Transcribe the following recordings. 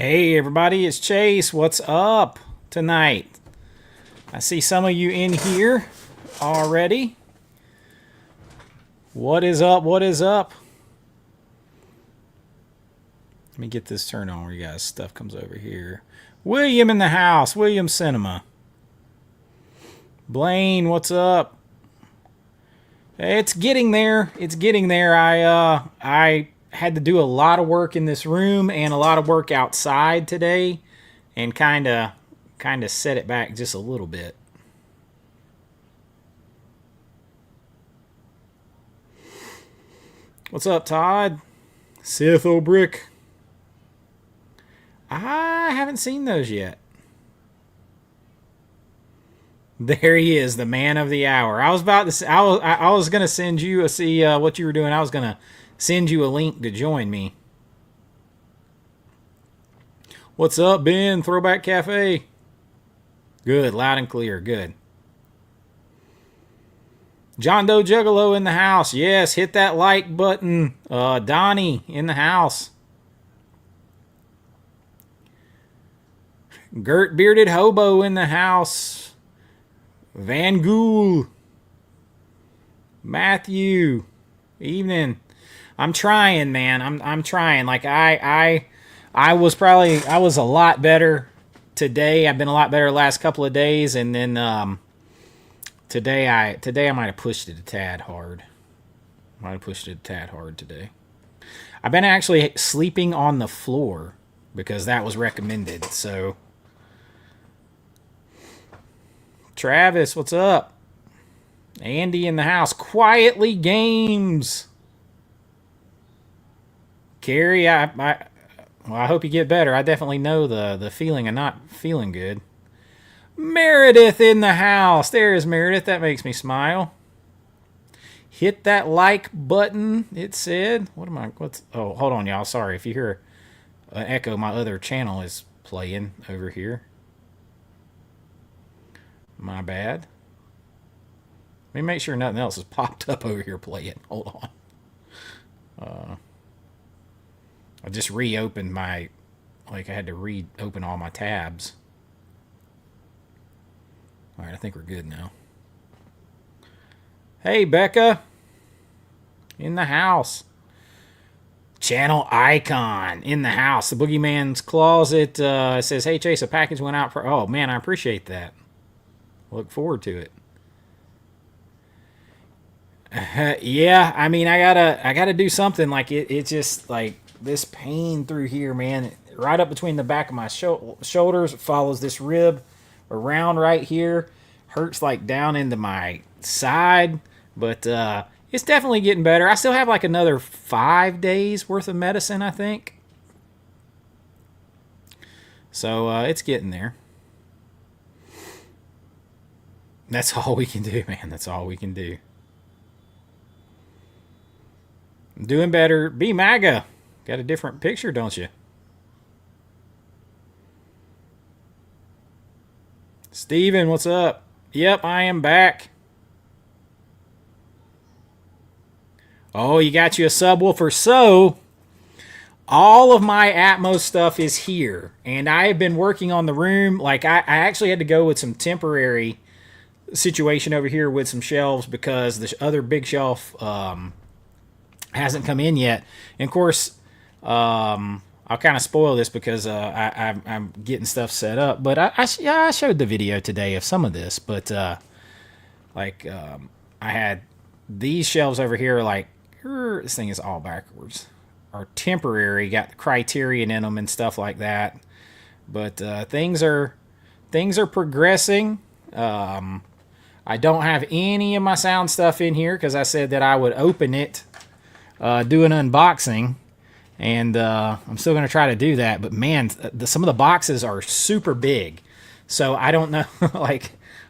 Hey everybody, it's Chase. What's up tonight? I see some of you in here already. What is up? What is up? Let me get this turned on where you guys' stuff comes over here. William in the house. William Cinema. Blaine, what's up? It's getting there. It's getting there. I had to do a lot of work in this room and a lot of work outside today, and kind of set it back just a little bit. What's up, Todd? Sith O'Brick. I haven't seen those yet. There he is, the man of the hour. I was about to say, I was gonna send you see what you were doing. I was gonna send you a link to join me. What's up, Ben? Throwback Cafe. Good, loud and clear. Good. John Doe Juggalo in the house. Yes, hit that like button. Donnie in the house. Gert Bearded Hobo in the house. Van Gool. Matthew. Evening. I'm trying, man. I'm trying. Like I was a lot better today. I've been a lot better the last couple of days, and then today I might have pushed it a tad hard. Today. I've been actually sleeping on the floor because that was recommended. So Travis, what's up? Andy in the house. Quietly Games. Carrie, I hope you get better. I definitely know the feeling of not feeling good. Meredith in the house. There's Meredith. That makes me smile. Hit that like button, it said. Oh, hold on, y'all. Sorry. If you hear an echo, my other channel is playing over here. My bad. Let me make sure nothing else has popped up over here playing. Hold on. I just reopened I had to reopen all my tabs. All right, I think we're good now. Hey, Becca. In the house. Channel Icon in the house. The Boogeyman's Closet says, hey, Chase, a package went out for... Oh, man, I appreciate that. Look forward to it. Yeah, I mean, I gotta do something. Like, it's just, like... This pain through here, man, right up between the back of my shoulders, follows this rib around right here, hurts like down into my side, but it's definitely getting better. I still have like another 5 days worth of medicine, I think. So it's getting there. That's all we can do, man. That's all we can do. I'm doing better. Be MAGA. Got a different picture, don't you? Steven, what's up? Yep, I am back. Oh, you got you a subwoofer. So, all of my Atmos stuff is here. And I have been working on the room. Like, I actually had to go with some temporary situation over here with some shelves because the other big shelf hasn't come in yet. And, of course... I'll kind of spoil this because I'm getting stuff set up. But I showed the video today of some of this. But I had these shelves over here. Like this thing is all backwards. Are temporary. Got the Criterion in them and stuff like that. But things are progressing. I don't have any of my sound stuff in here because I said that I would open it, do an unboxing. And I'm still going to try to do that. But, man, some of the boxes are super big. So I don't know, I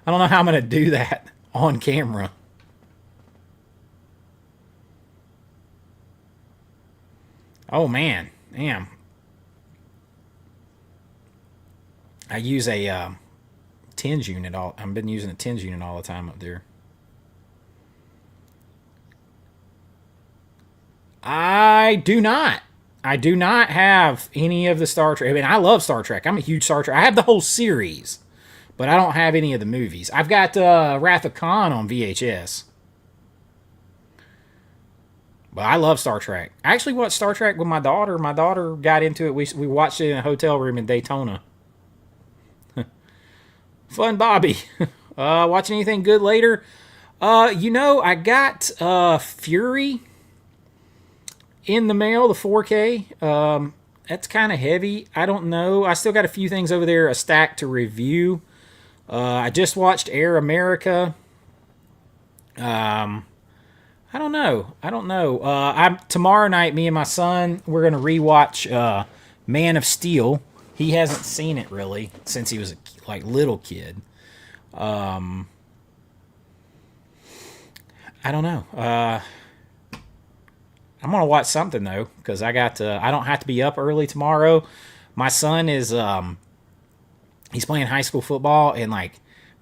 don't know how I'm going to do that on camera. Oh, man. Damn. I use a TENS unit. I've been using a TENS unit all the time up there. I do not. I do not have any of the Star Trek. I mean, I love Star Trek. I'm a huge Star Trek. I have the whole series, but I don't have any of the movies. I've got Wrath of Khan on VHS. But I love Star Trek. I actually watched Star Trek with my daughter. My daughter got into it. We watched it in a hotel room in Daytona. Fun, Bobby. Watching anything good later? I got Fury in the mail, the 4K. That's kind of heavy. I don't know. I still got a few things over there, a stack to review. I just watched Air America. I don't know. I'm tomorrow night. Me and my son, we're gonna rewatch Man of Steel. He hasn't seen it really since he was a little kid. I don't know. I'm gonna watch something though because I don't have to be up early tomorrow. My son is he's playing high school football and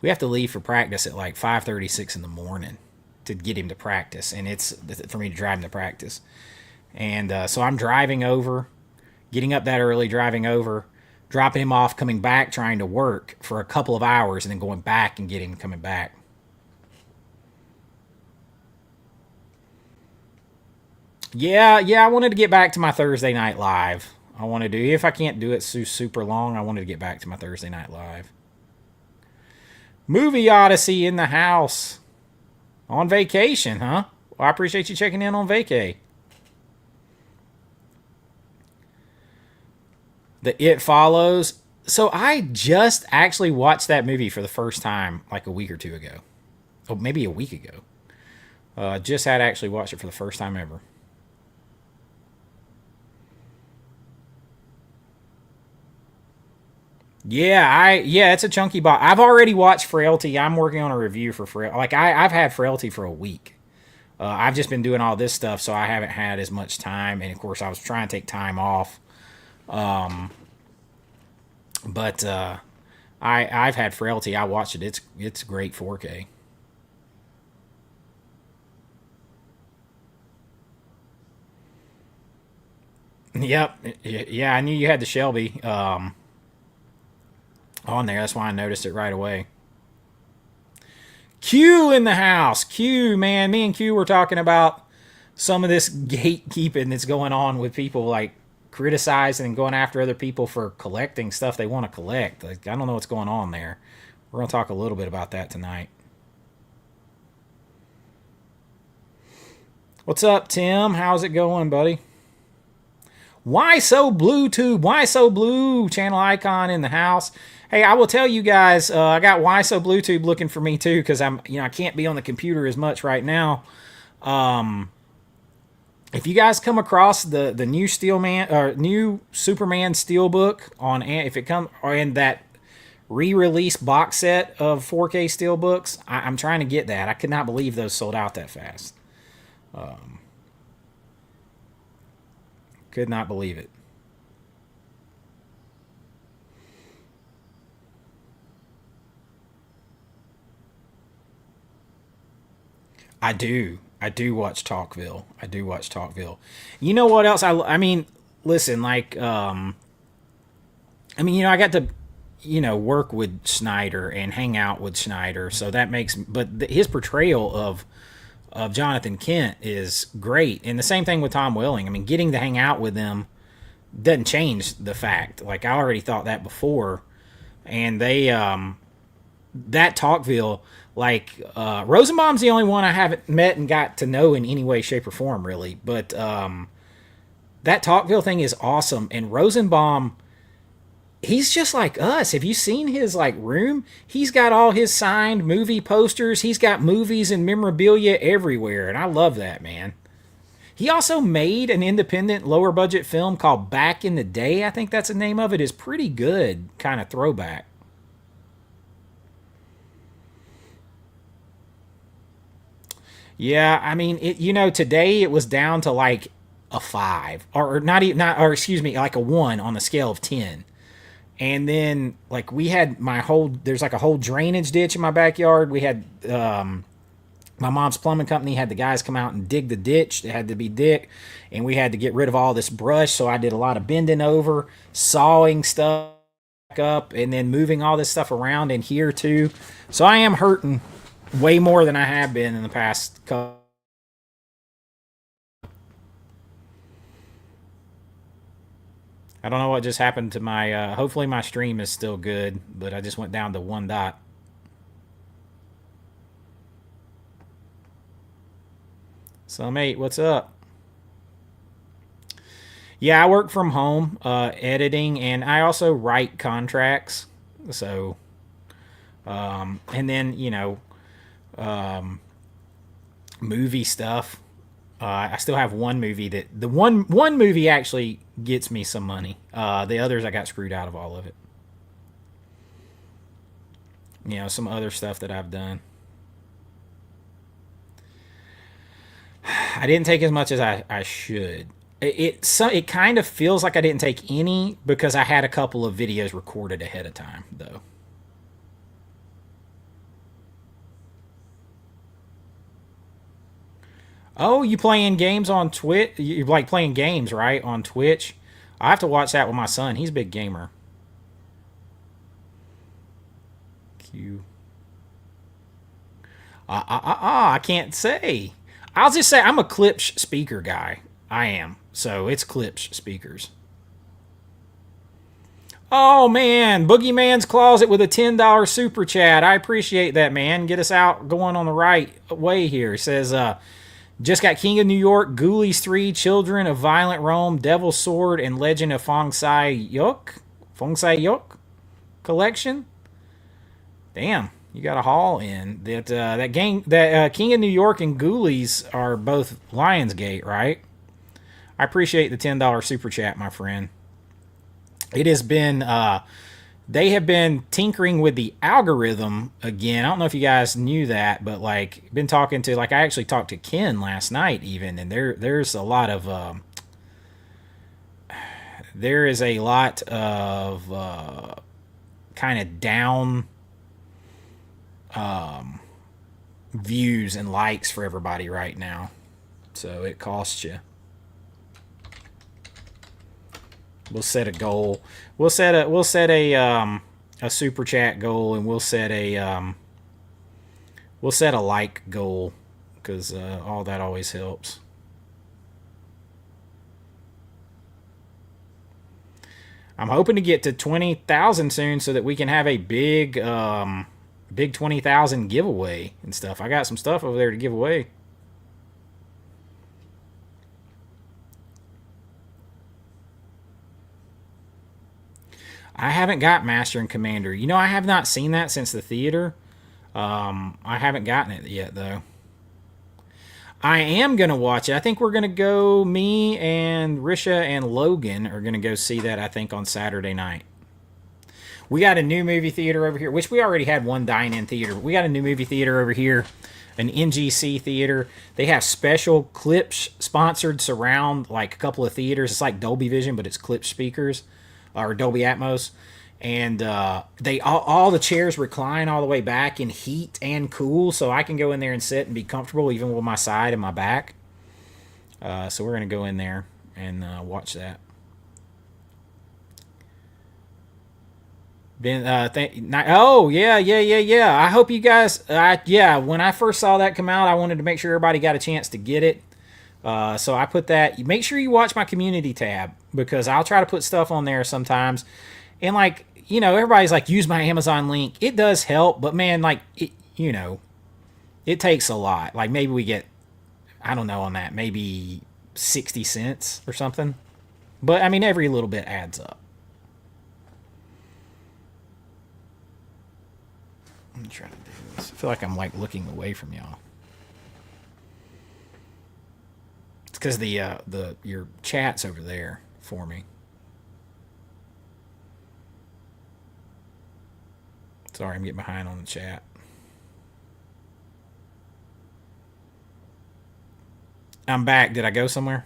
we have to leave for practice at 5:36 in the morning to get him to practice, and it's for me to drive him to practice. And so I'm driving over, getting up that early, driving over, dropping him off, coming back, trying to work for a couple of hours, and then going back and getting him coming back. Yeah, I wanted to get back to my Thursday night live. I want to do, if I can't do it super long, I wanted to get back to my Thursday night live. Movie Odyssey in the house. On vacation, huh? Well, I appreciate you checking in on vacay. The It Follows. So I just actually watched that movie for the first time a week or two ago. Oh, maybe a week ago. Just had actually watched it for the first time ever. Yeah, it's a chunky box. I've already watched Frailty. I'm working on a review for Frailty. I've had Frailty for a week. I've just been doing all this stuff, so I haven't had as much time. And of course, I was trying to take time off. But I've had Frailty. I watched it. It's great 4K. Yep. Yeah, I knew you had the Shelby on there. That's why I noticed it right away. Q in the house. Q, man. Me and Q were talking about some of this gatekeeping that's going on with people criticizing and going after other people for collecting stuff they want to collect. I don't know what's going on there. We're going to talk a little bit about that tonight. What's up, Tim? How's it going, buddy? Why so blue tube? Why so blue channel icon in the house? Hey, I will tell you guys, I got Why So Blue Tube looking for me too because I can't be on the computer as much right now. If you guys come across the new Steelman or new Superman Steelbook on, if it comes or in that re-release box set of 4K Steelbooks, I'm trying to get that. I could not believe those sold out that fast. Could not believe it. I do. I do watch Talkville. You know what else? I mean, listen, I got to, work with Snyder and hang out with Snyder, so that makes. But his portrayal of Jonathan Kent is great, and the same thing with Tom Welling. I mean, getting to hang out with them doesn't change the fact. I already thought that before, and they that Talkville. Rosenbaum's the only one I haven't met and got to know in any way, shape, or form, really. But that Talkville thing is awesome. And Rosenbaum, he's just like us. Have you seen his room? He's got all his signed movie posters. He's got movies and memorabilia everywhere, and I love that, man. He also made an independent, lower budget film called Back in the Day. I think that's the name of it. Is pretty good, kind of throwback. Yeah, I mean, today it was down to a 5 or not even not or excuse me, a 1 on the scale of 10. And then we had there's a whole drainage ditch in my backyard. We had My mom's plumbing company had the guys come out and dig the ditch. It had to be digged, and we had to get rid of all this brush. So I did a lot of bending over, sawing stuff up, and then moving all this stuff around in here too. So I am hurting way more than I have been in the past couple. I don't know what just happened to my. Hopefully my stream is still good, but I just went down to one dot. So mate, what's up? Yeah, I work from home, editing, and I also write contracts. So, and then movie stuff. I still have one movie that the one movie actually gets me some money. The others I got screwed out of all of it. Some other stuff that I've done. I didn't take as much as I should. It kind of feels like I didn't take any because I had a couple of videos recorded ahead of time though. Oh, you playing games on Twitch? You like playing games, right? On Twitch? I have to watch that with my son. He's a big gamer. Q. I can't say. I'll just say I'm a Klipsch speaker guy. I am. So it's Klipsch speakers. Oh man, Boogeyman's Closet with a $10 super chat. I appreciate that, man. Get us out going on the right way here. It says, just got King of New York, Ghoulies 3, Children of Violent Rome, Devil's Sword, and Legend of Fong Sai Yok collection. Damn, you got a haul in. That King of New York and Ghoulies are both Lionsgate, right? I appreciate the $10 super chat, my friend. It has been they have been tinkering with the algorithm again. I don't know if you guys knew that, but like been talking to I actually talked to Ken last night even, and there's a lot of there is a lot of kind of down views and likes for everybody right now. So it costs you. We'll set a goal. We'll set a super chat goal, and we'll set a like goal because all that always helps. I'm hoping to get to 20,000 soon so that we can have a big 20,000 giveaway and stuff. I got some stuff over there to give away. I haven't got Master and Commander. I have not seen that since the theater. I haven't gotten it yet, though. I am going to watch it. I think we're going to go, me and Risha and Logan are going to go see that, I think, on Saturday night. We got a new movie theater over here, which we already had one dine-in theater. But we got a new movie theater over here, an NGC theater. They have special Klipsch sponsored surround, like a couple of theaters. It's like Dolby Vision, but it's Klipsch speakers. Or Dolby Atmos, and they all the chairs recline all the way back in heat and cool, so I can go in there and sit and be comfortable even with my side and my back. So we're gonna go in there and watch that. Oh yeah. I hope you guys. When I first saw that come out, I wanted to make sure everybody got a chance to get it. So I put that. Make sure you watch my community tab because I'll try to put stuff on there sometimes. And everybody's like, use my Amazon link. It does help, but man, it takes a lot. Like maybe we get, I don't know on that, maybe 60 cents or something. But I mean, every little bit adds up. I'm trying to do this. I feel like I'm looking away from y'all. Because your chat's over there for me. Sorry, I'm getting behind on the chat. I'm back. Did I go somewhere?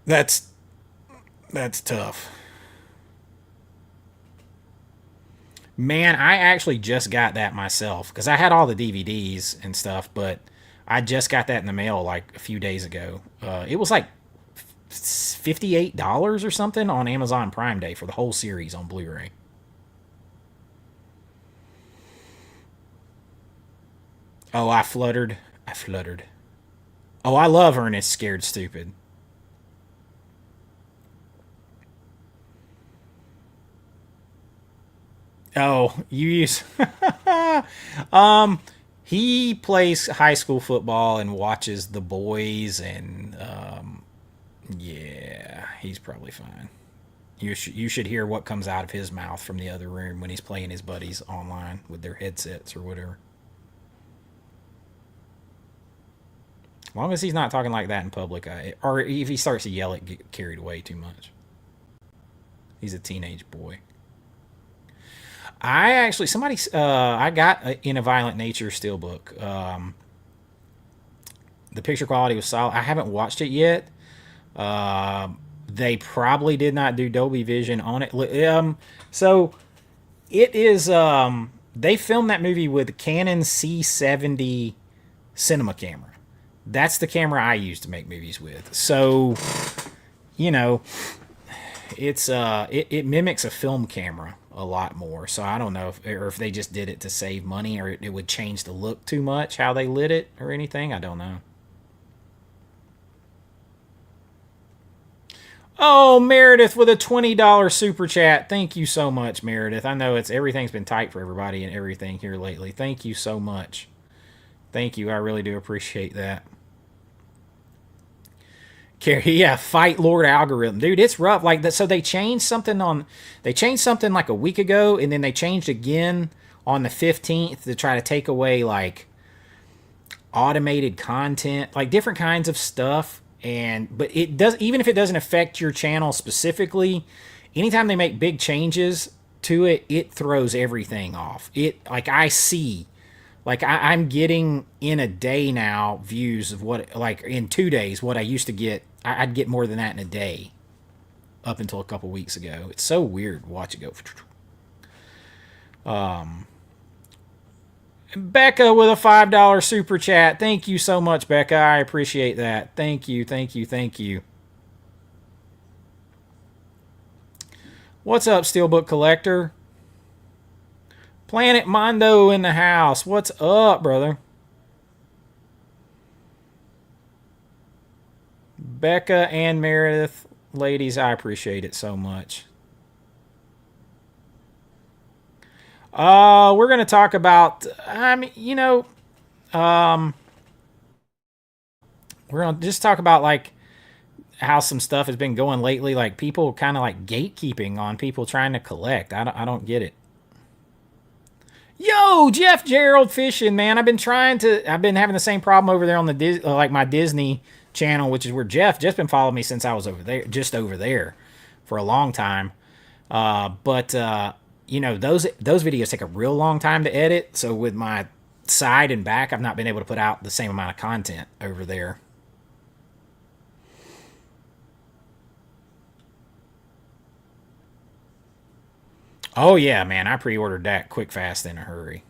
That's tough. Man, I actually just got that myself because I had all the DVDs and stuff, but I just got that in the mail like a few days ago. It was like $58 or something on Amazon Prime Day for the whole series on Blu-ray. Oh, I fluttered. I fluttered. Oh, I love Ernest Scared Stupid. Oh, you use. He plays high school football and watches The Boys, and yeah, he's probably fine. You should hear what comes out of his mouth from the other room when he's playing his buddies online with their headsets or whatever. As long as he's not talking like that in public, or if he starts to yell, it get carried away too much. He's a teenage boy. I actually I got In a Violent Nature steelbook. The picture quality was solid. I haven't watched it yet. They probably did not do Dolby Vision on it. So it is. They filmed that movie with the Canon C70 cinema camera. That's the camera I use to make movies with. So, you know, it mimics a film camera a lot more. So I don't know if they just did it to save money, or it would change the look too much how they lit it or anything. I don't know. Oh, Meredith with a $20 super chat. Thank you so much, Meredith. I know everything's been tight for everybody and everything here lately. Thank you so much. Thank you. I really do appreciate that. Yeah, fight Lord algorithm, dude. It's rough. Like that. So they changed something like a week ago, and then they changed again on the 15th to try to take away like automated content, like different kinds of stuff. But it does, even if it doesn't affect your channel specifically, anytime they make big changes to it, it throws everything off. I'm getting in a day now views of what, like in 2 days, what I used to get. I'd get more than that in a day up until a couple weeks ago. It's so weird to watch it go. Becca with a $5 super chat. Thank you so much, Becca. I appreciate that. Thank you, thank you, thank you. What's up, Steelbook Collector? Planet Mondo in the house. What's up, brother? Becca and Meredith, ladies, I appreciate it so much. We're going to talk about, we're going to just talk about like how some stuff has been going lately. Like people kind of like gatekeeping on people trying to collect. I don't get it. Yo, Jeff Gerald fishing, man. I've been having the same problem over there on the like my Disney channel, which is where Jeff's been following me since I was over there for a long time. But those videos take a real long time to edit. So with my side and back, I've not been able to put out the same amount of content over there. Oh yeah, man, I pre-ordered that quick, fast, in a hurry.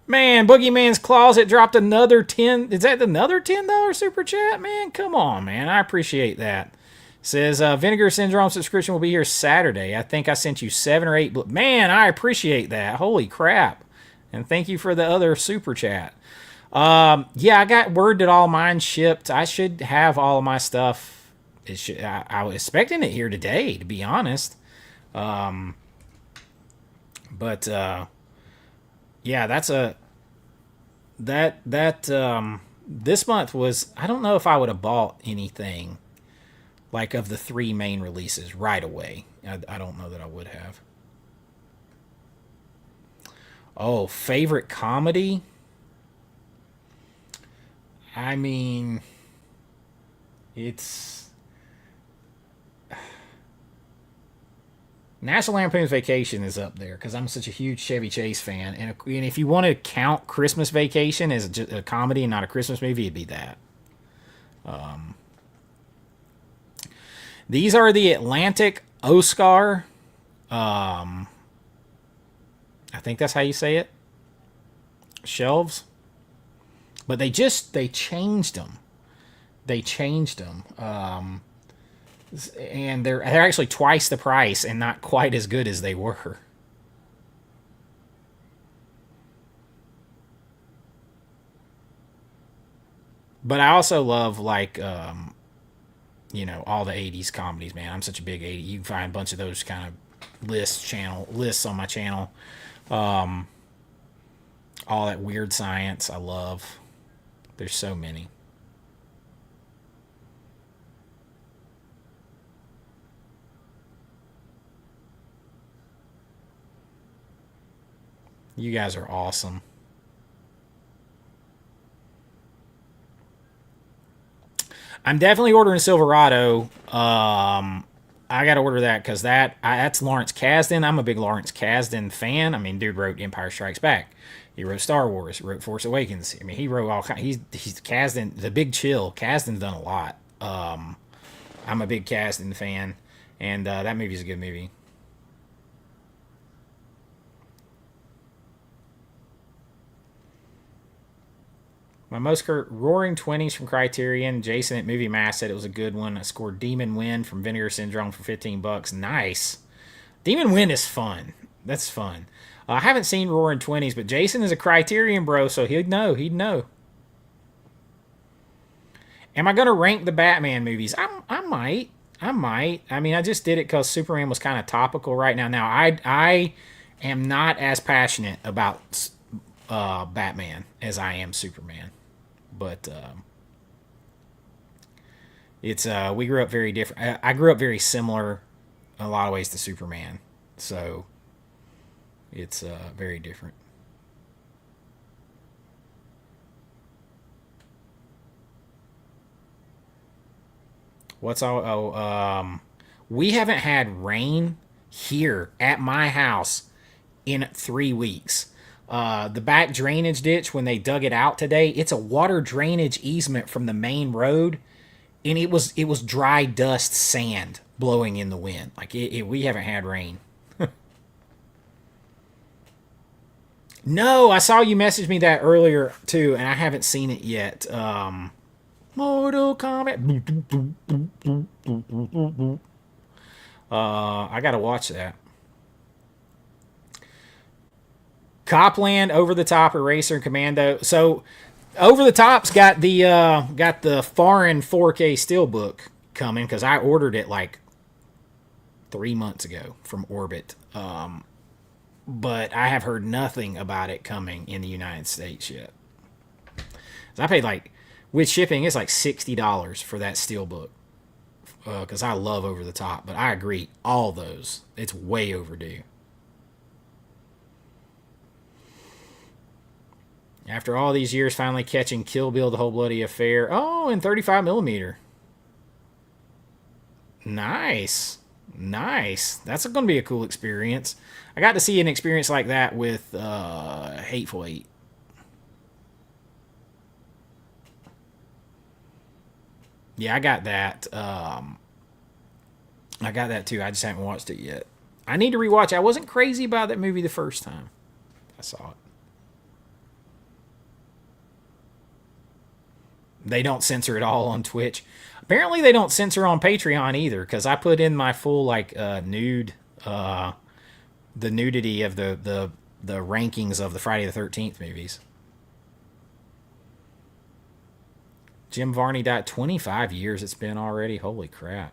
Man, Boogeyman's Closet dropped another 10. Is that another $10 super chat, man? Come on, man. I appreciate that. Says Vinegar Syndrome subscription will be here Saturday. I think I sent you 7 or 8. Man, I appreciate that. Holy crap. And thank you for the other super chat. Yeah, I got word that all mine shipped. I should have all of my stuff. I was expecting it here today, to be honest. But yeah, this month was, I don't know if I would have bought anything like of the 3 main releases right away. I don't know that I would have. Oh, favorite comedy? I mean, it's National Lampoon's Vacation is up there because I'm such a huge Chevy Chase fan. And if you want to count Christmas Vacation as a comedy and not a Christmas movie, it'd be that. These are the Atlantic Oscar. I think that's how you say it. Shelves. But they changed them. They changed them. And they're actually twice the price and not quite as good as they were. But I also love like all the '80s comedies. Man, I'm such a big '80s. You can find a bunch of those kind of lists on my channel. All that weird science I love. There's so many. You guys are awesome. I'm definitely ordering Silverado. I got to order that because that's Lawrence Kasdan. I'm a big Lawrence Kasdan fan. I mean, dude wrote Empire Strikes Back. He wrote Star Wars. He wrote Force Awakens. I mean, he wrote all kinds. He's Kasdan. The Big Chill. Kasdan's done a lot. I'm a big Kasdan fan, and that movie's a good movie. My most Roaring Twenties from Criterion. Jason at Movie Mass said it was a good one. I scored Demon Wind from Vinegar Syndrome for $15. Nice. Demon Wind is fun. That's fun. I haven't seen Roaring Twenties, but Jason is a Criterion bro, so he'd know. He'd know. Am I going to rank the Batman movies? I might. I might. I mean, I just did it because Superman was kind of topical right now. Now, I am not as passionate about Batman as I am Superman. But it's we grew up very different. I grew up very similar in a lot of ways to Superman. So it's very different. What's all? We haven't had rain here at my house in 3 weeks. The back drainage ditch, when they dug it out today, it's a water drainage easement from the main road, and it was dry dust sand blowing in the wind. Like we haven't had rain. No, I saw you message me that earlier too, and I haven't seen it yet. Mortal Kombat. I gotta watch that. Copland, Over the Top, Eraser, and Commando. So, Over the Top's got the foreign 4K steelbook coming because I ordered it like 3 months ago from Orbit. But I have heard nothing about it coming in the United States yet. So I paid like, with shipping, it's like $60 for that steelbook because I love Over the Top. But I agree, all those, it's way overdue. After all these years, finally catching Kill Bill, The Whole Bloody Affair. Oh, in 35 millimeter. Nice. Nice. That's going to be a cool experience. I got to see an experience like that with Hateful Eight. Yeah, I got that. I got that too. I just haven't watched it yet. I need to rewatch it. I wasn't crazy about that movie the first time I saw it. They don't censor it all on Twitch. Apparently, they don't censor on Patreon either, because I put in my full like nude, the nudity of the rankings of the Friday the 13th movies. Jim Varney died 25 years. It's been already. Holy crap.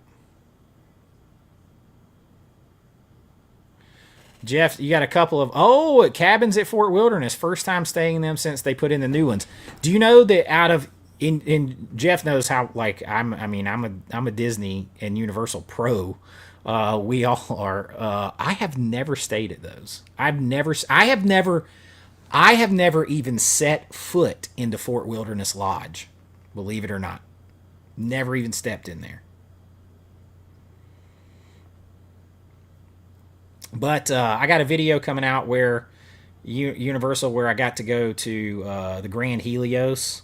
Jeff, you got a couple of cabins at Fort Wilderness. First time staying in them since they put in the new ones. Do you know that out of in Jeff knows how like I'm a Disney and Universal pro. We all are. I have never stayed at those. I have never even set foot into Fort Wilderness Lodge. Believe it or not. Never even stepped in there. But I got a video coming out where Universal, where I got to go to the Grand Helios,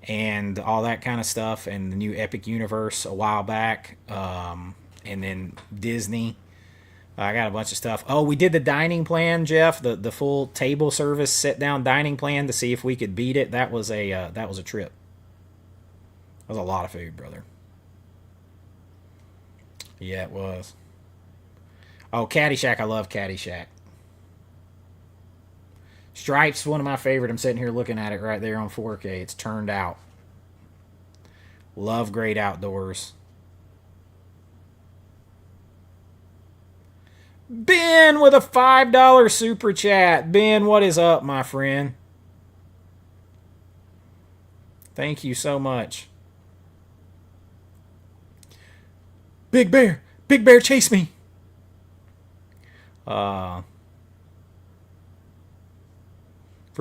and all that kind of stuff, and the new Epic Universe a while back, and then Disney. I got a bunch of stuff. Oh, we did the dining plan, Jeff, the full table service sit down dining plan to see if we could beat it. That was a trip. That was a lot of food, brother. Yeah, it was. Oh, Caddyshack, I love Caddyshack. Stripes, one of my favorite. I'm sitting here looking at it right there on 4K. It's turned out. Love Great Outdoors. Ben with a $5 super chat. Ben, what is up, my friend? Thank you so much. Big Bear, chase me. For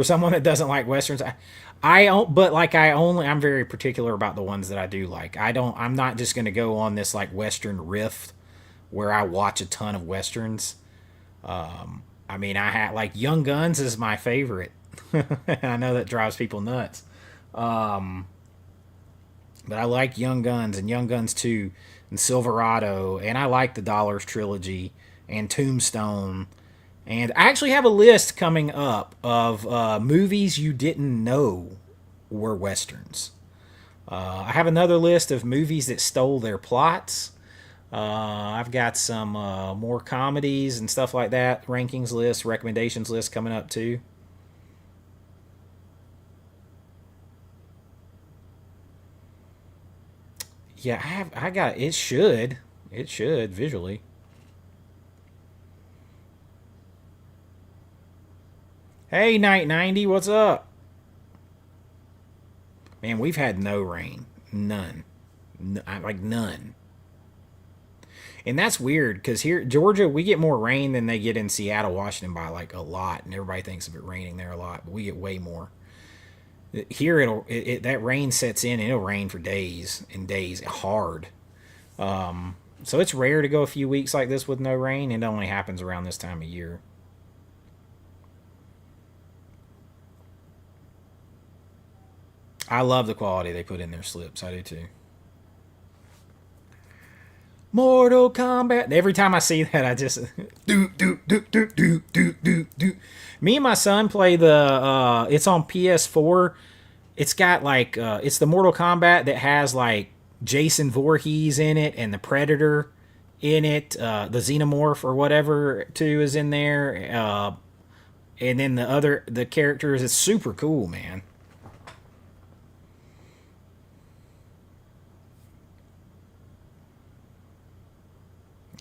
someone that doesn't like westerns, I'm very particular about the ones that I do like. I'm not just going to go on this like western riff where I watch a ton of westerns. I mean, I had like Young Guns is my favorite. I know that drives people nuts. But I like Young Guns and Young Guns 2 and Silverado, and I like the Dollars trilogy and Tombstone. And I actually have a list coming up of movies you didn't know were westerns. I have another list of movies that stole their plots. I've got some more comedies and stuff like that. Rankings list, recommendations list coming up too. Yeah, I got it. It should visually. Hey, Night 90, what's up? Man, we've had no rain, none, like none. And that's weird because here, Georgia, we get more rain than they get in Seattle, Washington by like a lot, and everybody thinks of it raining there a lot, but we get way more. Here, that rain sets in, and it'll rain for days and days, hard. So it's rare to go a few weeks like this with no rain. It only happens around this time of year. I love the quality they put in their slips. I do too. Mortal Kombat. Every time I see that, I just do do do do do do do do. Me and my son play the. It's on PS4. It's got like it's the Mortal Kombat that has like Jason Voorhees in it and the Predator in it. The Xenomorph or whatever too is in there. And then the characters. It's super cool, man.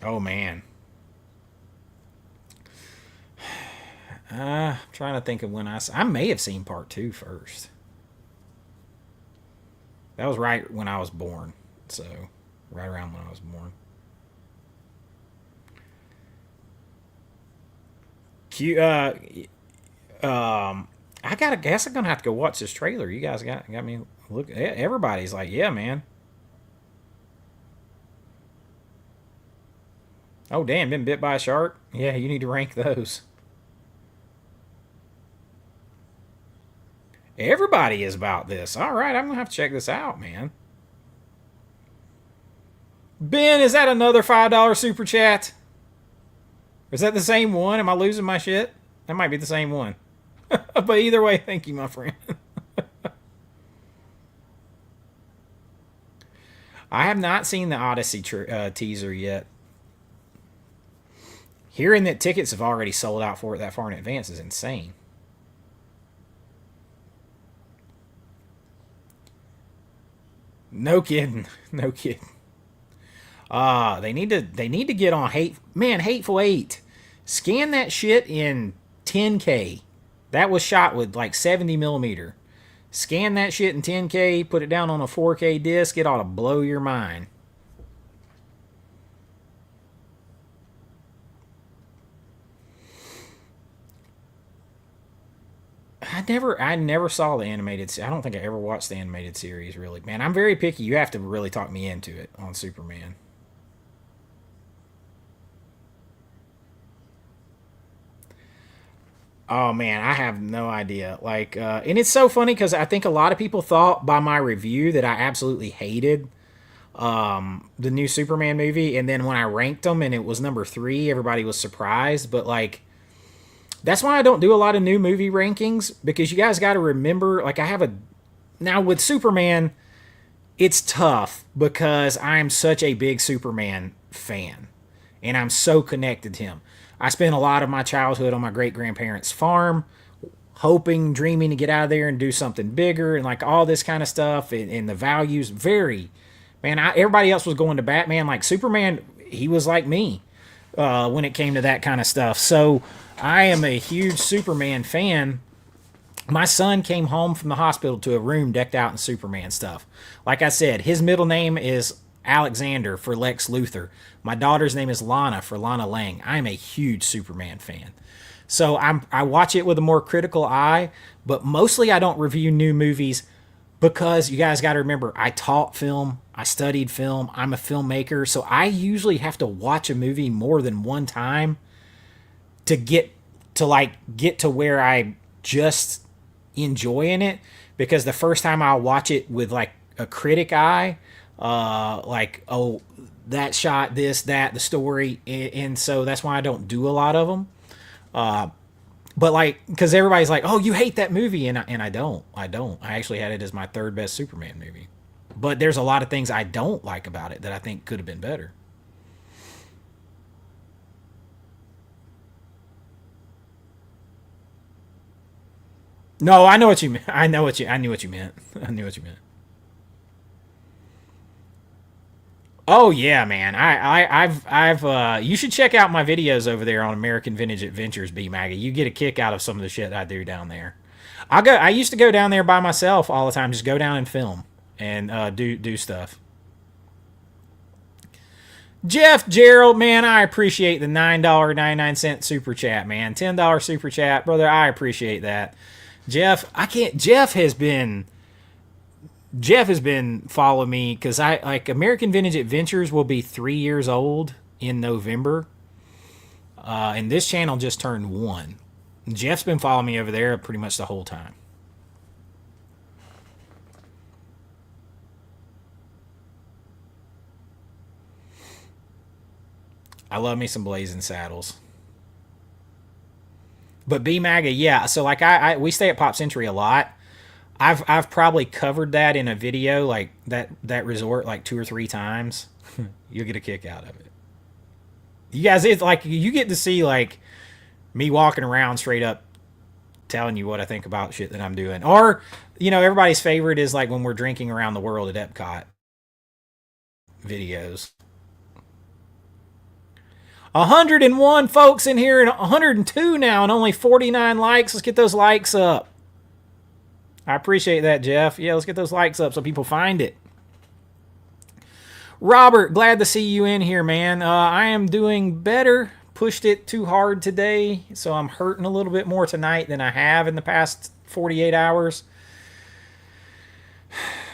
Oh man. I'm trying to think of when I may have seen part two first. That was right when I was born. So, right around when I was born. Q, I gotta guess I'm gonna have to go watch this trailer. You guys got me look. Everybody's like, yeah, man. Oh damn, been bit by a shark. Yeah, you need to rank those. Everybody is about this. All right, I'm gonna have to check this out, man. Ben, is that another $5 super chat? Is that the same one? Am I losing my shit? That might be the same one. But either way, thank you, my friend. I have not seen the Odyssey teaser yet. Hearing that tickets have already sold out for it that far in advance is insane. No kidding. No kidding. They need to get on Hateful Eight. Scan that shit in 10K. That was shot with like 70 millimeter. Scan that shit in 10K, put it down on a 4K disc, it ought to blow your mind. I never saw the animated. I don't think I ever watched the animated series. Really, man, I'm very picky. You have to really talk me into it on Superman. Oh man, I have no idea. Like, and it's so funny because I think a lot of people thought by my review that I absolutely hated the new Superman movie, and then when I ranked them and it was number three, everybody was surprised. But like, that's why I don't do a lot of new movie rankings because you guys got to remember, like, I have a now with Superman, it's tough because I am such a big Superman fan and I'm so connected to him. I spent a lot of my childhood on my great grandparents' farm, hoping, dreaming to get out of there and do something bigger and like all this kind of stuff. And the values very, man, everybody else was going to Batman. Like Superman, he was like me when it came to that kind of stuff. So I am a huge Superman fan. My son came home from the hospital to a room decked out in Superman stuff. Like I said, his middle name is Alexander for Lex Luthor. My daughter's name is Lana for Lana Lang. I'm a huge Superman fan. So I watch it with a more critical eye, but mostly I don't review new movies because you guys got to remember I taught film, I studied film, I'm a filmmaker, so I usually have to watch a movie more than one time to get to where I just enjoying it, because the first time I'll watch it with like a critic eye, like, oh, that shot, this, that, the story, and so that's why I don't do a lot of them. But like, because everybody's like, oh, you hate that movie, and I don't. I actually had it as my third best Superman movie. But there's a lot of things I don't like about it that I think could have been better. No, I know what you meant. I knew what you meant. I knew what you meant. Oh yeah, man. You should check out my videos over there on American Vintage Adventures, B Maggie. You get a kick out of some of the shit I do down there. I used to go down there by myself all the time, just go down and film and do stuff. Jeff Gerald, man, I appreciate the $9.99 super chat, man. $10 super chat, brother. I appreciate that. Jeff, I can't. Jeff has been following me because I like American Vintage Adventures will be 3 years old in November, and this channel just turned one. Jeff's been following me over there pretty much the whole time. I love me some Blazing Saddles. But B Maga, yeah. So like we stay at Pop Century a lot. I've probably covered that in a video like that resort like two or three times. You'll get a kick out of it. You guys, it's like you get to see like me walking around straight up telling you what I think about shit that I'm doing. Or, everybody's favorite is like when we're drinking around the world at Epcot videos. 101 folks in here and 102 now and only 49 likes. Let's get those likes up. I appreciate that, Jeff. Yeah, let's get those likes up so people find it. Robert, glad to see you in here, man. I am doing better. Pushed it too hard today, so I'm hurting a little bit more tonight than I have in the past 48 hours.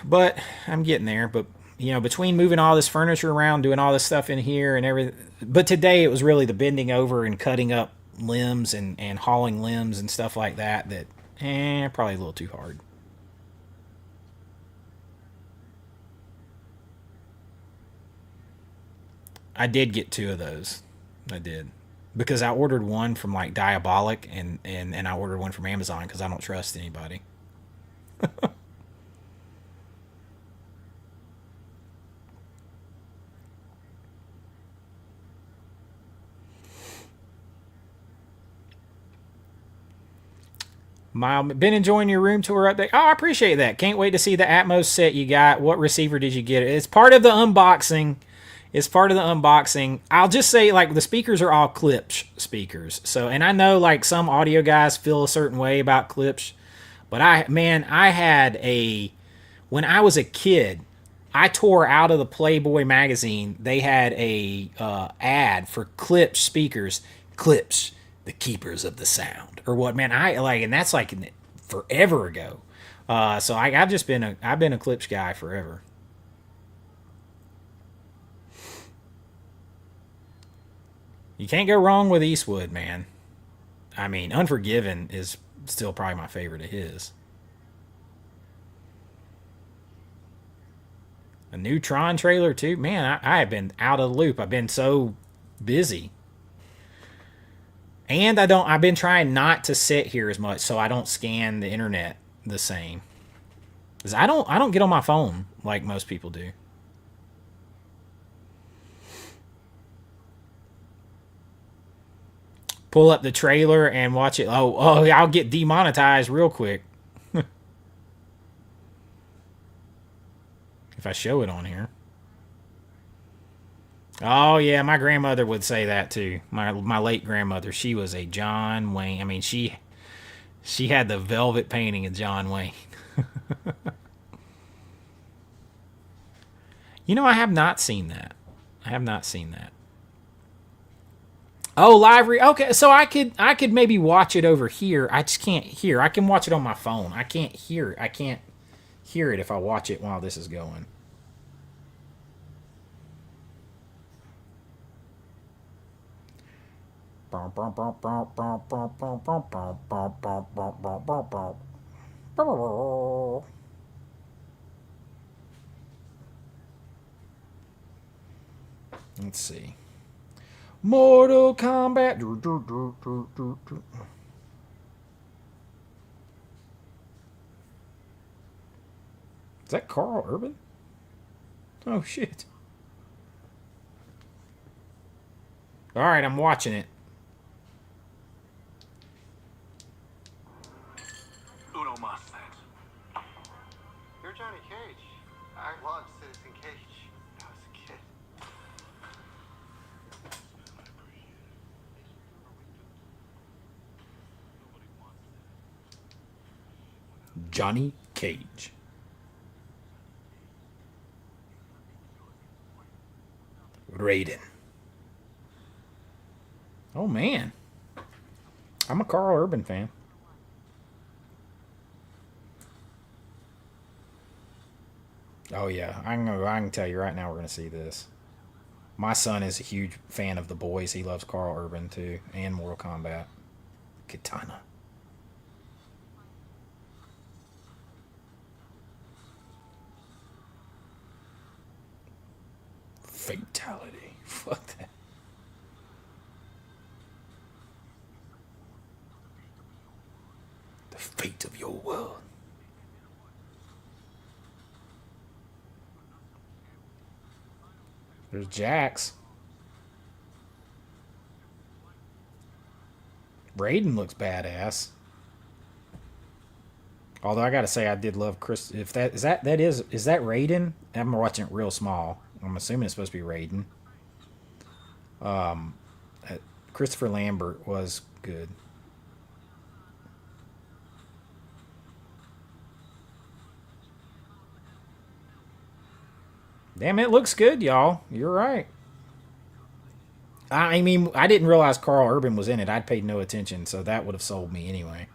But I'm getting there. But, between moving all this furniture around, doing all this stuff in here and everything. But today it was really the bending over and cutting up limbs and hauling limbs and stuff like that probably a little too hard. I did get two of those. I did. Because I ordered one from like Diabolic and I ordered one from Amazon because I don't trust anybody. Been enjoying your room tour update. Oh, I appreciate that. Can't wait to see the Atmos set you got. What receiver did you get? It's part of the unboxing. It's part of the unboxing. I'll just say, like, the speakers are all Klipsch speakers. So, and I know, like, some audio guys feel a certain way about Klipsch. But I had when I was a kid, I tore out of the Playboy magazine. They had a ad for Klipsch speakers. Klipsch, the keepers of the sound, or what? Man, I like, and that's like forever ago. So I've been a Klipsch guy forever. You can't go wrong with Eastwood, man. I mean, Unforgiven is still probably my favorite of his. A new Tron trailer too. Man, I have been out of the loop. I've been so busy. And I've been trying not to sit here as much so I don't scan the internet the same. Cuz I don't get on my phone like most people do. Pull up the trailer and watch it. Oh, I'll get demonetized real quick if I show it on here. Oh yeah, my grandmother would say that too. My late grandmother, she was a John Wayne. I mean, she had the velvet painting of John Wayne. I have not seen that. I have not seen that. Oh, okay, so I could maybe watch it over here. I just can't hear. I can watch it on my phone. I can't hear it. I can't hear it if I watch it while this is going. Let's see. Mortal Kombat. Is that Carl Urban? Oh shit. All right, I'm watching it. Uno mas, thanks. You're Johnny Cage. I loved Citizen Cage. I was a kid. Johnny Cage. Raiden. Oh man, I'm a Carl Urban fan. Oh yeah, I can tell you right now we're gonna see this. My son is a huge fan of The Boys. He loves Carl Urban too, and Mortal Kombat. Katana. Fatality. Fuck that. The fate of your world. There's Jax. Raiden looks badass. Although I gotta say, I did love Chris. If that is that Raiden? I'm watching it real small. I'm assuming it's supposed to be Raiden. Um, Christopher Lambert was good. Damn, it looks good, y'all. You're right. I mean, I didn't realize Carl Urban was in it. I'd paid no attention, so that would have sold me anyway.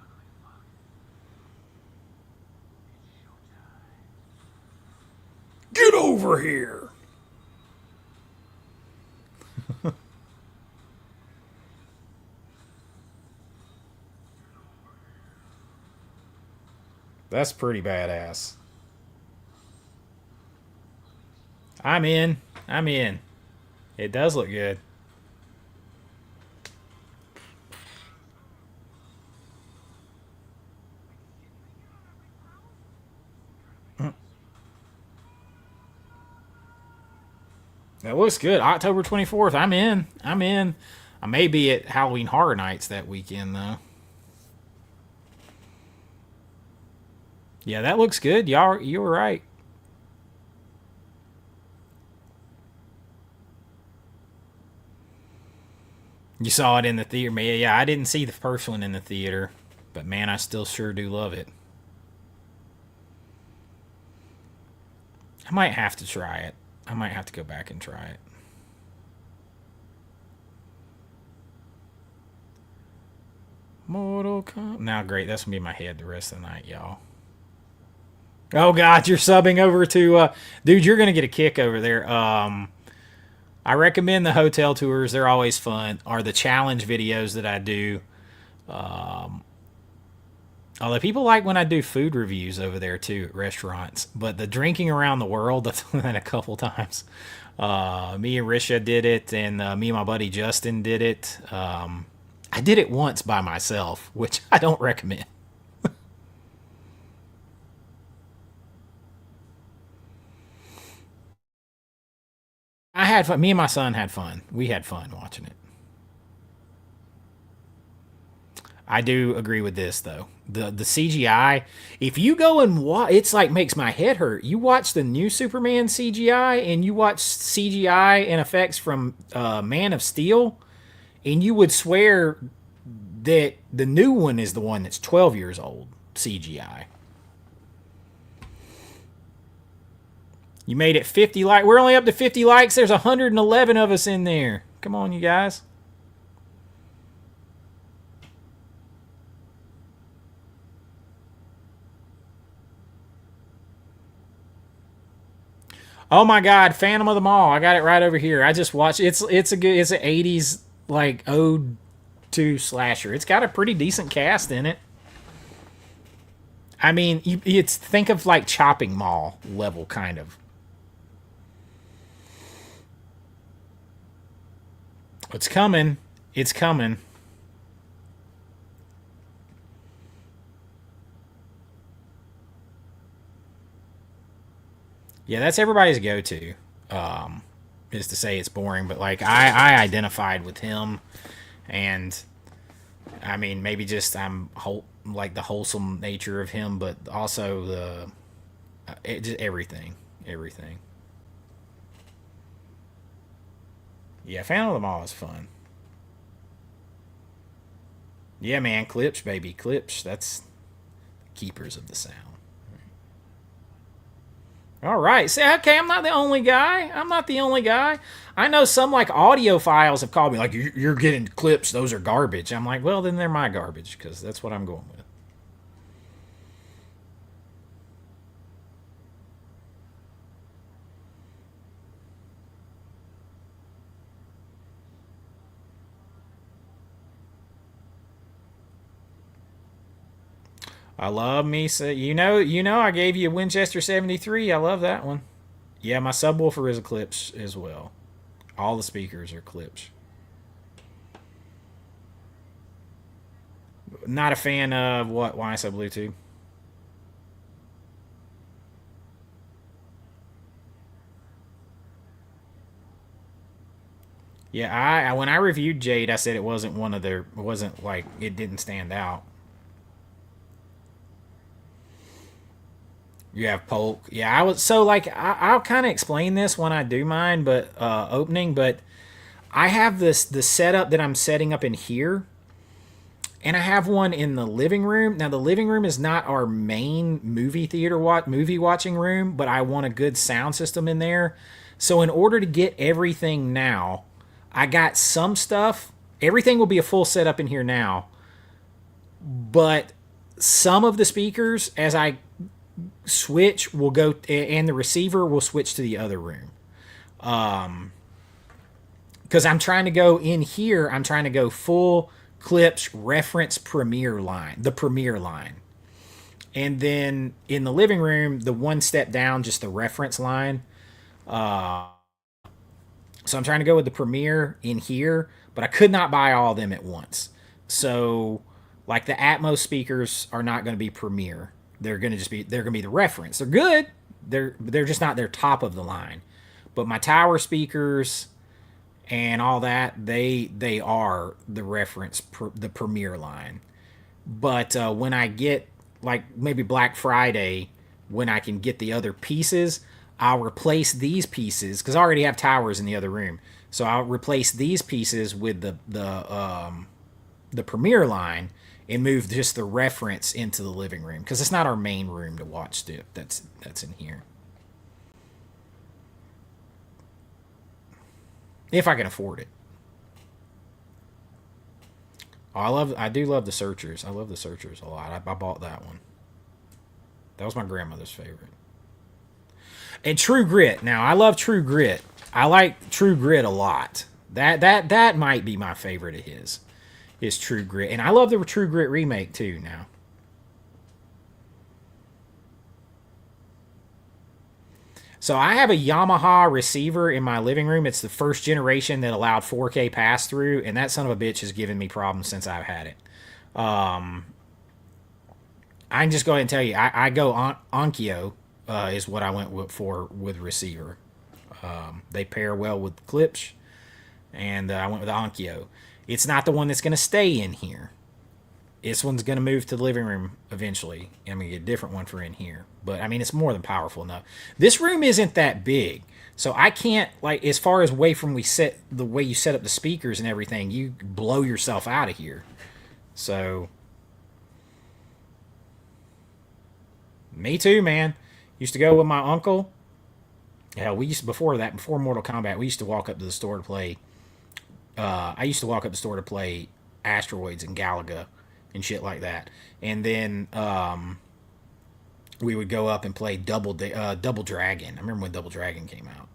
Get over here. That's pretty badass. I'm in. I'm in. It does look good. That looks good. October 24th. I'm in. I'm in. I may be at Halloween Horror Nights that weekend, though. Yeah, that looks good. Y'all, you were right. You saw it in the theater. Yeah, I didn't see the first one in the theater, but man, I still sure do love it. I might have to try it. I might have to go back and try it. Mortal Kombat. Now, great. That's going to be in my head the rest of the night, y'all. Oh, God. You're subbing over to... dude, you're going to get a kick over there. I recommend the hotel tours. They're always fun. Or the challenge videos that I do. Although people like when I do food reviews over there too at restaurants, but the drinking around the world, that's done that a couple times. Me and Risha did it, and me and my buddy Justin did it. I did it once by myself, which I don't recommend. I had fun. Me and my son had fun. We had fun watching it. I do agree with this though. The CGI, if you go and watch, it's like makes my head hurt. You watch the new Superman CGI and you watch CGI and effects from Man of Steel, and you would swear that the new one is the one that's 12 years old CGI. You made it 50 likes. We're only up to 50 likes. There's 111 of us in there. Come on, you guys. Oh my God, Phantom of the Mall. I got it right over here. I just watched. It's an 80s like ode to slasher. It's got a pretty decent cast in it. I mean, it's think of like Chopping Mall level kind of. It's coming. It's coming. Yeah, that's everybody's go-to. Is to say it's boring, but like I identified with him, and I mean maybe just like the wholesome nature of him, but also just everything. Yeah, Phantom of the Mall is fun. Yeah, man, Clips, baby, Clips. That's keepers of the sound. All right. See, okay, I'm not the only guy. I'm not the only guy. I know some like audiophiles have called me like you're getting clips. Those are garbage. I'm like, well, then they're my garbage because that's what I'm going with. I love me. So I gave you a Winchester 73. I love that one. Yeah, my subwoofer is a Clips as well. All the speakers are Clips. Not a fan of what? Why I said Bluetooth? Yeah, I when I reviewed Jade, I said it wasn't one of their. It wasn't like it didn't stand out. You have Polk. Yeah, I was so like I'll kind of explain this when I do mine, but opening. But I have the setup that I'm setting up in here, and I have one in the living room. Now the living room is not our main movie watching room, but I want a good sound system in there. So in order to get everything now, I got some stuff. Everything will be a full setup in here now, but some of the speakers as I switch will go and the receiver will switch to the other room because I'm trying to go in here. I'm trying to go full Clips reference Premiere line, the Premiere line, and then in the living room the one step down just the reference line. So I'm trying to go with the Premiere in here, but I could not buy all of them at once. So like the Atmos speakers are not going to be Premiere. They're going to be the reference. They're good. They're just not their top of the line. But my tower speakers and all that, they are the reference, the Premiere line. But when I get like maybe Black Friday, when I can get the other pieces, I'll replace these pieces because I already have towers in the other room. So I'll replace these pieces with the Premiere line and move just the reference into the living room because it's not our main room to watch stuff. That's in here. If I can afford it. Oh, I do love the Searchers. I love the Searchers a lot. I bought that one. That was my grandmother's favorite. And True Grit. Now I love True Grit. I like True Grit a lot. That might be my favorite of his. is True Grit. And I love the True Grit remake too now. So I have a Yamaha receiver in my living room. It's the first generation that allowed 4K pass through, and that son of a bitch has given me problems since I've had it. I can just go ahead and tell you, I go Onkyo is what I went for with receiver. They pair well with Klipsch, and I went with Onkyo. It's not the one that's going to stay in here. This one's going to move to the living room eventually. I'm going to get a different one for in here. But, I mean, it's more than powerful enough. This room isn't that big. So I can't, like, as far as way from the way you set up the speakers and everything, you blow yourself out of here. So, me too, man. Used to go with my uncle. Hell, we used to, before Mortal Kombat, we used to walk up to the store to play. I used to walk up to the store to play Asteroids and Galaga and shit like that. And then we would go up and play Double Dragon. I remember when Double Dragon came out.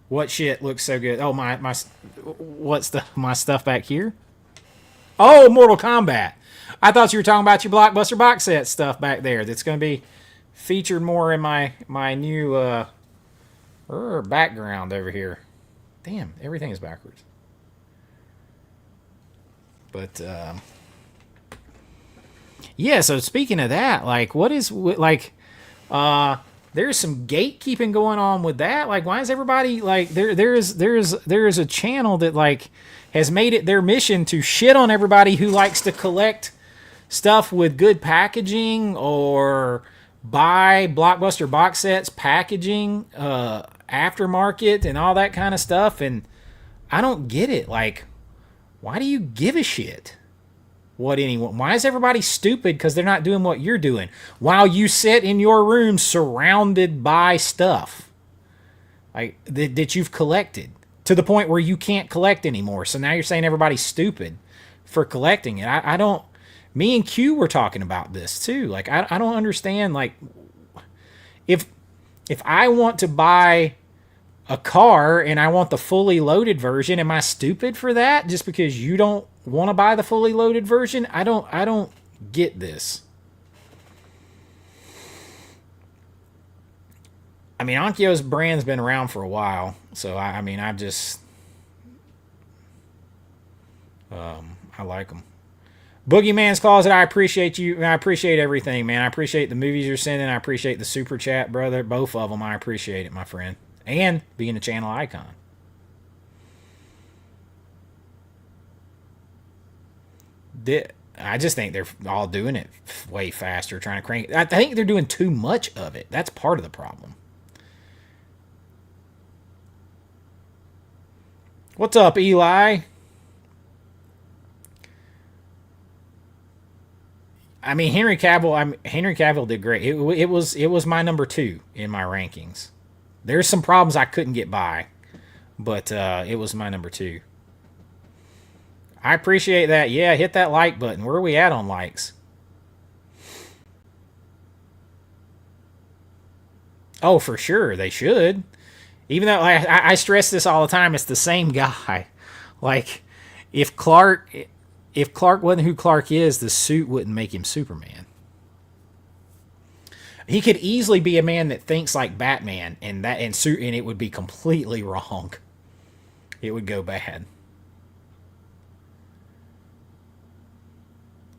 What shit looks so good? Oh, what's my stuff back here? Oh, Mortal Kombat. I thought you were talking about your Blockbuster box set stuff back there. That's going to be featured more in my new background over here. Damn, everything is backwards. But yeah. So speaking of that, like, there's some gatekeeping going on with that. Like, why is everybody like there's a channel that like has made it their mission to shit on everybody who likes to collect stuff with good packaging or buy Blockbuster box sets packaging, aftermarket and all that kind of stuff. And I don't get it. Like, why do you give a shit what anyone? Why is everybody stupid because they're not doing what you're doing while you sit in your room surrounded by stuff like that you've collected to the point where you can't collect anymore? So now you're saying everybody's stupid for collecting it. I don't. Me and Q were talking about this too. Like, I don't understand. Like, if I want to buy a car and I want the fully loaded version, am I stupid for that just because you don't want to buy the fully loaded version? I don't get this. I mean, Onkyo's brand's been around for a while, so I like them. Boogeyman's Closet, I appreciate you. I appreciate everything, man. I appreciate the movies you're sending. I appreciate the super chat, brother. Both of them, I appreciate it, my friend. And being a channel icon. I just think they're all doing it way faster, trying to crank it. I think they're doing too much of it. That's part of the problem. What's up, Eli? I mean, Henry Cavill did great. It was my number 2 in my rankings. There's some problems I couldn't get by, but it was my number 2. I appreciate that. Yeah, hit that like button. Where are we at on likes? Oh, for sure, they should. Even though I stress this all the time, it's the same guy. Like, if Clark wasn't who Clark is, the suit wouldn't make him Superman. He could easily be a man that thinks like Batman, and it would be completely wrong. It would go bad.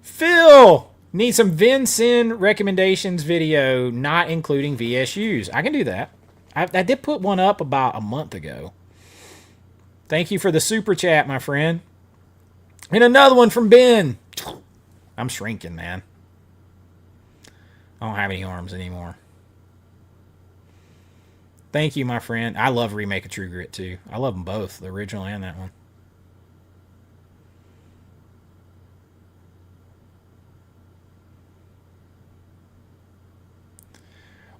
Phil, need some Vincent recommendations video, not including VSUs. I can do that. I did put one up about a month ago. Thank you for the super chat, my friend. And another one from Ben. I'm shrinking, man. I don't have any arms anymore. Thank you, my friend. I love Remake of True Grit, too. I love them both, the original and that one.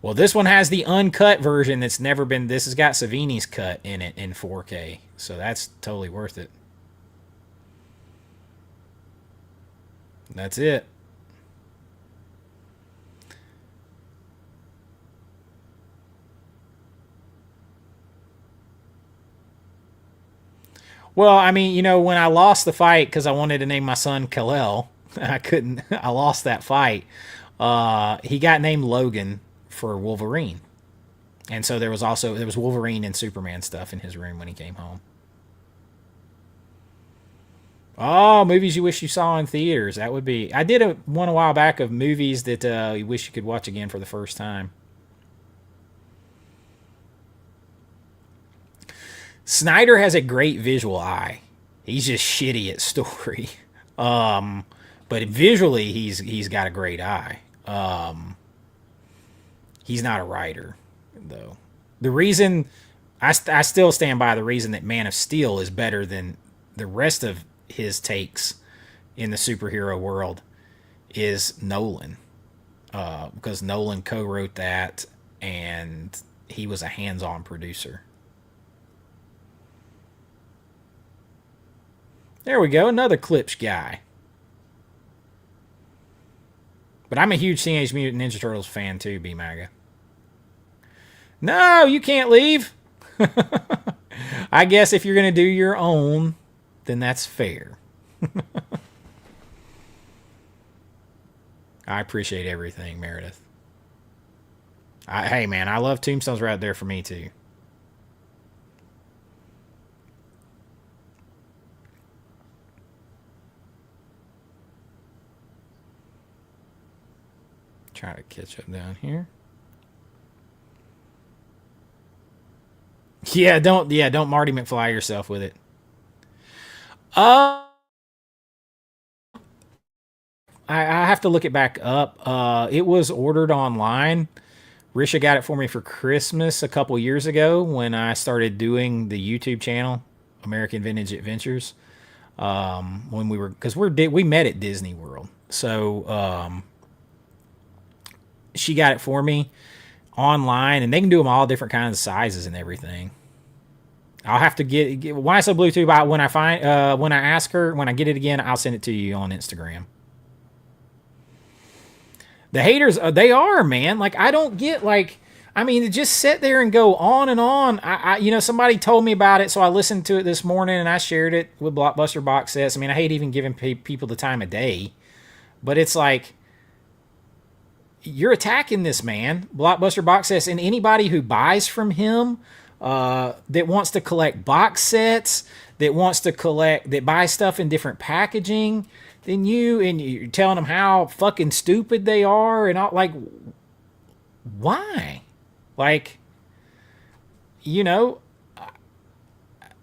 Well, this one has the uncut version that's never been... This has got Savini's cut in it in 4K. So that's totally worth it. That's it. Well, I mean, when I lost the fight because I wanted to name my son Kal-El, I couldn't. I lost that fight. He got named Logan for Wolverine, and so there was Wolverine and Superman stuff in his room when he came home. Oh, movies you wish you saw in theaters. That would be. I did one a while back of movies that you wish you could watch again for the first time. Snyder has a great visual eye. He's just shitty at story. Um, but visually, he's got a great eye. He's not a writer, though. The reason I still stand by the reason that Man of Steel is better than the rest of his takes in the superhero world is Nolan, because Nolan co-wrote that and he was a hands-on producer. There we go, another Clips guy. But I'm a huge Teenage Mutant Ninja Turtles fan too, B-Maga. No, you can't leave. I guess if you're going to do your own, then that's fair. I appreciate everything, Meredith. Hey, man, I love Tombstone's right there for me, too. Try to catch up down here. Yeah, don't Marty McFly yourself with it. Uh I have to look it back up. It was ordered online. Risha got it for me for Christmas a couple years ago when I started doing the YouTube channel, American Vintage Adventures. When because we met at Disney World, so she got it for me online, and they can do them all different kinds of sizes and everything. I'll have to get when I say Bluetooth. When I ask her when I get it again, I'll send it to you on Instagram. The haters, they are, man. Like, I don't get, like, I mean, to just sit there and go on and on. Somebody told me about it, so I listened to it this morning and I shared it with Blockbuster Box Sets. I mean, I hate even giving people the time of day, but it's like, you're attacking this man, Blockbuster Box Sets, and anybody who buys from him that wants to collect box sets, that buys stuff in different packaging than you, and you're telling them how fucking stupid they are, and all, like, why? Like,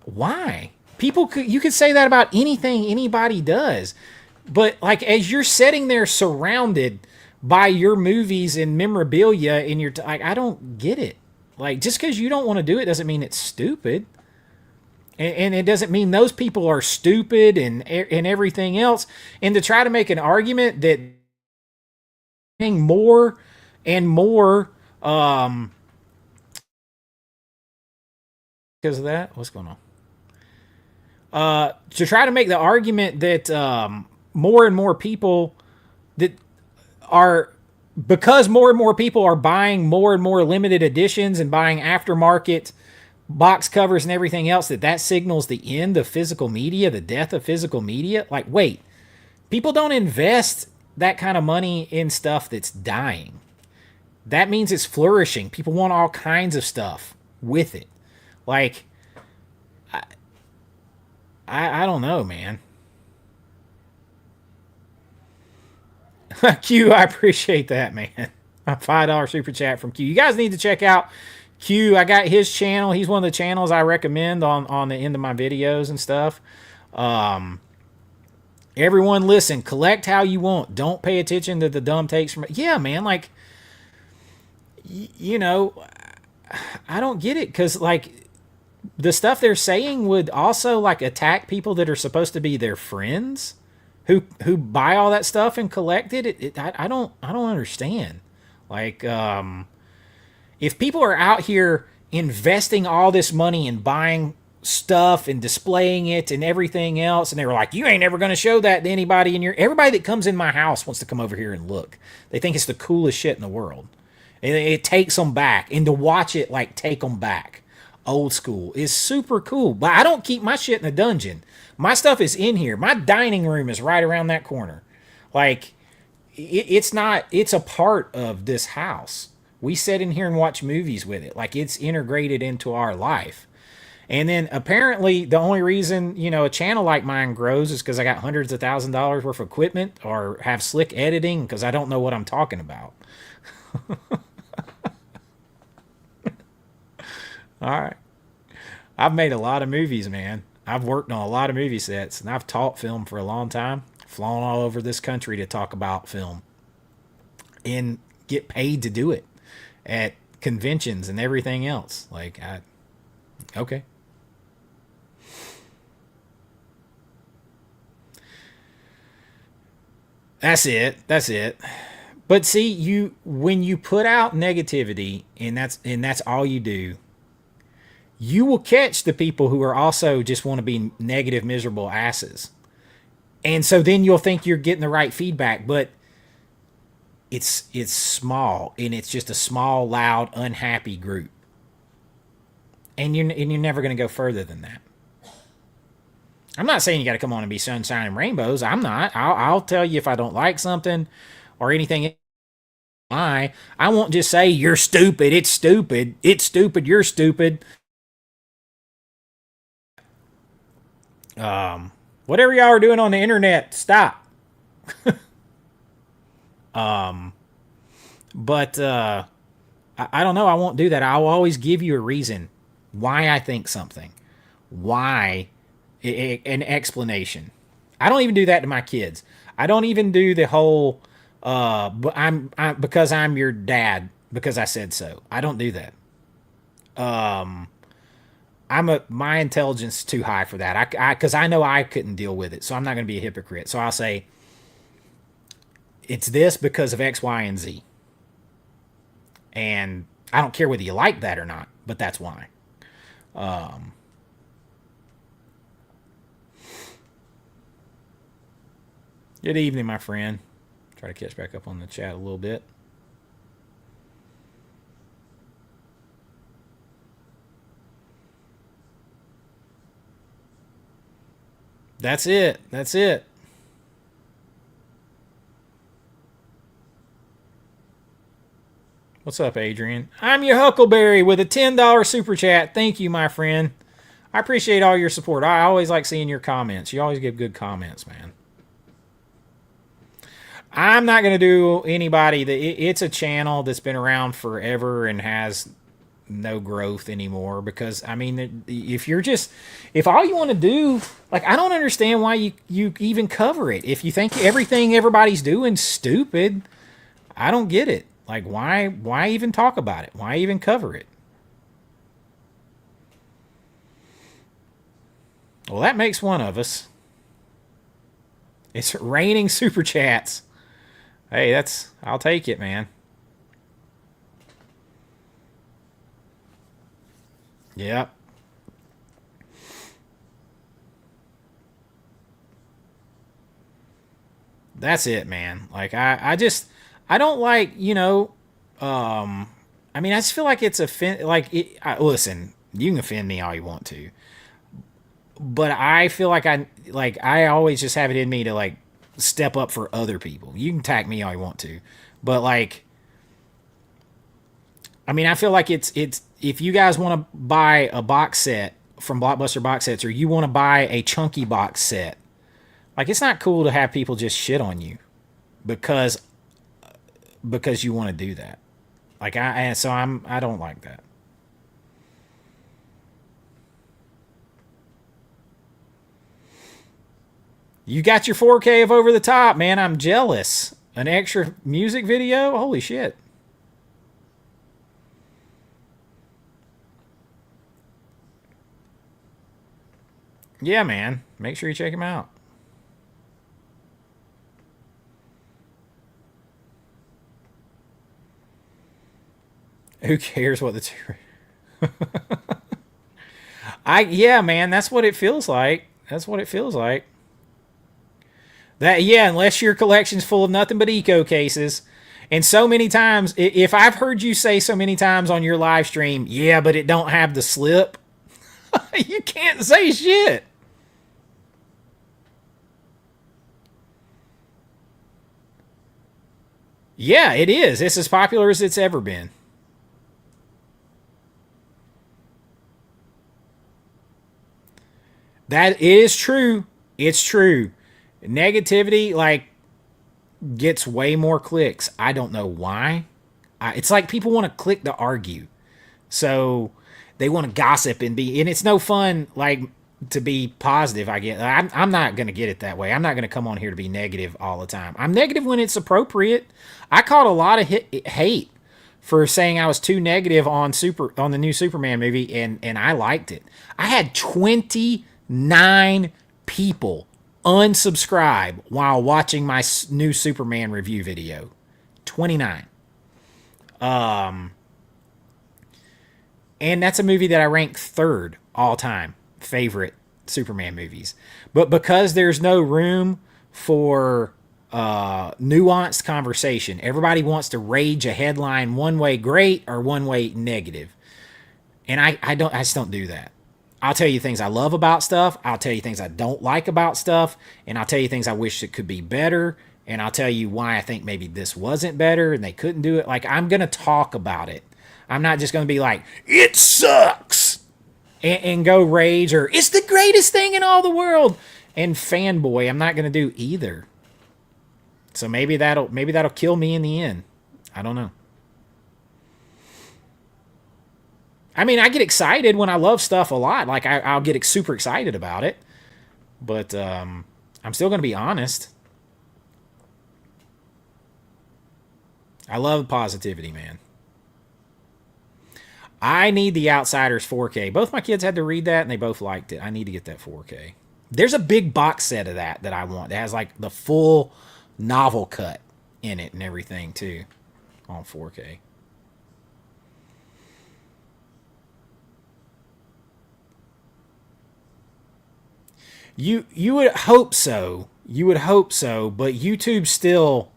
why? You could say that about anything anybody does, but like, as you're sitting there surrounded by your movies and memorabilia, and you're like, I don't get it. Like, just because you don't want to do it doesn't mean it's stupid. And it doesn't mean those people are stupid and everything else. And to try to make an argument that more and more because of that, what's going on? To try to make the argument that more and more people that are because more and more people are buying more and more limited editions and buying aftermarket box covers and everything else, that signals the end of physical media, the death of physical media. Like, wait, people don't invest that kind of money in stuff that's dying. That means it's flourishing. People want all kinds of stuff with it. Like, I don't know, man. Q, I appreciate that, man. A $5 super chat from Q. You guys need to check out Q. I got his channel. He's one of the channels I recommend on the end of my videos and stuff. Everyone listen, collect how you want. Don't pay attention to the dumb takes from it. Yeah, man, like, I don't get it, because, like, the stuff they're saying would also, like, attack people that are supposed to be their friends who buy all that stuff and collect it. I don't understand. Like, if people are out here investing all this money and buying stuff and displaying it and everything else, and they were like, you ain't ever going to show that to anybody everybody that comes in my house wants to come over here and look. They think it's the coolest shit in the world. And it takes them back. And to watch it, like, take them back. old school is super cool. But I don't keep my shit in the dungeon. My stuff is in here. My dining room is right around that corner. Like, it's not, it's a part of this house. We sit in here and watch movies with it. Like, it's integrated into our life. And then apparently the only reason, a channel like mine grows is because I got hundreds of $1,000s worth of equipment or have slick editing because I don't know what I'm talking about. All right. I've made a lot of movies, man. I've worked on a lot of movie sets, and I've taught film for a long time, flown all over this country to talk about film and get paid to do it at conventions and everything else. Okay. That's it. But see, when you put out negativity and that's all you do, you will catch the people who are also just want to be negative, miserable asses. And so then you'll think you're getting the right feedback, but it's small, and it's just a small, loud, unhappy group. And you're never going to go further than that. I'm not saying you got to come on and be sunshine and rainbows. I'm not. I'll tell you if I don't like something or anything. I won't just say you're stupid. It's stupid. It's stupid. You're stupid. Whatever y'all are doing on the internet, stop. But I don't know. I won't do that. I'll always give you a reason why I think something, why, an explanation. I don't even do that to my kids. I don't even do the whole but I'm because I'm your dad because I said so. I don't do that. My intelligence is too high for that. Because I know I couldn't deal with it, so I'm not going to be a hypocrite. So I'll say it's this because of X, Y, and Z. And I don't care whether you like that or not, but that's why. Good evening, my friend. Try to catch back up on the chat a little bit. That's it. What's up, Adrian? I'm your Huckleberry with a $10 super chat. Thank you, my friend. I appreciate all your support. I always like seeing your comments. You always give good comments, man. I'm not going to do anybody it's a channel that's been around forever and has no growth anymore because, I mean, if all you want to do, like, I don't understand why you even cover it. If you think everything everybody's doing stupid, I don't get it. Like, why even talk about it? Why even cover it? Well, that makes one of us. It's raining super chats. Hey, I'll take it, man. Yep. That's it, man. Like, I don't like, I mean, I just feel like it's listen, you can offend me all you want to, but I feel like I always just have it in me to, like, step up for other people. You can attack me all you want to, but, like, I mean, I feel like it's if you guys want to buy a box set from Blockbuster Box Sets, or you want to buy a chunky box set, like, it's not cool to have people just shit on you because you want to do that. Like, I don't like that. You got your 4K of Over the Top, man. I'm jealous. An extra music video? Holy shit. Yeah, man. Make sure you check him out. Who cares what the two? Yeah, man. That's what it feels like. Unless your collection's full of nothing but eco cases. And so many times, if I've heard you say so many times on your live stream, yeah, but it don't have the slip, you can't say shit. Yeah, it is. It's as popular as it's ever been. That is true. It's true. Negativity, like, gets way more clicks. I don't know why. It's like people want to click to argue. So they want to gossip and it's no fun, like, to be positive. I'm not going to get it that way. I'm not going to come on here to be negative all the time. I'm negative when it's appropriate. I caught a lot of hate for saying I was too negative on the new Superman movie, and I liked it. I had 29 people unsubscribe while watching my new Superman review video. 29. And that's a movie that I rank third all time favorite Superman movies. But because there's no room for nuanced conversation, everybody wants to rage a headline one way great or one way negative. And I just don't do that. I'll tell you things I love about stuff. I'll tell you things I don't like about stuff. And I'll tell you things I wish it could be better. And I'll tell you why I think maybe this wasn't better and they couldn't do it. Like, I'm going to talk about it. I'm not just going to be like, it sucks, and go rage, or it's the greatest thing in all the world, and fanboy. I'm not going to do either. So maybe that'll kill me in the end. I don't know. I mean, I get excited when I love stuff a lot. Like, I'll get super excited about it. But I'm still going to be honest. I love positivity, man. I need The Outsiders 4K. Both my kids had to read that, and they both liked it. I need to get that 4K. There's a big box set of that I want. That has, like, the full novel cut in it and everything, too, on 4K. You would hope so. You would hope so, but YouTube still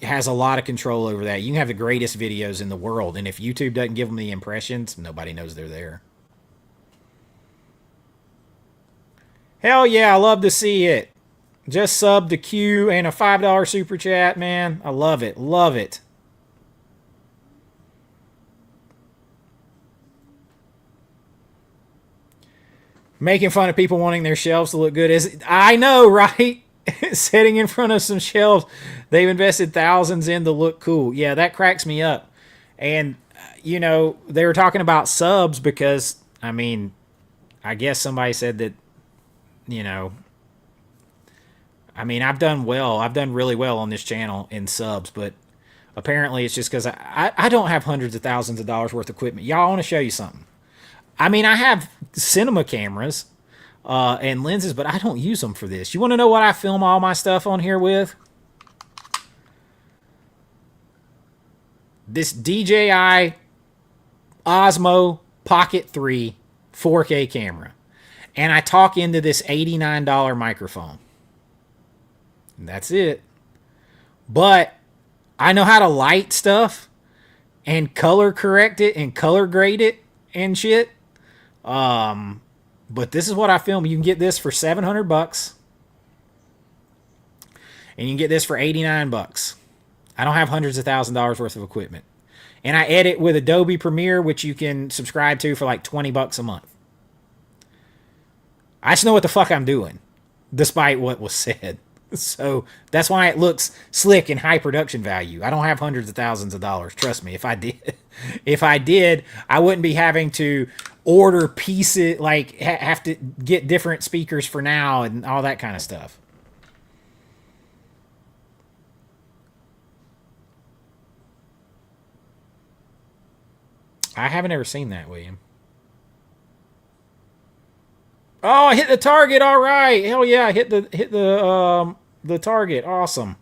has a lot of control over that. You can have the greatest videos in the world, and if YouTube doesn't give them the impressions, nobody knows they're there. Hell yeah, I love to see it. Just sub to Q and a $5 super chat, man. I love it. Love it. Making fun of people wanting their shelves to look good. I know, right? Sitting in front of some shelves they've invested thousands in to look cool. Yeah, that cracks me up. And, you know, they were talking about subs because, I mean, I guess somebody said that, you know, I mean, I've done well. I've done really well on this channel in subs, but apparently it's just because I don't have hundreds of thousands of dollars worth of equipment. Y'all, I want to show you something. I mean, I have cinema cameras and lenses, but I don't use them for this. You want to know what I film all my stuff on here with? This DJI Osmo Pocket 3 4K camera. And I talk into this $89 microphone. And that's it. But I know how to light stuff and color correct it and color grade it and shit. But this is what I film. You can get this for $700, and you can get this for $89. I don't have hundreds of thousands of dollars worth of equipment, and I edit with Adobe Premiere, which you can subscribe to for like $20 a month. I just know what the fuck I'm doing, despite what was said. So that's why it looks slick and high production value. I don't have hundreds of thousands of dollars. Trust me, if I did, I wouldn't be having to order pieces, like have to get different speakers for now and all that kind of stuff. I haven't ever seen that, William. Oh, I hit the target. All right. Hell yeah, I hit the target. Awesome.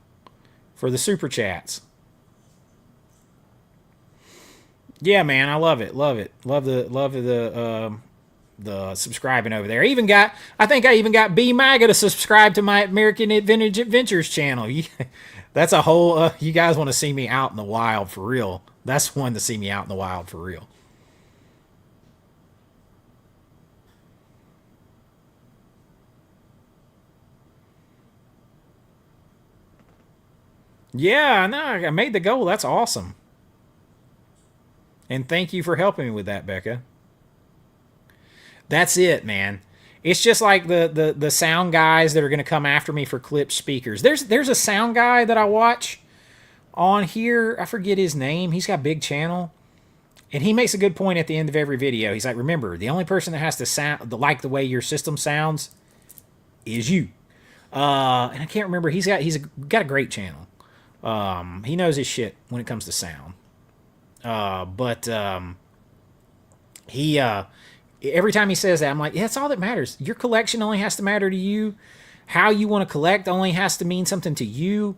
For the super chats. Yeah, man, I love it. Love it. Love the the subscribing over there. I think I even got B Maga to subscribe to my American Vintage Adventures channel. That's a whole. You guys want to see me out in the wild for real? That's one to see me out in the wild for real. Yeah, no, I made the goal. That's awesome. And thank you for helping me with that, Becca. That's it, man. It's just like the sound guys that are going to come after me for clip speakers. There's a sound guy that I watch on here. I forget his name. He's got a big channel. And he makes a good point at the end of every video. He's like, remember, the only person that has to sound like the way your system sounds is you. And I can't remember. He's got a great channel. He knows his shit when it comes to sound. But he every time he says that, I'm like, yeah, that's all that matters. Your collection only has to matter to you. How you want to collect only has to mean something to you.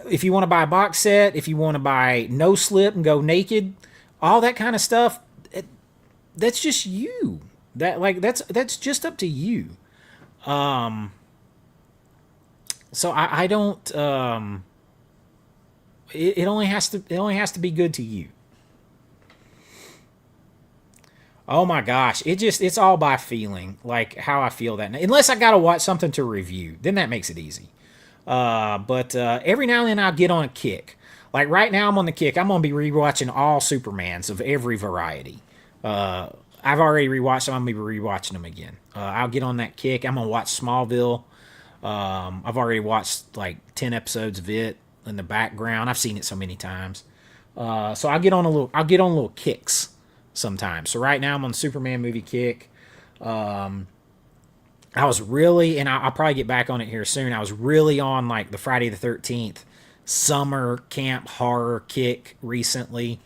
If you want to buy a box set, if you want to buy no slip and go naked, all that kind of stuff, that's just you. That's just up to you. So I don't. It only has to be good to you. Oh my gosh, it's all by feeling, like how I feel that night. Unless I gotta watch something to review, then that makes it easy. But every now and then I'll get on a kick. Like right now I'm on the kick. I'm gonna be rewatching all Supermans of every variety. I've already rewatched them. I'm gonna be rewatching them again. I'll get on that kick. I'm gonna watch Smallville. I've already watched like 10 episodes of it in the background. I've seen it so many times. So I'll get on little kicks sometimes. So right now I'm on the Superman movie kick. I was really, and I'll probably get back on it here soon. I was really on like the Friday the 13th summer camp horror kick recently.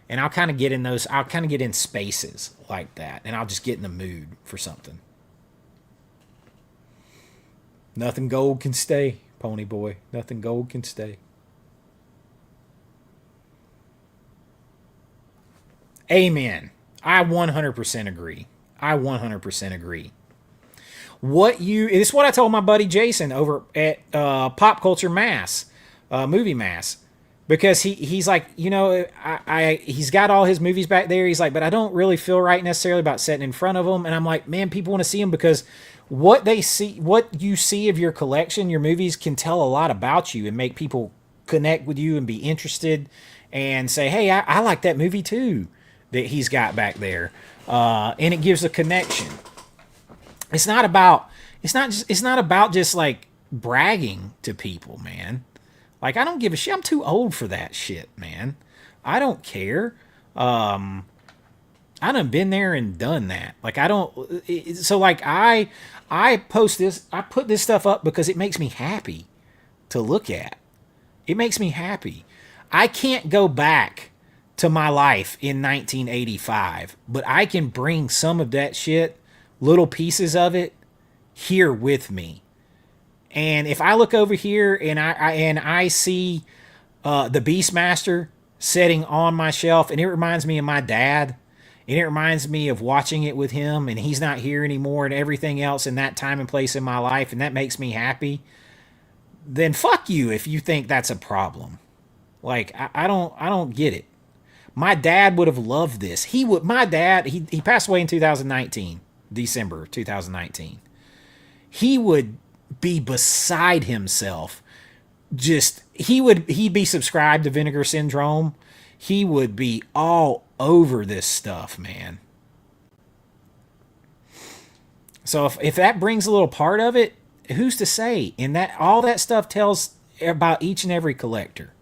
And I'll kind of get in spaces like that. And I'll just get in the mood for something. Nothing gold can stay, Pony Boy. Nothing gold can stay. Amen. I 100% agree. I 100% agree. This is what I told my buddy Jason over at Pop Culture Mass, Movie Mass, because he's like, he's got all his movies back there. He's like, but I don't really feel right necessarily about sitting in front of them. And I'm like, man, people want to see them because what you see of your collection, your movies can tell a lot about you and make people connect with you and be interested and say, hey, I like that movie too that he's got back there. And it gives a connection. It's not about just like bragging to people, man. Like, I don't give a shit. I'm too old for that shit, man. I don't care. I done been there and done that. Like, I post this, I put this stuff up because it makes me happy to look at. It makes me happy. I can't go back to my life in 1985, but I can bring some of that shit, little pieces of it, here with me. And if I look over here and I see the Beastmaster sitting on my shelf, and it reminds me of my dad, and it reminds me of watching it with him, and he's not here anymore, and everything else in that time and place in my life, and that makes me happy, then fuck you if you think that's a problem. Like, I don't get it. My dad would have loved this. He passed away in 2019, December 2019. He would be beside himself. He'd be subscribed to Vinegar Syndrome. He would be all over this stuff, man. So if that brings a little part of it, who's to say? And that all that stuff tells about each and every collector.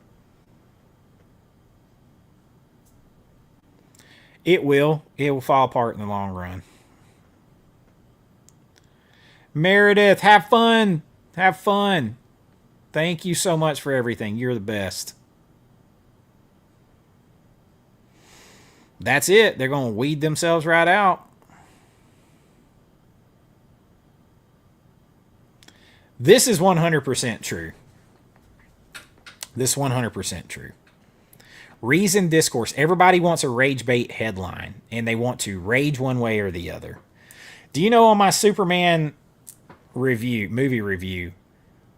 It will fall apart in the long run. Meredith, have fun. Have fun. Thank you so much for everything. You're the best. That's it. They're going to weed themselves right out. This is 100% true. This is 100% true. Reason discourse. Everybody wants a rage bait headline, and they want to rage one way or the other. Do you know on my Superman movie review,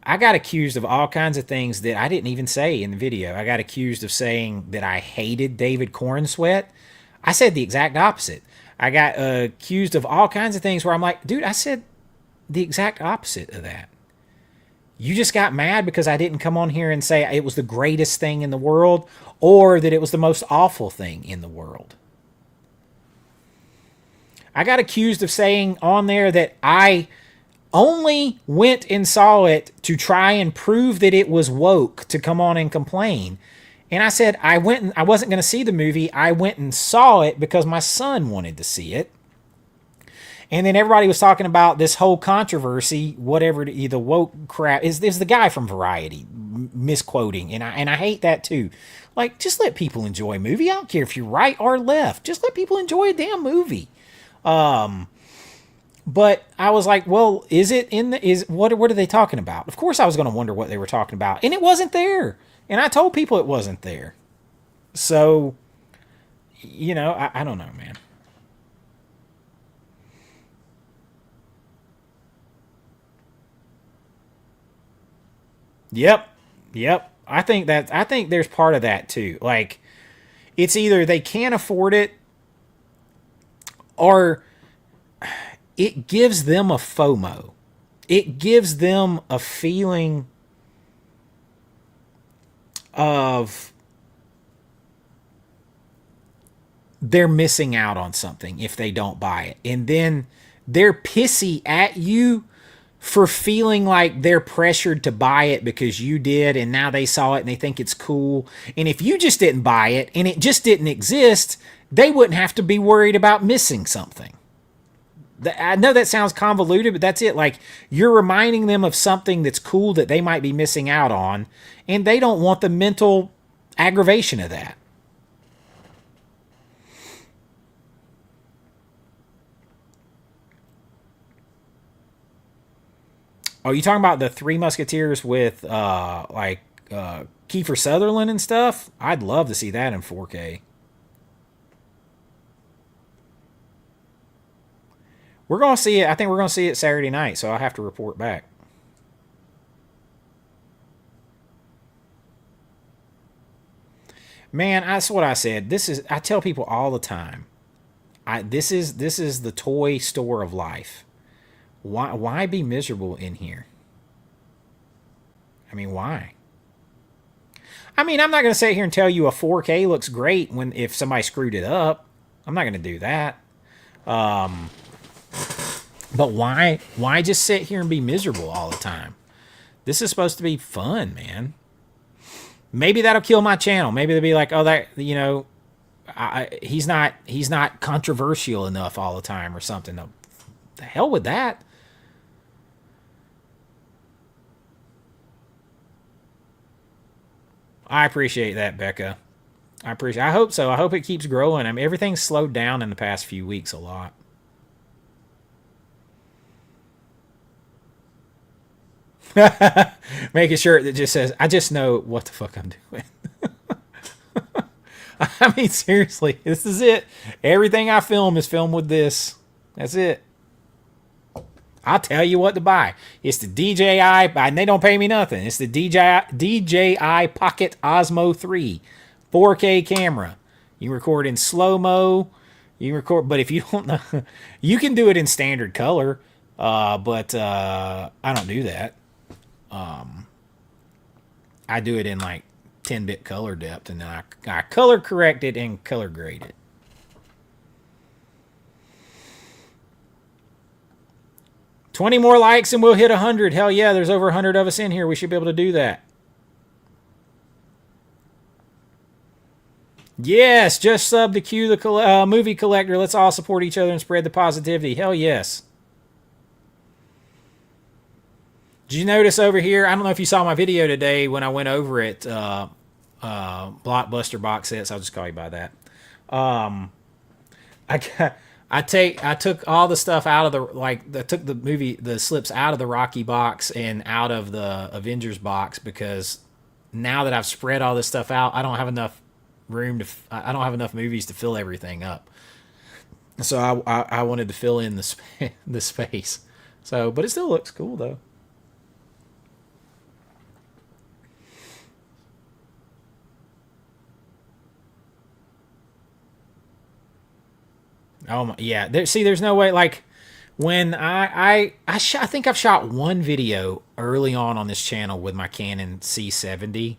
I got accused of all kinds of things that I didn't even say in the video. I got accused of saying that I hated David Cornsweet. I said the exact opposite. I got accused of all kinds of things where I'm like, dude, I said the exact opposite of that. You just got mad because I didn't come on here and say it was the greatest thing in the world or that it was the most awful thing in the world. I got accused of saying on there that I only went and saw it to try and prove that it was woke to come on and complain. And I said I wasn't going to see the movie. I went and saw it because my son wanted to see it. And then everybody was talking about this whole controversy, whatever the woke crap is the guy from Variety misquoting, and I hate that too. Like, just let people enjoy a movie. I don't care if you're right or left. Just let people enjoy a damn movie. But I was like, well, what are they talking about? Of course I was going to wonder what they were talking about, and it wasn't there. And I told people it wasn't there. So, I don't know, man. Yep. I think there's part of that too. Like, it's either they can't afford it or it gives them a FOMO. It gives them a feeling of they're missing out on something if they don't buy it. And then they're pissy at you for feeling like they're pressured to buy it because you did, and now they saw it and they think it's cool. And if you just didn't buy it and it just didn't exist, they wouldn't have to be worried about missing something. I know that sounds convoluted, but that's it. Like, you're reminding them of something that's cool that they might be missing out on, and they don't want the mental aggravation of that. Oh, you talking about the Three Musketeers with Kiefer Sutherland and stuff? I'd love to see that in 4K. We're going to see it. I think we're going to see it Saturday night, so I'll have to report back. Man, that's what I said. I tell people all the time. This is the toy store of life. Why be miserable in here? I mean, why? I mean, I'm not going to sit here and tell you a 4K looks great if somebody screwed it up. I'm not going to do that. But why just sit here and be miserable all the time? This is supposed to be fun, man. Maybe that'll kill my channel. Maybe they'll be like, oh, that, he's not controversial enough all the time or something. No, the hell with that. I appreciate that, Becca. I hope so. I hope it keeps growing. I mean, everything's slowed down in the past few weeks a lot. Make a shirt that just says, I just know what the fuck I'm doing. I mean, seriously, this is it. Everything I film is filmed with this. That's it. I'll tell you what to buy. It's the DJI, and they don't pay me nothing. It's the DJI Pocket Osmo 3 4K camera. You can record in slow-mo. You can record, but if you don't know, you can do it in standard color. But I don't do that. I do it in like 10-bit color depth, and then I color correct it and color grade it. $20 more likes and we'll hit 100. Hell yeah, there's over 100 of us in here. We should be able to do that. Yes, just sub to Q the movie collector. Let's all support each other and spread the positivity. Hell yes. Did you notice over here? I don't know if you saw my video today when I went over it. Blockbuster box sets. I'll just call you by that. I took all the stuff out of I took the slips out of the Rocky box and out of the Avengers box because now that I've spread all this stuff out, I don't have enough room to. I don't have enough movies to fill everything up. So I wanted to fill in the space. So, but it still looks cool though. Oh my, yeah. There's no way. Like when I think I've shot one video early on this channel with my Canon C70.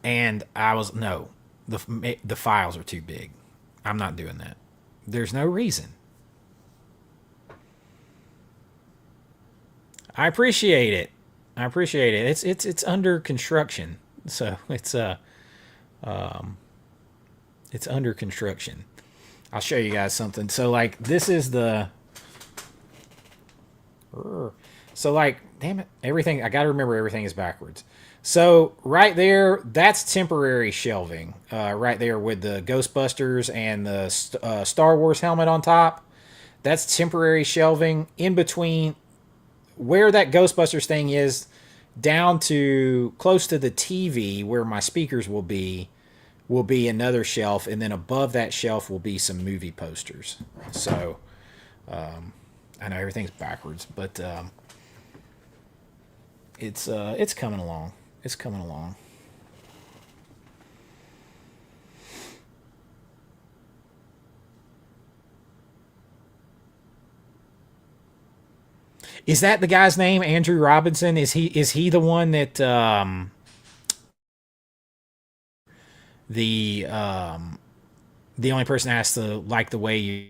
And I was no, the files are too big. I'm not doing that. There's no reason. I appreciate it. I appreciate it. It's under construction, so it's under construction. I'll show you guys something. So like this is the. So like, damn it, everything. I gotta remember everything is backwards. So right there, that's temporary shelving. Right there with the Ghostbusters and the Star Wars helmet on top. That's temporary shelving in between where that Ghostbusters thing is, down to close to the TV where my speakers will be another shelf, and then above that shelf will be some movie posters. So I know everything's backwards, but it's coming along. It's coming along. Is that the guy's name, Andrew Robinson? Is he the one that the only person has to like the way you.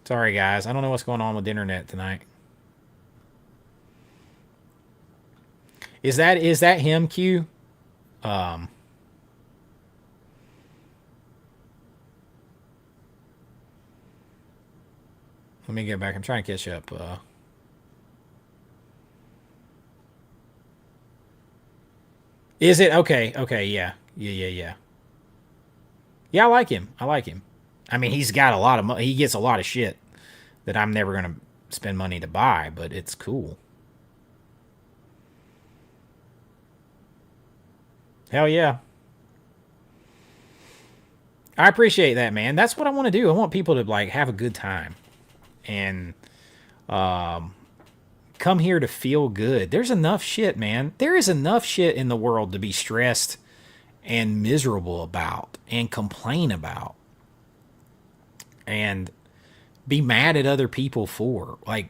Sorry guys, I don't know what's going on with the internet tonight. Is that him, Q? Let me get back. I'm trying to catch up. Is it okay? Okay, yeah. Yeah, I like him. I like him. I mean, he's got a lot of he gets a lot of shit that I'm never gonna spend money to buy, but it's cool. Hell yeah. I appreciate that, man. That's what I want to do. I want people to like have a good time and come here to feel good. There's enough shit, man. There is enough shit in the world to be stressed and miserable about and complain about and be mad at other people for. Like,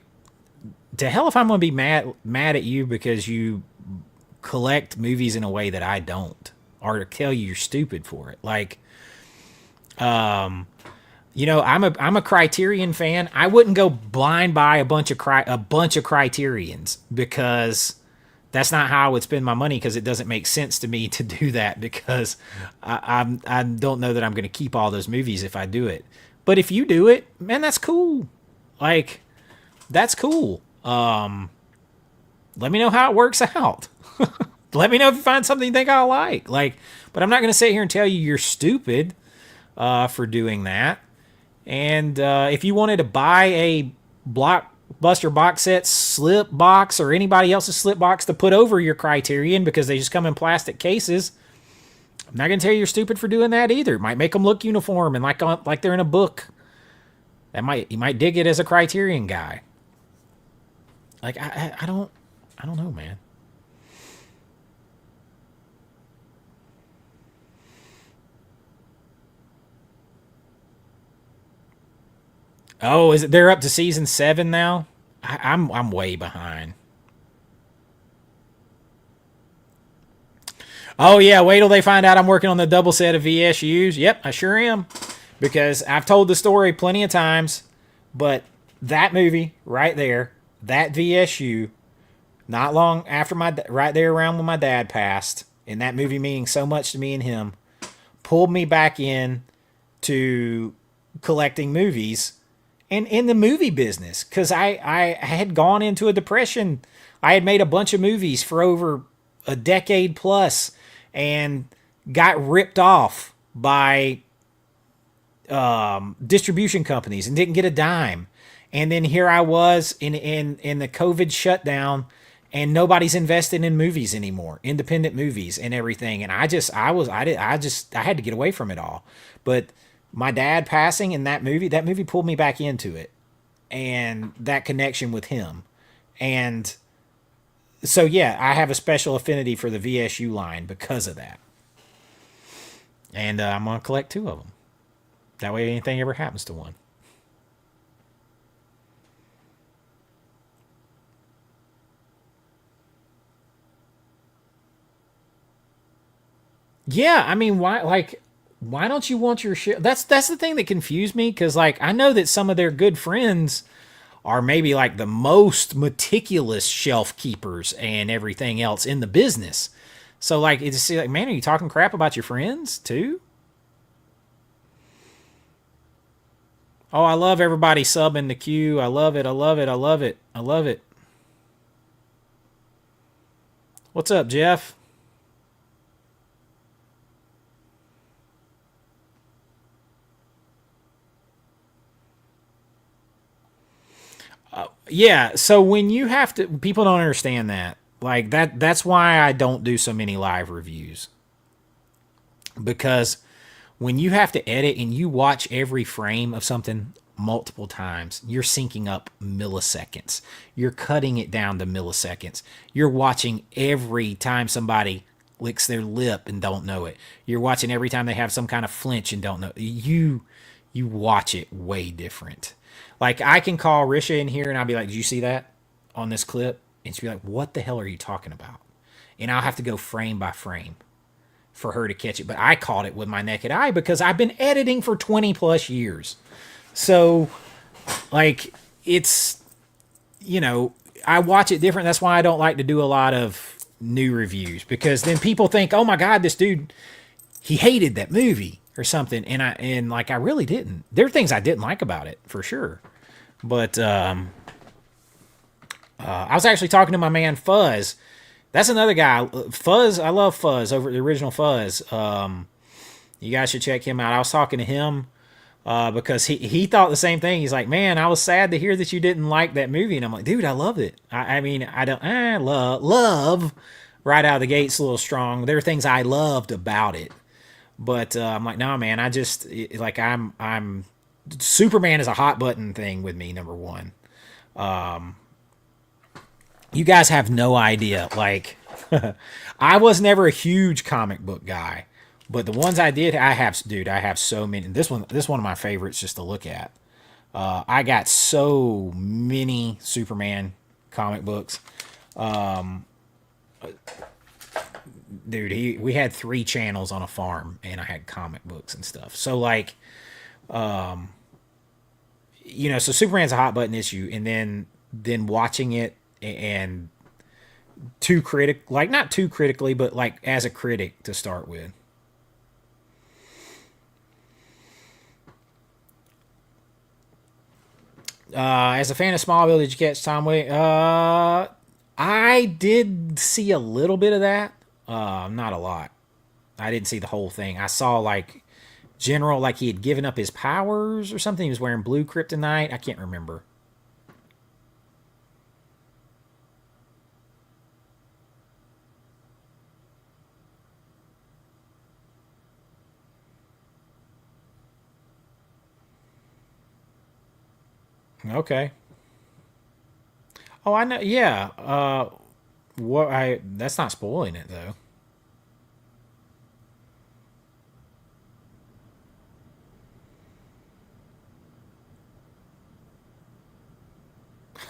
to hell if I'm going to be mad at you because you collect movies in a way that I don't, or to tell you you're stupid for it. Like, you know, I'm a Criterion fan. I wouldn't go blind buy a bunch of Criterions because that's not how I would spend my money, because it doesn't make sense to me to do that, because I don't know that I'm going to keep all those movies if I do it. But if you do it, man, that's cool. Like, that's cool. Let me know how it works out. Let me know if you find something you think I'll like. Like, but I'm not going to sit here and tell you you're stupid for doing that. And if you wanted to buy a Blockbuster box set slip box, or anybody else's slip box to put over your Criterion because they just come in plastic cases, I'm not going to tell you you're stupid for doing that either. It might make them look uniform and like they're in a book. You might dig it as a Criterion guy. Like, I don't know, man. Oh, is it? They're up to season 7 now. I'm way behind. Oh yeah, wait till they find out I'm working on the double set of VSUs. Yep, I sure am, because I've told the story plenty of times. But that movie right there, that VSU, not long after right there around when my dad passed, and that movie meaning so much to me and him, pulled me back in to collecting movies and in the movie business, because I had gone into a depression. I had made a bunch of movies for over a decade plus and got ripped off by distribution companies and didn't get a dime. And then here I was in the COVID shutdown, and nobody's investing in movies anymore, independent movies and everything. And I had to get away from it all. But my dad passing in that movie pulled me back into it, and that connection with him. And so yeah, I have a special affinity for the VSU line because of that. And I'm gonna collect two of them. That way, anything ever happens to one. Yeah, I mean, why don't you want your shit? That's the thing that confused me, because like I know that some of their good friends are maybe like the most meticulous shelf keepers and everything else in the business. So like it's like, man, are you talking crap about your friends too? Oh, I love everybody subbing the queue. I love it. I love it. I love it. I love it. What's up, Jeff? Yeah, so when you have to, people don't understand that. Like that's why I don't do so many live reviews, because when you have to edit and you watch every frame of something multiple times, you're syncing up milliseconds. You're cutting it down to milliseconds. You're watching every time somebody licks their lip and don't know it. You're watching every time they have some kind of flinch and don't know. You watch it way different. Like I can call Risha in here and I'll be like, "Did you see that on this clip?" And she'll be like, "What the hell are you talking about?" And I'll have to go frame by frame for her to catch it. But I caught it with my naked eye because I've been editing for 20 plus years. So, like, it's, you know, I watch it different. That's why I don't like to do a lot of new reviews, because then people think, oh my God, this dude, he hated that movie or something. And like, I really didn't. There are things I didn't like about it for sure. But I was actually talking to my man Fuzz. That's another guy. Fuzz, I love Fuzz over at the original Fuzz. You guys should check him out. I was talking to him because he thought the same thing. He's like, man, I was sad to hear that you didn't like that movie. And I'm like, dude, I loved it. I mean, I don't love right out of the gate's a little strong. There are things I loved about it, but I'm like, no, man, like I'm Superman is a hot button thing with me. Number one, you guys have no idea. Like, I was never a huge comic book guy, but the ones I did, I have so many. This one of my favorites just to look at. I got so many Superman comic books. Dude, we had 3 channels on a farm, and I had comic books and stuff. So like, so Superman's a hot button issue, and then watching it and not too critically, but like as a critic to start with. As a fan of Smallville, did you catch Tom Williams? I did see a little bit of that. Not a lot. I didn't see the whole thing. I saw like general, like he had given up his powers or something. He was wearing blue kryptonite. I can't remember. Okay. Oh, I know. Yeah. What I That's not spoiling it though.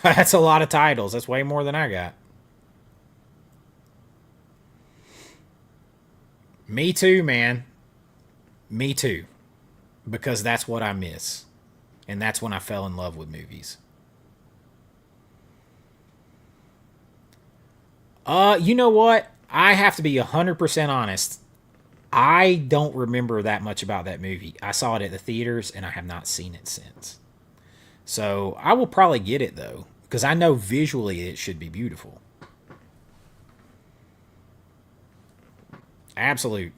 That's a lot of titles. That's way more than I got. Me too, man. Me too. Because that's what I miss. And that's when I fell in love with movies. You know what? I have to be 100% honest. I don't remember that much about that movie. I saw it at the theaters and I have not seen it since. So I will probably get it though, because I know visually it should be beautiful. Absolute.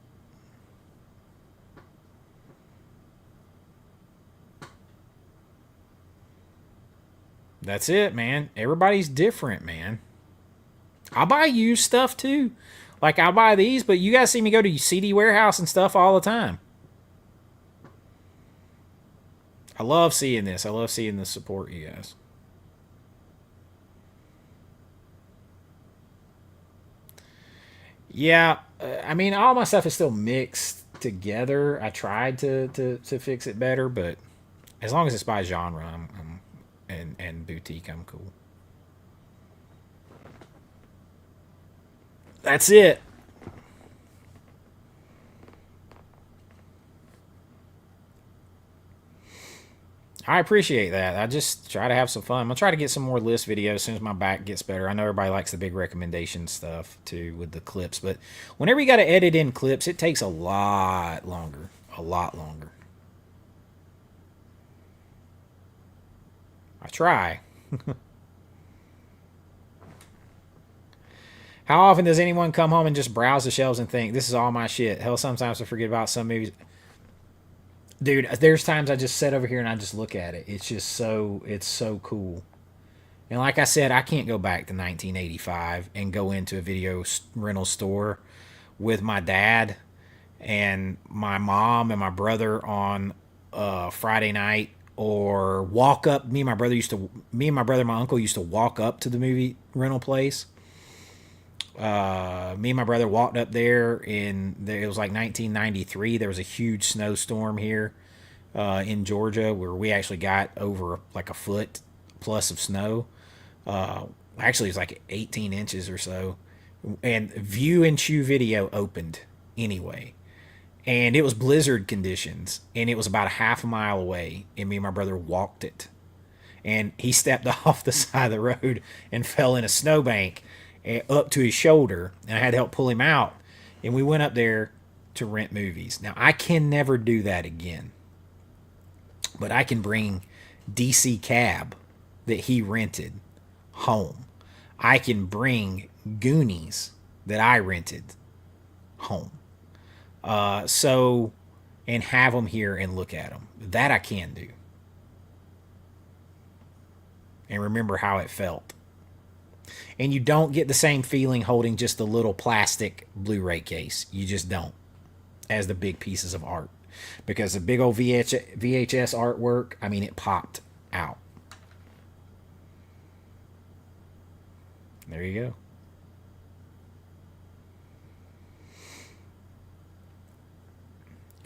That's it, man. Everybody's different, man. I buy used stuff too. Like I buy these, but you guys see me go to CD Warehouse and stuff all the time. I love seeing this. I love seeing the support, you guys. Yeah, I mean, all my stuff is still mixed together. I tried to fix it better, but as long as it's by genre and boutique, I'm cool. That's it. I appreciate that. I just try to have some fun. I'm gonna try to get some more list videos as soon as my back gets better. I know everybody likes the big recommendation stuff too with the clips, but whenever you got to edit in clips, it takes a lot longer. A lot longer. I try. How often does anyone come home and just browse the shelves and think, this is all my shit? Hell, sometimes I forget about some movies. Dude, there's times I just sit over here and I just look at it. It's so cool. And like I said, I can't go back to 1985 and go into a video rental store with my dad and my mom and my brother on Friday night, or walk up. Me and my brother and my uncle used to walk up to the movie rental place. Me and my brother walked up there it was like 1993. There was a huge snowstorm here in Georgia where we actually got over like a foot plus of snow. Actually, it's like 18 inches or so. And View and Chew Video opened anyway. And it was blizzard conditions. And it was about a half a mile away. And me and my brother walked it. And he stepped off the side of the road and fell in a snowbank up to his shoulder. And I had to help pull him out. And we went up there to rent movies. Now, I can never do that again. But I can bring DC Cab that he rented home. I can bring Goonies that I rented home. And have them here and look at them. That I can do. And remember how it felt. And you don't get the same feeling holding just the little plastic Blu-ray case. You just don't. As the big pieces of art. Because the big old VHS artwork, I mean, it popped out. There you go.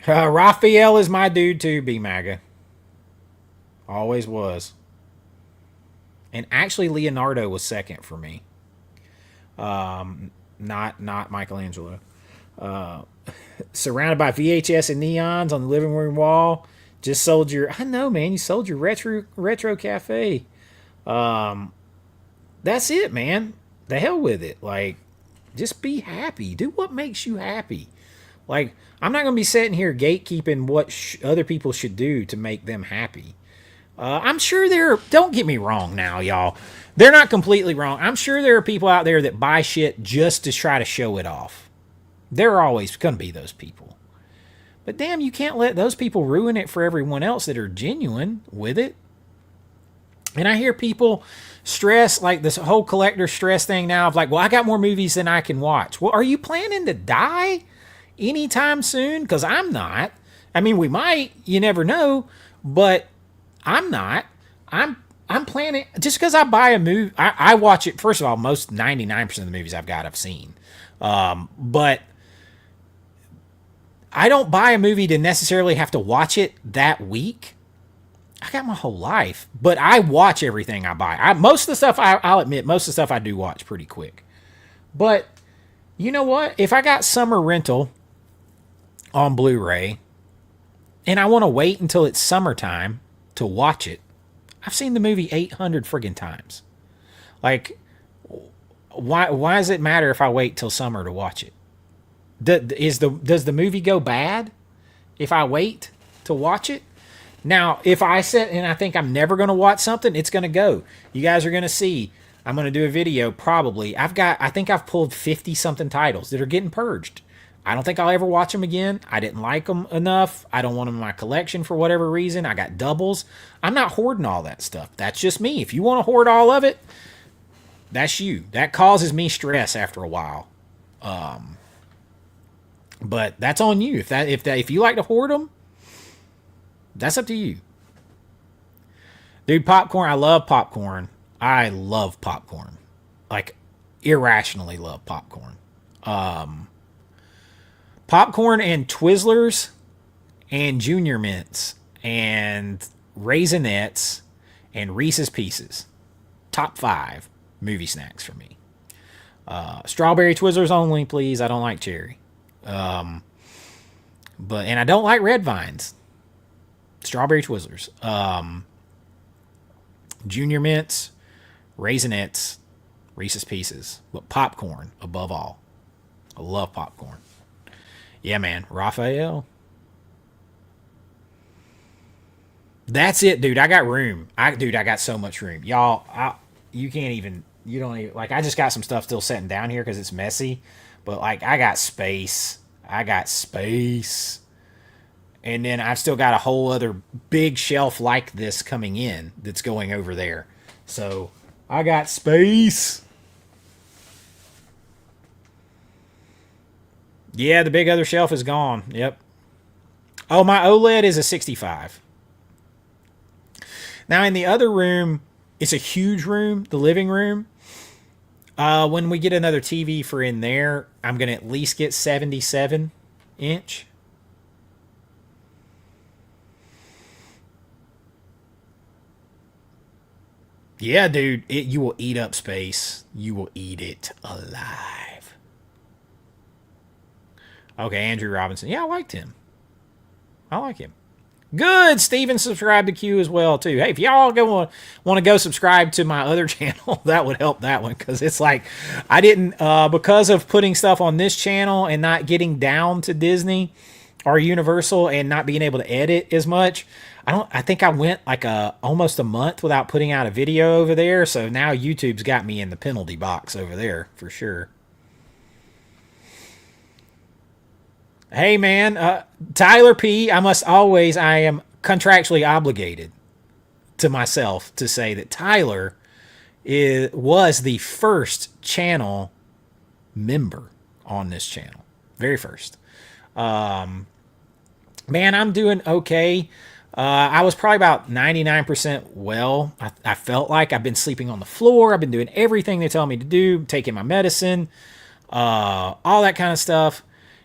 Raphael is my dude too, B-Maga. Always was. And actually, Leonardo was second for me. Not Michelangelo. Surrounded by VHS and neons on the living room wall. Just sold your... I know, man. You sold your retro cafe. That's it, man. The hell with it. Like, just be happy. Do what makes you happy. Like, I'm not going to be sitting here gatekeeping what other people should do to make them happy. I'm sure don't get me wrong now, y'all. They're not completely wrong. I'm sure there are people out there that buy shit just to try to show it off. There are always going to be those people. But damn, you can't let those people ruin it for everyone else that are genuine with it. And I hear people stress, like this whole collector stress thing now of like, well, I got more movies than I can watch. Well, are you planning to die anytime soon? Because I'm not. I mean, we might. You never know. But I'm not. I'm planning, just because I buy a movie, I watch it. First of all, most 99% of the movies I've seen. But I don't buy a movie to necessarily have to watch it that week. I got my whole life, but I watch everything I buy. Most of the stuff, I'll admit, most of the stuff I do watch pretty quick. But you know what? If I got summer rental on Blu-ray and I want to wait until it's summertime to watch it, I've seen the movie 800 friggin' times. Like, why does it matter if I wait till summer to watch it? Does the movie go bad if I wait to watch it? Now, if I sit and I think I'm never going to watch something, it's going to go. You guys are going to see. I'm going to do a video probably. I think I've pulled 50 something titles that are getting purged. I don't think I'll ever watch them again. I didn't like them enough. I don't want them in my collection for whatever reason. I got doubles. I'm not hoarding all that stuff. That's just me. If you want to hoard all of it, that's you. That causes me stress after a while. But that's on you. If you like to hoard them, that's up to you. Dude, popcorn. I love popcorn. I love popcorn. Like, irrationally love popcorn. Popcorn and Twizzlers and Junior Mints and Raisinets and Reese's Pieces. Top 5 movie snacks for me. Strawberry Twizzlers only, please. I don't like cherry. And I don't like red vines. Strawberry Twizzlers. Junior Mints, Raisinets, Reese's Pieces. But popcorn above all. I love popcorn. Yeah, man. Raphael. That's it, dude. I got room. I got so much room. Y'all, you don't even, like, I just got some stuff still sitting down here because it's messy. But, like, I got space. And then I've still got a whole other big shelf like this coming in that's going over there. So, I got space. Yeah, the big other shelf is gone. Yep. Oh, my OLED is a 65. Now, in the other room, it's a huge room, the living room. When we get another TV for in there, I'm going to at least get 77 inch. Yeah, dude, you will eat up space. You will eat it alive. Okay, Andrew Robinson. Yeah, I liked him. I like him. Good. Steven subscribed to Q as well, too. Hey, if y'all want to go subscribe to my other channel, that would help that one. Because it's like, I didn't, because of putting stuff on this channel and not getting down to Disney or Universal and not being able to edit as much, I think I went like almost a month without putting out a video over there. So now YouTube's got me in the penalty box over there for sure. Hey, man, Tyler P., I am contractually obligated to myself to say that Tyler was the first channel member on this channel. Very first. Man, I'm doing okay. I was probably about 99% well. I felt like I've been sleeping on the floor. I've been doing everything they tell me to do, taking my medicine, all that kind of stuff.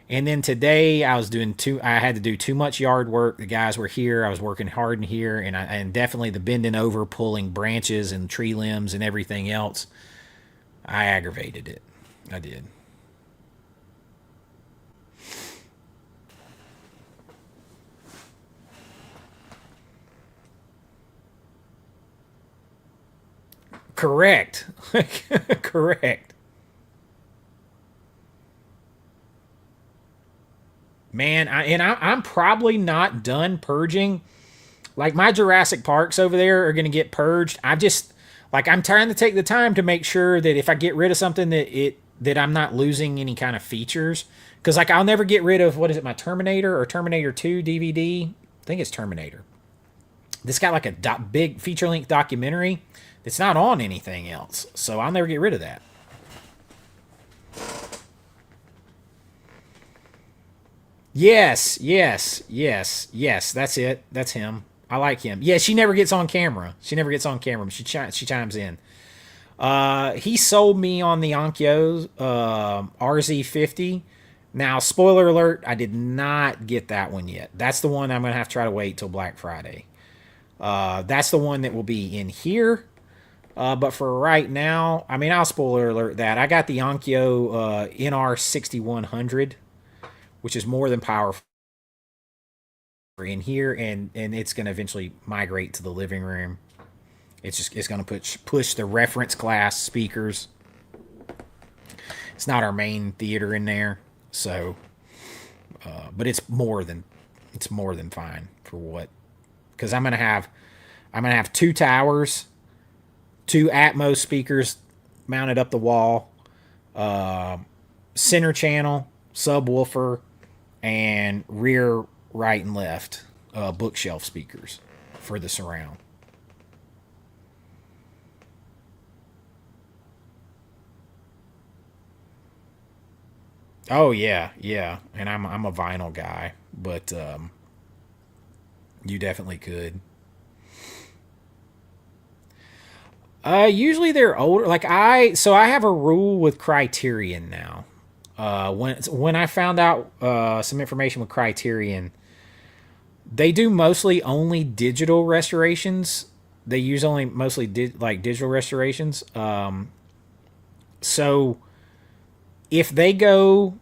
And then today I had to do too much yard work. The guys were here. I was working hard in here, and definitely the bending over, pulling branches and tree limbs and everything else. I aggravated it. I did. Correct. Correct. Man, I'm probably not done purging. Like, my Jurassic Parks over there are going to get purged. I'm trying to take the time to make sure that if I get rid of something that I'm not losing any kind of features. Because, like, I'll never get rid of, my Terminator or Terminator 2 DVD? I think it's Terminator. This got like a big feature-length documentary that's not on anything else. So I'll never get rid of that. Yes. That's it. That's him. I like him. Yeah, she never gets on camera. But she chimes in. He sold me on the Onkyo RZ50. Now, spoiler alert, I did not get that one yet. That's the one I'm going to have to try to wait till Black Friday. That's the one that will be in here. But for right now, I'll spoiler alert that. I got the Onkyo NR6100, which is more than powerful in here, and it's going to eventually migrate to the living room. It's going to push the reference class speakers. It's not our main theater in there, so but it's more than fine for what, because I'm gonna have 2 towers, 2 Atmos speakers mounted up the wall, center channel, subwoofer, and rear right and left bookshelf speakers for the surround. Oh yeah, yeah, and I'm a vinyl guy, but you definitely could. Usually they're older. I have a rule with Criterion now. When I found out some information with Criterion, they do mostly only digital restorations. They use only mostly digital restorations. So if they go,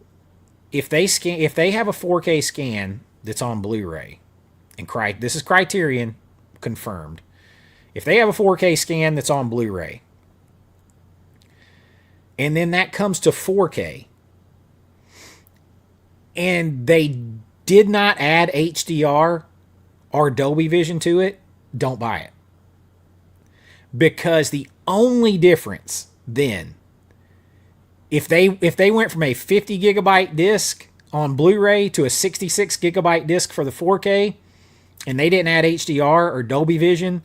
if they have a 4K scan that's on Blu-ray, and this is Criterion confirmed. If they have a 4K scan that's on Blu-ray, and then that comes to 4K, and they did not add HDR or Dolby Vision to it, don't buy it. Because the only difference then, if they went from a 50 gigabyte disc on Blu-ray to a 66 gigabyte disc for the 4K, and they didn't add HDR or Dolby Vision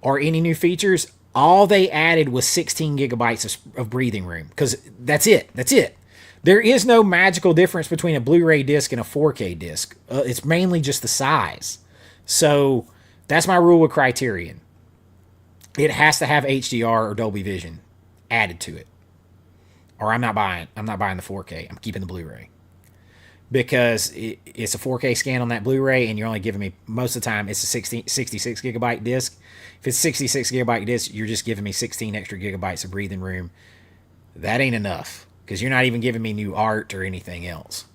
or any new features, all they added was 16 gigabytes of breathing room. Because that's it. That's it. There is no magical difference between a Blu-ray disc and a 4K disc. It's mainly just the size. So that's my rule with Criterion. It has to have HDR or Dolby Vision added to it, or I'm not buying the 4K. I'm keeping the Blu-ray because it's a 4K scan on that Blu-ray, and you're only giving me, most of the time it's a 66 gigabyte disc. If it's 66 gigabyte disc, you're just giving me 16 extra gigabytes of breathing room. That ain't enough because you're not even giving me new art or anything else.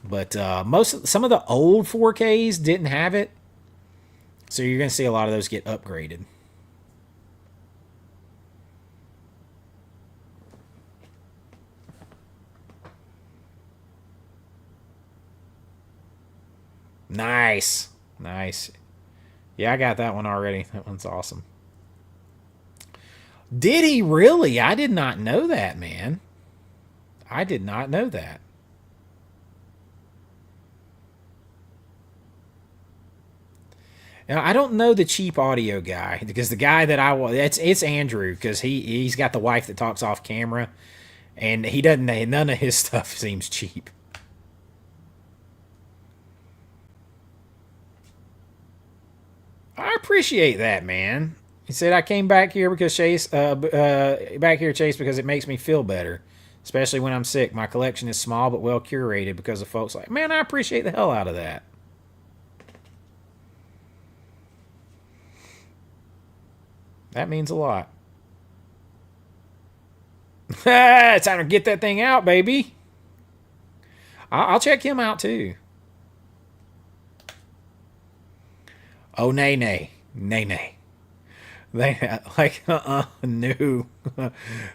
But some of the old 4Ks didn't have it, so you're going to see a lot of those get upgraded. Nice. Nice. Yeah, I got that one already. That one's awesome. Did he really? I did not know that, man. I did not know that. Now, I don't know the cheap audio guy because the guy that it's Andrew, because he's got the wife that talks off camera, and he doesn't. None of his stuff seems cheap. I appreciate that, man. He said I came back here because Chase, Chase, because it makes me feel better, especially when I'm sick. My collection is small but well curated because of folks like, man, I appreciate the hell out of that. That means a lot. It's time to get that thing out, baby. I'll check him out too. Oh, nay, nay. Nay, nay. They no.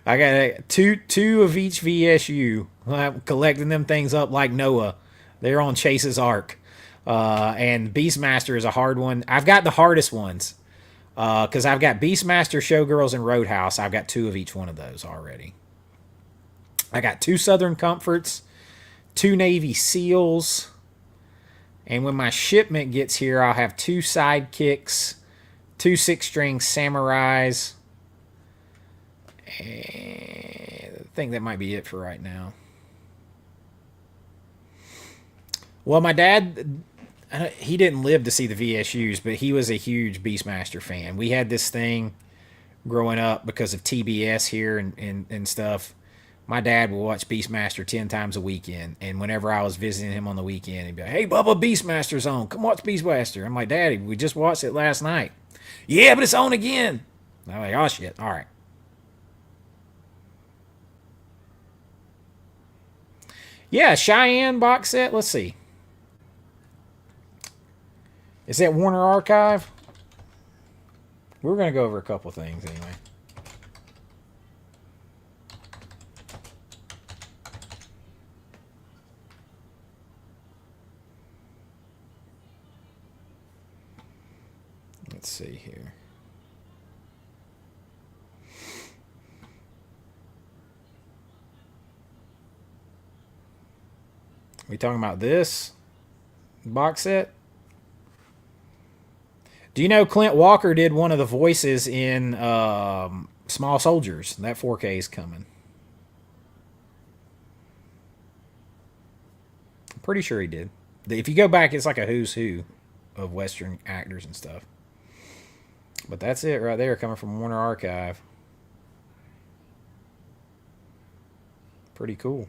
I got two of each VSU. I'm collecting them things up like Noah. They're on Chase's Ark. And Beastmaster is a hard one. I've got the hardest ones. Because I've got Beastmaster, Showgirls, and Roadhouse. I've got 2 of each one of those already. I got 2 Southern Comforts, 2 Navy SEALs. And when my shipment gets here, I'll have 2 Sidekicks, 2 6-string Samurais. And I think that might be it for right now. Well, my dad, he didn't live to see the VSUs, but he was a huge Beastmaster fan. We had this thing growing up because of TBS here and stuff. My dad would watch Beastmaster 10 times a weekend, and whenever I was visiting him on the weekend, he'd be like, hey, Bubba, Beastmaster's on. Come watch Beastmaster. I'm like, Daddy, we just watched it last night. Yeah, but it's on again. I'm like, oh, shit. All right. Yeah, Cheyenne box set. Let's see. Is that Warner Archive? We're going to go over a couple things anyway. Let's see here. We talking about this box set? Do you know Clint Walker did one of the voices in Small Soldiers? That 4K is coming. I'm pretty sure he did. If you go back, it's like a who's who of Western actors and stuff. But that's it right there, coming from Warner Archive. Pretty cool.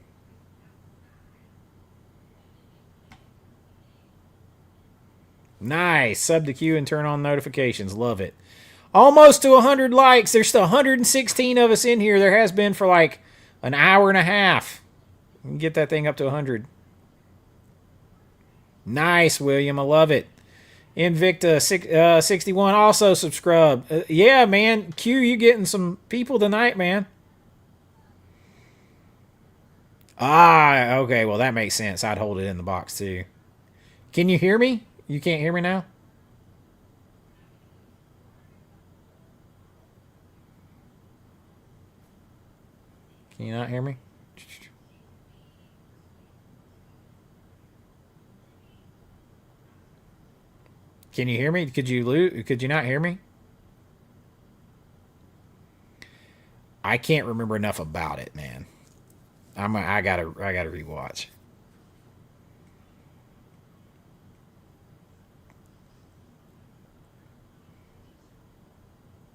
Nice. Sub the queue and turn on notifications. Love it. Almost to 100 likes. There's still 116 of us in here. There has been for like an hour and a half. We can get that thing up to 100. Nice, William. I love it. Invicta 61 also subscribe. Yeah, man. Q, you getting some people tonight, man. Ah, okay. Well, that makes sense. I'd hold it in the box, too. Can you hear me? You can't hear me now? Can you not hear me? Can you hear me? Could you not hear me? I can't remember enough about it, man. I gotta rewatch.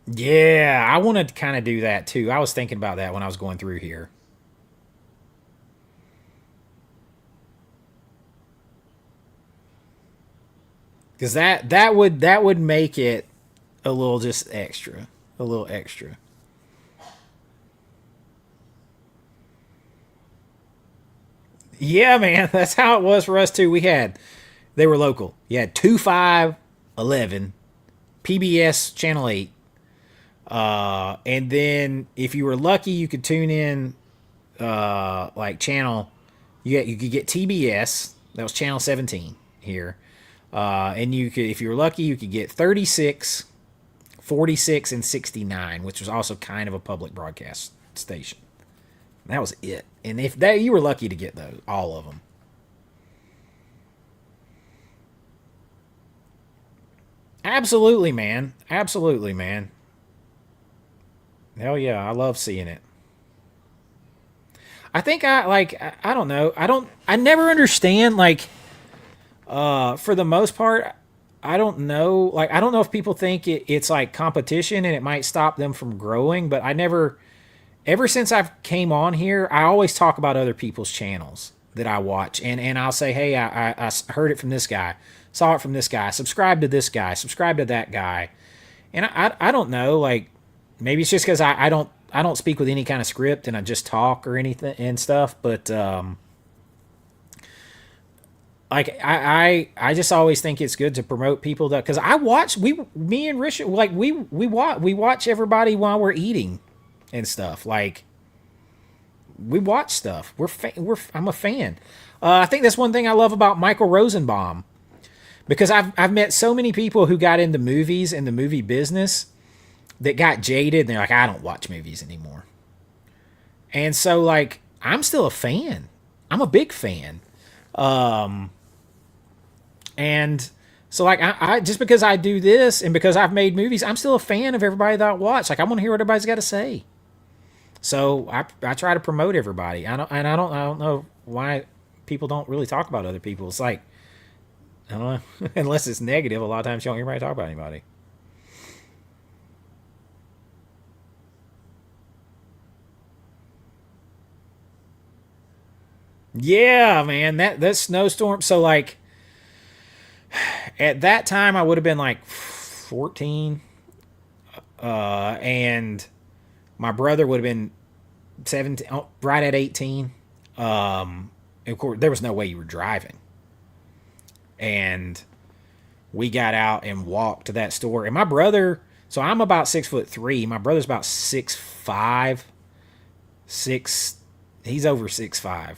Yeah, I want to kind of do that too. I was thinking about that when I was going through here. Because that would make it a little just extra, a little extra. Yeah, man, that's how it was for us too. They were local. You had 2511 PBS Channel 8. And then if you were lucky, you could tune in like channel. You could get TBS. That was channel 17 here. And you could, if you were lucky, you could get 36, 46, and 69, which was also kind of a public broadcast station. That was it. And if that you were lucky to get those, all of them. Absolutely, man. Absolutely, man. Hell yeah, I love seeing it. I think I don't know. I never understand like for the most part I don't know. Like I don't know if people think it's like competition and it might stop them from growing, but I never ever since I've came on here, I always talk about other people's channels that I watch and I'll say, "Hey, I heard it from this guy. Saw it from this guy. Subscribe to this guy. Subscribe to that guy." And I don't know, like maybe it's just because I don't speak with any kind of script and I just talk or anything and stuff. But like I just always think it's good to promote people that because I watch me and Rich like we watch everybody while we're eating and stuff. Like we watch stuff. I'm a fan. I think that's one thing I love about Michael Rosenbaum because I've met so many people who got into movies and the movie business that got jaded and they're like, I don't watch movies anymore. And so like, I'm still a fan. I'm a big fan. And so like, I just because I do this and because I've made movies, I'm still a fan of everybody that I watch. Like I want to hear what everybody's got to say. So I try to promote everybody. I don't know why people don't really talk about other people. It's like, I don't know, unless it's negative. A lot of times you don't hear anybody talk about anybody. Yeah, man, that snowstorm. So like at that time I would have been like 14 and my brother would have been 17 right at 18. Of course there was no way you were driving. And we got out and walked to that store. And my brother, so I'm about 6'3". My brother's about 6'5", he's over 6'5".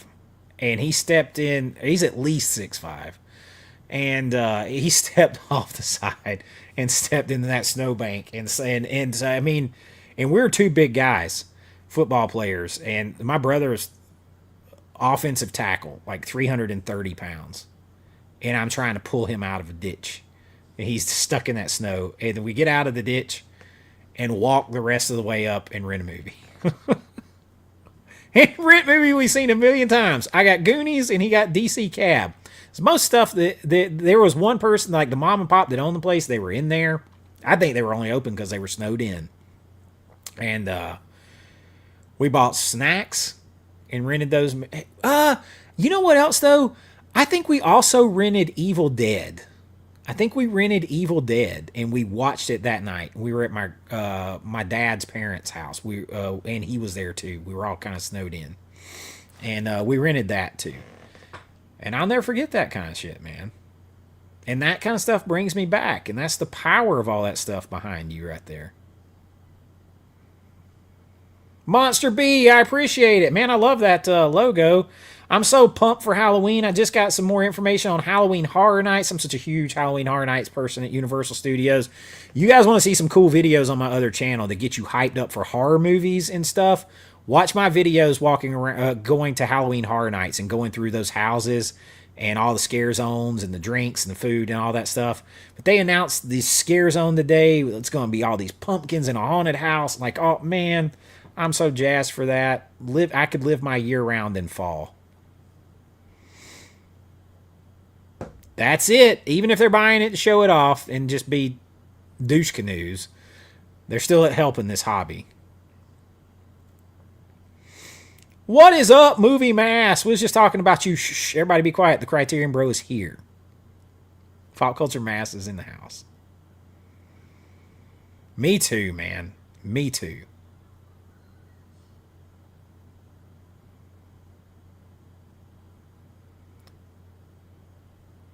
And he stepped in. He's at least 6'5", and he stepped off the side and stepped into that snowbank. And so, I mean, and we're two big guys, football players, and my brother's offensive tackle, like 330 pounds. And I'm trying to pull him out of a ditch. And he's stuck in that snow. And then we get out of the ditch and walk the rest of the way up and rent a movie. And rent movie we've seen a million times. I got Goonies and he got DC Cab. So most stuff that there was one person, like the mom and pop that owned the place, they were in there. I think they were only open because they were snowed in. And we bought snacks and rented those. You know what else though? I think we also rented Evil Dead. And we watched it that night. We were at my dad's parents' house. And he was there too. We were all kind of snowed in, and we rented that too. And I'll never forget that kind of shit, man. And that kind of stuff brings me back, and that's the power of all that stuff behind you right there. Monster B, I appreciate it, man. I love that logo. I'm so pumped for Halloween. I just got some more information on Halloween Horror Nights. I'm such a huge Halloween Horror Nights person at Universal Studios. You guys want to see some cool videos on my other channel that get you hyped up for horror movies and stuff? Watch my videos walking around, going to Halloween Horror Nights and going through those houses and all the scare zones and the drinks and the food and all that stuff. But they announced the scare zone today. It's going to be all these pumpkins in a haunted house. Like, oh man, I'm so jazzed for that. I could live my year round in fall. That's it. Even if they're buying it to show it off and just be douche canoes, they're still helping this hobby. What is up, Movie Mass? We was just talking about you. Shh, everybody be quiet. The Criterion Bro is here. Pop Culture Mass is in the house. Me too, man. Me too.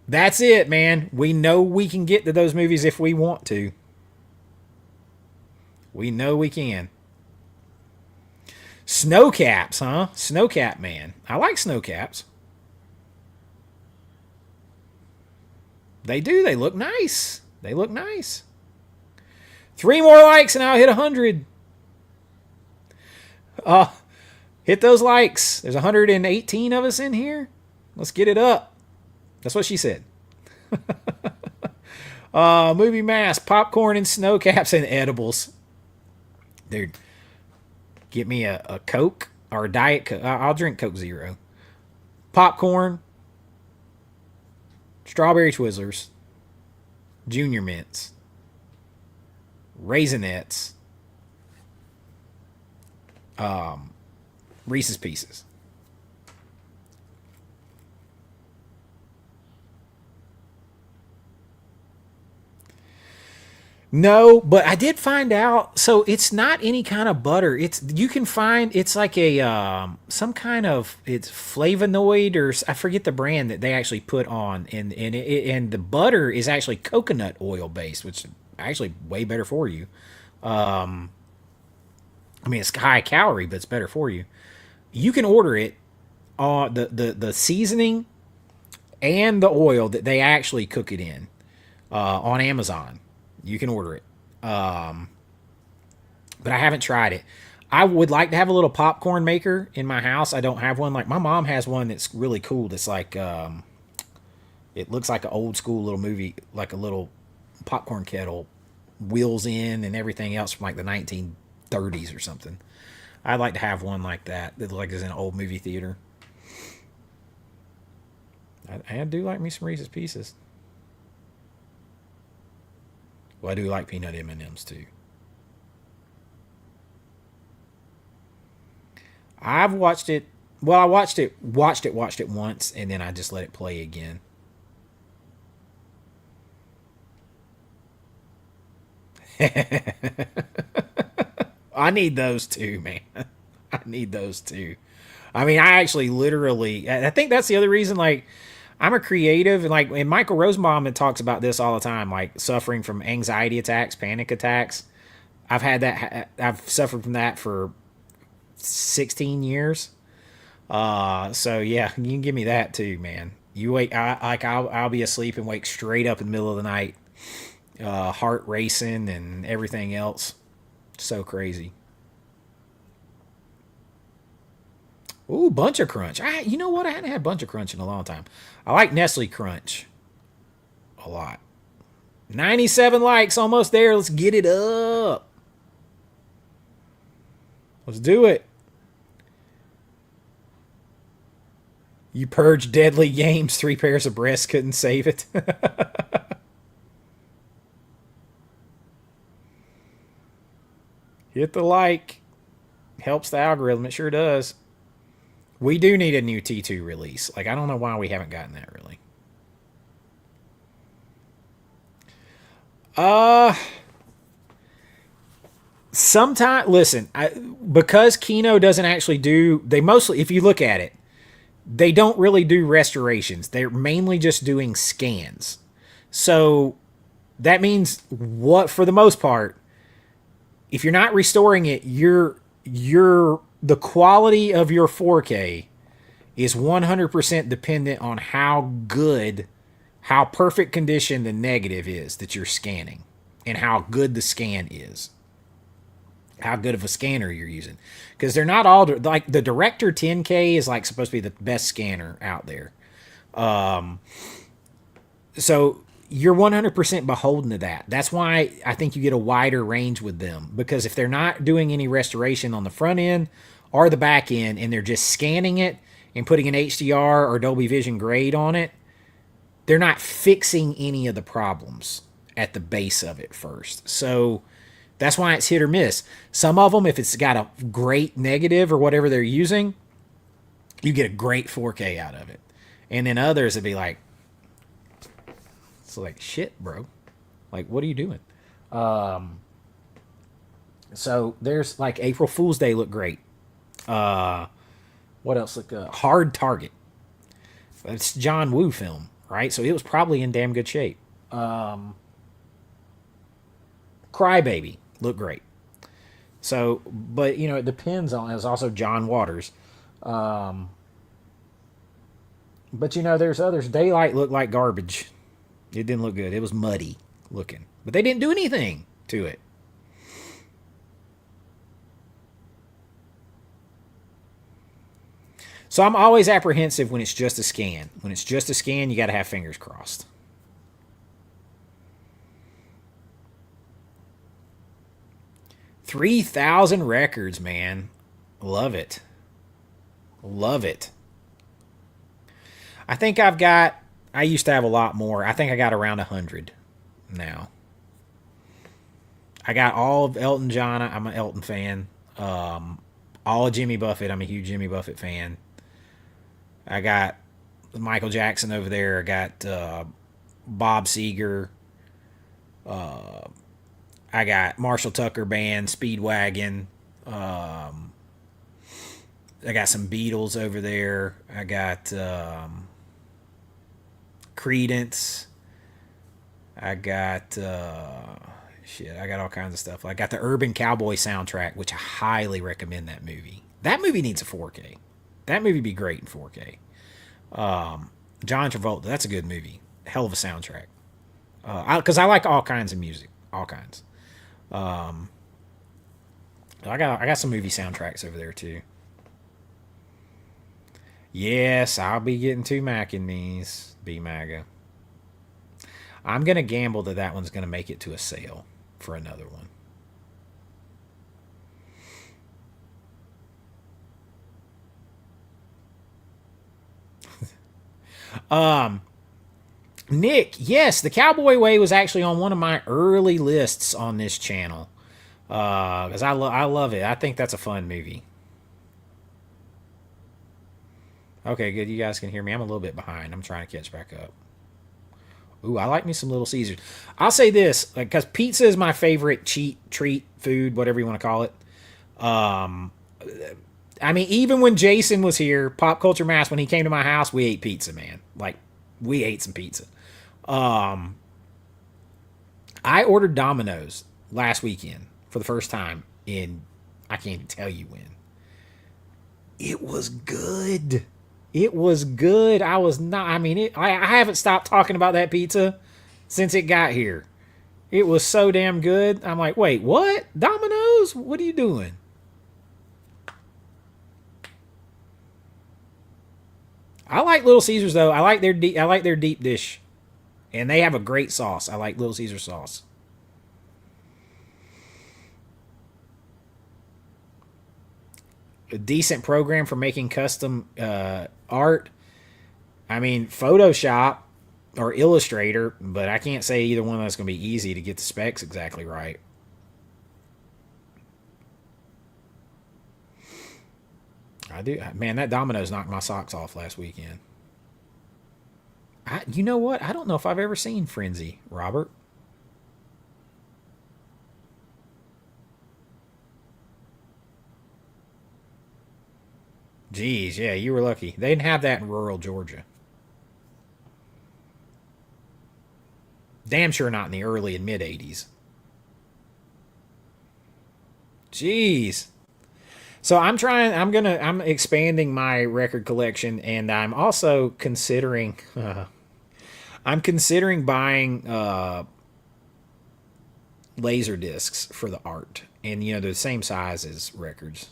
That's it, man. We know we can get to those movies if we want to. We know we can. Snowcaps, huh? Snowcap man. I like snowcaps. They do. They look nice. They look nice. 3 more likes and I'll hit 100. Hit those likes. There's 118 of us in here. Let's get it up. That's what she said. Movie Mass, popcorn and snow caps and edibles. Dude, get me a Coke or a Diet Coke. I'll drink Coke Zero. Popcorn, strawberry Twizzlers, Junior Mints, Raisinets, Reese's Pieces. No, but I did find out. So it's not any kind of butter. You can find it's like a some kind of it's flavonoid or I forget the brand that they actually put on, and the butter is actually coconut oil based, which is actually way better for you. I mean it's high calorie, but it's better for you. You can order it on the seasoning and the oil that they actually cook it in on Amazon. You can order it. But I haven't tried it. I would like to have a little popcorn maker in my house. I don't have one. Like my mom has one that's really cool. That's like, it looks like an old school little movie, like a little popcorn kettle, wheels in and everything else from like the 1930s or something. I'd like to have one like that. That looks like it's in an old movie theater. I do like me some Reese's Pieces. Well, I do like peanut M&Ms too. I've watched it. Well, I watched it once, and then I just let it play again. I need those too, man. I need those too. I mean, I actually literally, I think that's the other reason, like, I'm a creative, and Michael Rosenbaum talks about this all the time, like suffering from anxiety attacks, panic attacks. I've had that. I've suffered from that for 16 years. So yeah, you can give me that too, man. You wake, I'll be asleep and wake straight up in the middle of the night, heart racing and everything else. So crazy. Ooh, Bunch of Crunch. You know what? I hadn't had Bunch of Crunch in a long time. I like Nestle Crunch a lot. 97 likes, almost there. Let's get it up. Let's do it. You purged deadly games. 3 pairs of breasts couldn't save it. Hit the like. Helps the algorithm. It sure does. We do need a new T2 release. Like, I don't know why we haven't gotten that, really. Sometimes, listen, because Kino doesn't actually do, they mostly, if you look at it, they don't really do restorations. They're mainly just doing scans. So that means what, for the most part, if you're not restoring it, the quality of your 4K is 100% dependent on how perfect condition the negative is that you're scanning and how good the scan is. How good of a scanner you're using. Because they're not all, like the Director 10K is like supposed to be the best scanner out there. So you're 100% beholden to that. That's why I think you get a wider range with them. Because if they're not doing any restoration on the front end or the back end and they're just scanning it and putting an HDR or Dolby Vision grade on it, they're not fixing any of the problems at the base of it first. So that's why it's hit or miss. Some of them, if it's got a great negative or whatever they're using, you get a great 4K out of it. And then others would be like, it's like, shit, bro. Like, what are you doing? So there's like April Fool's Day looked great. What else looked good? Hard Target. It's John Woo film, right? So it was probably in damn good shape. Crybaby looked great. So, but you know, it depends on. It's also John Waters. But you know, there's others. Daylight looked like garbage. It didn't look good. It was muddy looking, but they didn't do anything to it. So I'm always apprehensive when it's just a scan. When it's just a scan, you got to have fingers crossed. $3,000 records, man. Love it. Love it. I think I used to have a lot more. I think I got around 100 now. I got all of Elton John. I'm an Elton fan. All of Jimmy Buffett. I'm a huge Jimmy Buffett fan. I got Michael Jackson over there. I got Bob Seger. I got Marshall Tucker Band, Speedwagon. I got some Beatles over there. I got Creedence. I got I got all kinds of stuff. I got the Urban Cowboy soundtrack, which I highly recommend that movie. That movie needs a 4K. That movie would be great in 4K. John Travolta, that's a good movie. Hell of a soundtrack. Because I like all kinds of music. All kinds. I got some movie soundtracks over there too. Yes, I'll be getting 2 Mac in these. B-MAGA. I'm going to gamble that one's going to make it to a sale for another one. Nick, yes, The Cowboy Way was actually on one of my early lists on this channel. Because I love it. I think that's a fun movie. Okay, good. You guys can hear me. I'm a little bit behind. I'm trying to catch back up. Ooh, I like me some Little Caesars. I'll say this, because pizza is my favorite treat, food, whatever you want to call it. I mean, even when Jason was here, Pop Culture Mass, when he came to my house, we ate pizza, man. Like, we ate some pizza. I ordered Domino's last weekend for the first time in, I can't even tell you when. It was good. It was good. I haven't stopped talking about that pizza since it got here. It was so damn good. I'm like, wait, what? Domino's? What are you doing? I like Little Caesars though. I like their deep dish, and they have a great sauce. I like Little Caesar sauce. A decent program for making custom art. I mean, Photoshop or Illustrator, but I can't say either one of those going to be easy to get the specs exactly right. I do, man. That Domino's knocked my socks off last weekend. You know what? I don't know if I've ever seen Frenzy, Robert. Geez, yeah, you were lucky. They didn't have that in rural Georgia. Damn sure not in the early and mid 80s. Jeez. So I'm expanding my record collection, and I'm also considering, I'm considering buying laser discs for the art. And, they're the same size as records.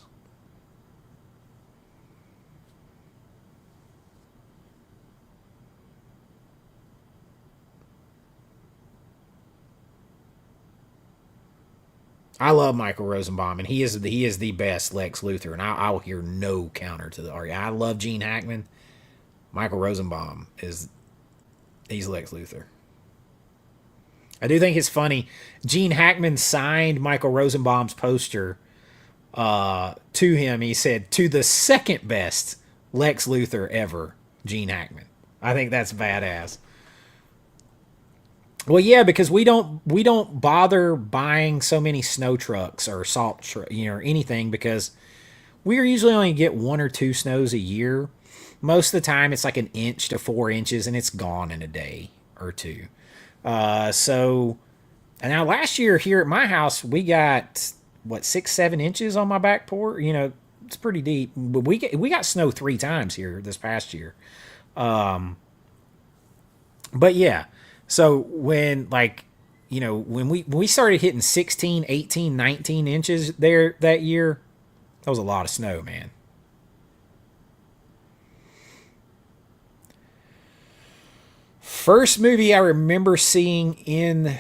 I love Michael Rosenbaum, and he is the best Lex Luthor, and I will hear no counter to the argument. I love Gene Hackman. Michael Rosenbaum he's Lex Luthor. I do think it's funny. Gene Hackman signed Michael Rosenbaum's poster to him. He said, "To the second best Lex Luthor ever, Gene Hackman." I think that's badass. Well, yeah, because we don't bother buying so many snow trucks or or anything, because we usually only get 1 or 2 snows a year. Most of the time, it's like an inch to 4 inches, and it's gone in a day or two. And now last year here at my house, we got 6, 7 inches on my back porch. It's pretty deep, but we got snow 3 times here this past year. But yeah. So when when we started hitting 16, 18, 19 inches there that year, that was a lot of snow, man. First movie I remember seeing in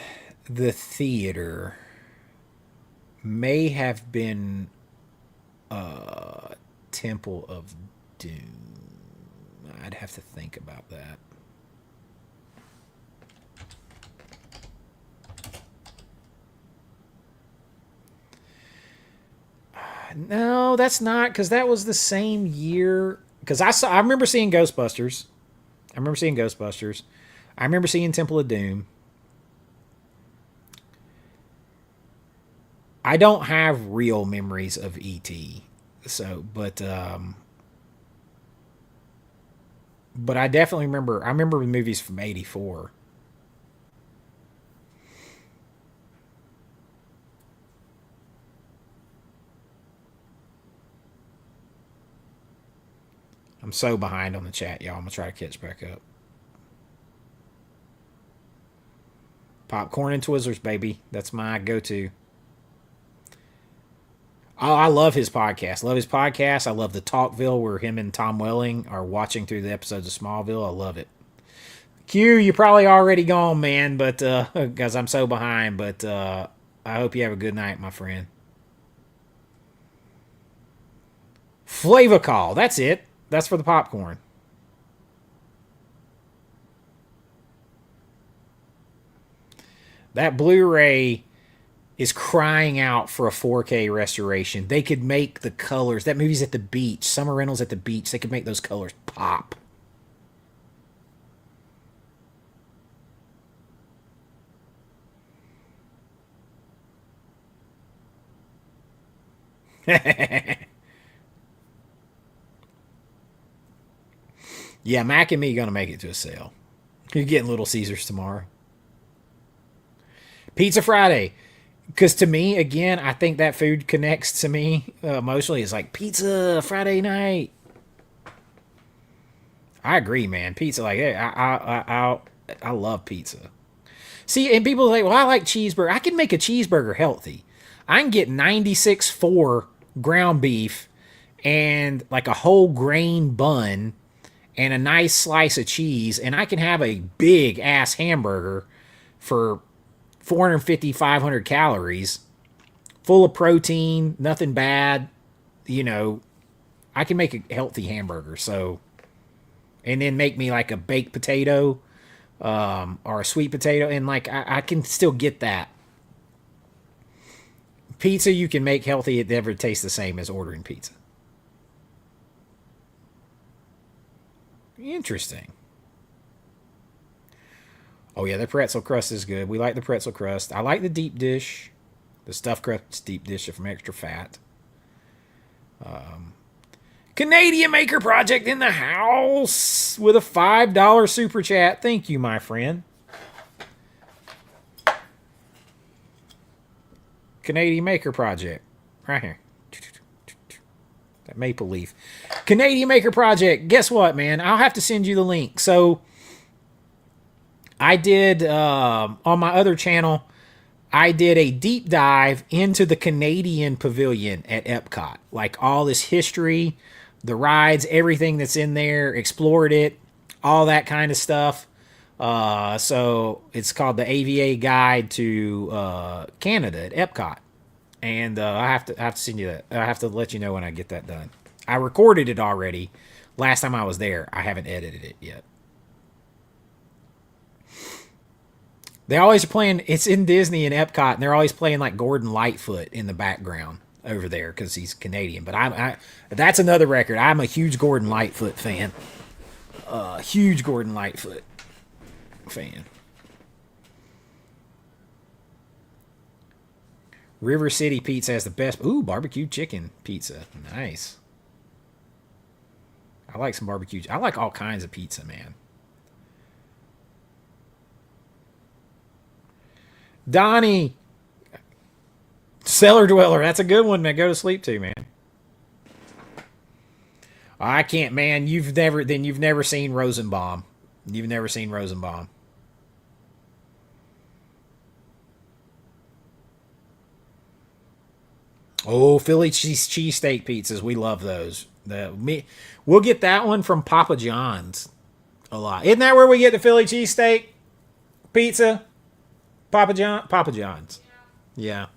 the theater may have been Temple of Doom. I'd have to think about that. No, that's not, because that was the same year. Because I remember seeing Ghostbusters. I remember seeing Temple of Doom. I don't have real memories of E.T. But I definitely remember. I remember the movies from '84. I'm so behind on the chat, y'all. I'm going to try to catch back up. Popcorn and Twizzlers, baby. That's my go-to. Oh, I love his podcast. I love the Talkville where him and Tom Welling are watching through the episodes of Smallville. I love it. Q, you're probably already gone, man, but because I'm so behind. But I hope you have a good night, my friend. Flavor Call. That's it. That's for the popcorn. That Blu-ray is crying out for a 4K restoration. They could make the colors. That movie's at the beach. Summer Rentals at the beach. They could make those colors pop. Yeah, Mac and me gonna make it to a sale. You're getting Little Caesars tomorrow. Pizza Friday. Because to me, again, I think that food connects to me emotionally. It's like pizza Friday night. I agree, man. Pizza, like, hey, I love pizza. See, and people are like, well, I like cheeseburger. I can make a cheeseburger healthy. I can get 96.4 ground beef and like a whole grain bun and a nice slice of cheese, and I can have a big ass hamburger for 450, 500 calories, full of protein, nothing bad. You know, I can make a healthy hamburger. So, and then make me like a baked potato, or a sweet potato, and like I can still get that. Pizza you can make healthy, it never tastes the same as ordering pizza. Interesting. Oh yeah, the pretzel crust is good. We like the pretzel crust. I like the deep dish. The stuffed crust deep dish from Extra Fat. Canadian Maker Project in the house with a $5 super chat. Thank you, my friend. Canadian Maker Project. Right here. That maple leaf. Canadian Maker Project. Guess what, man? I'll have to send you the link. So, I did, on my other channel, I did a deep dive into the Canadian Pavilion at Epcot. Like all this history, the rides, everything that's in there, explored it, all that kind of stuff. So it's called the AVA Guide to Canada at Epcot. And I have to send you that. I have to let you know when I get that done. I recorded it already. Last time I was there, I haven't edited it yet. They always are playing. It's in Disney and Epcot, and they're always playing like Gordon Lightfoot in the background over there because he's Canadian. But that's another record. I'm a huge Gordon Lightfoot fan. Huge Gordon Lightfoot fan. River City Pizza has the best. Ooh, barbecue chicken pizza. Nice. I like some barbecue. I like all kinds of pizza, man. Donnie. Cellar Dweller. That's a good one to go to sleep to, man. I can't, man. You've never seen Rosenbaum. You've never seen Rosenbaum. Oh, Philly cheesesteak pizzas. We love those. We'll get that one from Papa John's a lot. Isn't that where we get the Philly cheesesteak pizza? Papa John's. Yeah.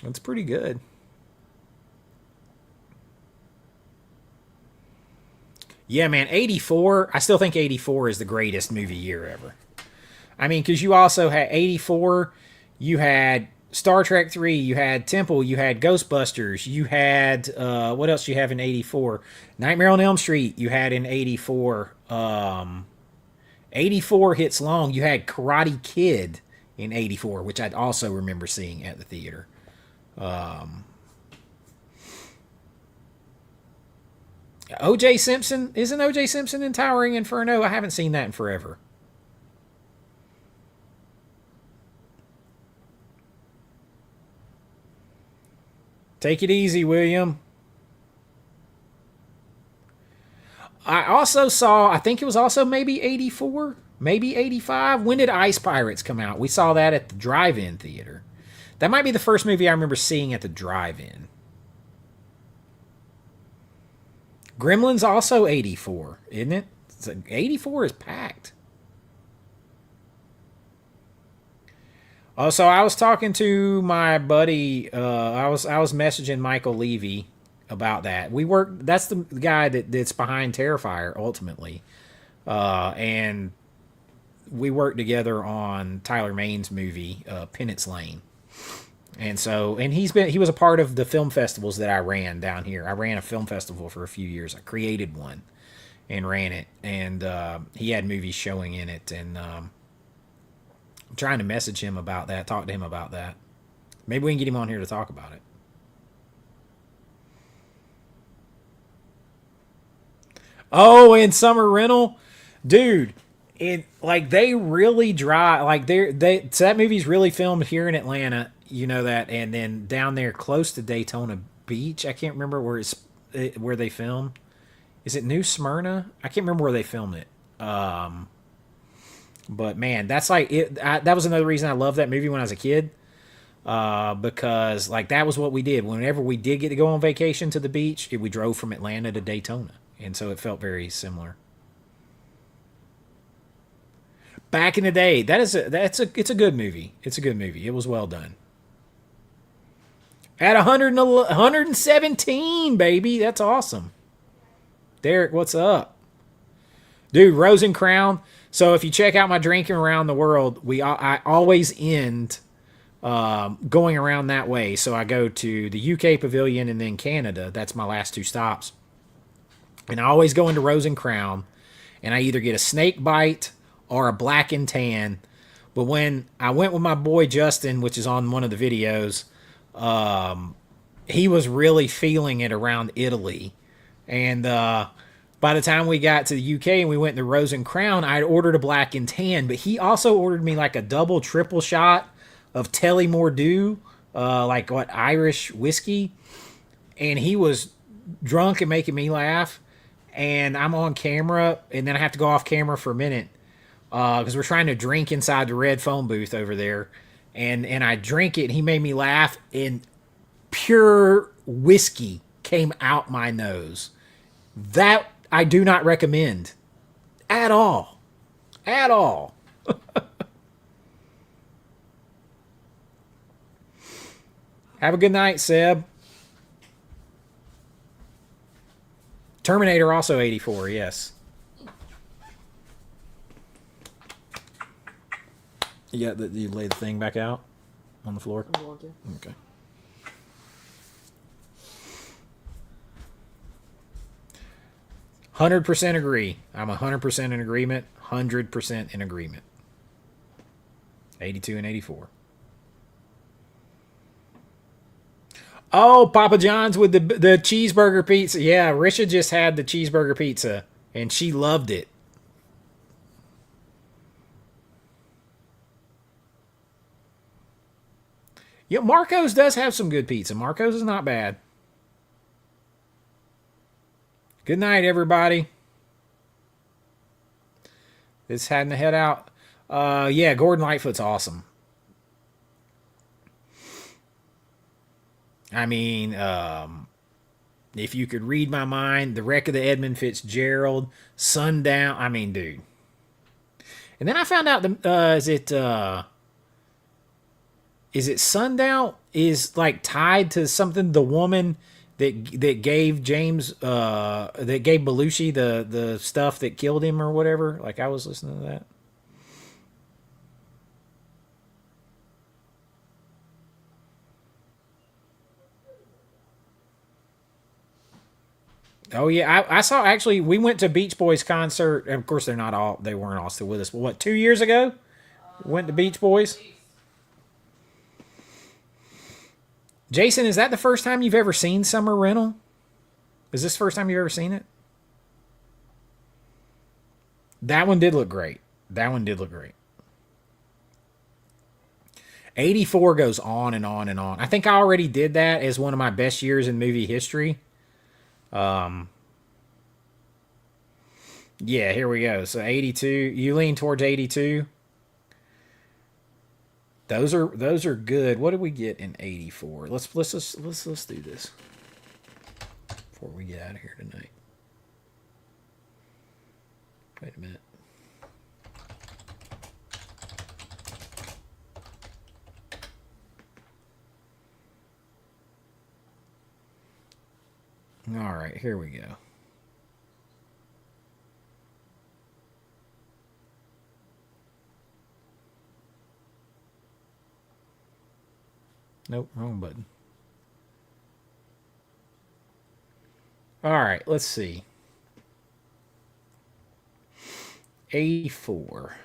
That's pretty good. Yeah, man, 84. I still think 84 is the greatest movie year ever. I mean, because you also had 84, you had Star Trek 3, you had Temple, you had Ghostbusters, you had, what else you have in 84? Nightmare on Elm Street, you had in 84. 84 hits long. You had Karate Kid in 84, which I'd also remember seeing at the theater. O.J. Simpson? Isn't O.J. Simpson in Towering Inferno? I haven't seen that in forever. Take it easy, William. I also saw, I think it was also maybe 84, maybe 85. When did Ice Pirates come out? We saw that at the drive-in theater. That might be the first movie I remember seeing at the drive-in. Gremlins also 84, isn't it? 84 is packed. Oh, so I was talking to my buddy. I was messaging Michael Levy about that. We work. That's the guy that's behind Terrifier ultimately, and we worked together on Tyler Maine's movie Penance Lane. And he was a part of the film festivals that I ran down here. I ran a film festival for a few years. I created one and ran it, and he had movies showing in it. And I'm trying to message him about that, talk to him about that. Maybe we can get him on here to talk about it. Oh, and Summer Rental, dude. They really drive, so that movie's really filmed here in Atlanta, you know that, and then down there close to Daytona Beach. I can't remember where they filmed. Is it New Smyrna? I can't remember where they filmed it. But man, that's that was another reason I loved that movie when I was a kid. Because that was what we did. Whenever we did get to go on vacation to the beach, we drove from Atlanta to Daytona. and so it felt very similar. Back in the day, it's a good movie. It's a good movie. It was well done. At 117, baby. That's awesome. Derek, what's up? Dude, Rose and Crown. So if you check out my Drinking Around the World, I always end going around that way. So I go to the UK Pavilion and then Canada. That's my last two stops. And I always go into Rose and Crown, and I either get a snake bite or a black and tan. But when I went with my boy Justin, which is on one of the videos, he was really feeling it around Italy. And by the time we got to the UK and we went to Rose and Crown, I'd ordered a black and tan, but he also ordered me like a double, triple shot of Tullamore Dew, like what, Irish whiskey. And he was drunk and making me laugh. And I'm on camera, and then I have to go off camera for a minute because we're trying to drink inside the red phone booth over there. And I drink it, and he made me laugh, and pure whiskey came out my nose. That I do not recommend at all. At all. Have a good night, Seb. Terminator also 84, yes. You lay the thing back out on the floor? I'm going to. Okay. %100% agree. I'm 100% in agreement. 100% in agreement. 82 and 84. Oh, Papa John's with the cheeseburger pizza. Yeah, Risha just had the cheeseburger pizza, and she loved it. Yeah, Marco's does have some good pizza. Marco's is not bad. Good night, everybody. It's having to head out. Yeah, Gordon Lightfoot's awesome. I mean, if you could read my mind, The Wreck of the Edmund Fitzgerald, Sundown. I mean, dude. And then I found out is it Sundown is like tied to something, the woman that gave James that gave Belushi the stuff that killed him or whatever. Like, I was listening to that. Oh yeah, I saw, actually, we went to Beach Boys concert. Of course, they weren't all still with us. But what, 2 years ago? Went to Beach Boys. Jason, is that the first time you've ever seen Summer Rental? Is this the first time you've ever seen it? That one did look great. 84 goes on and on and on. I think I already did that as one of my best years in movie history. Yeah, here we go. So 82, you lean towards 82. Those are good. What did we get in 84? Let's do this before we get out of here tonight. Wait a minute. All right, here we go. Nope, wrong button. All right, let's see. 84.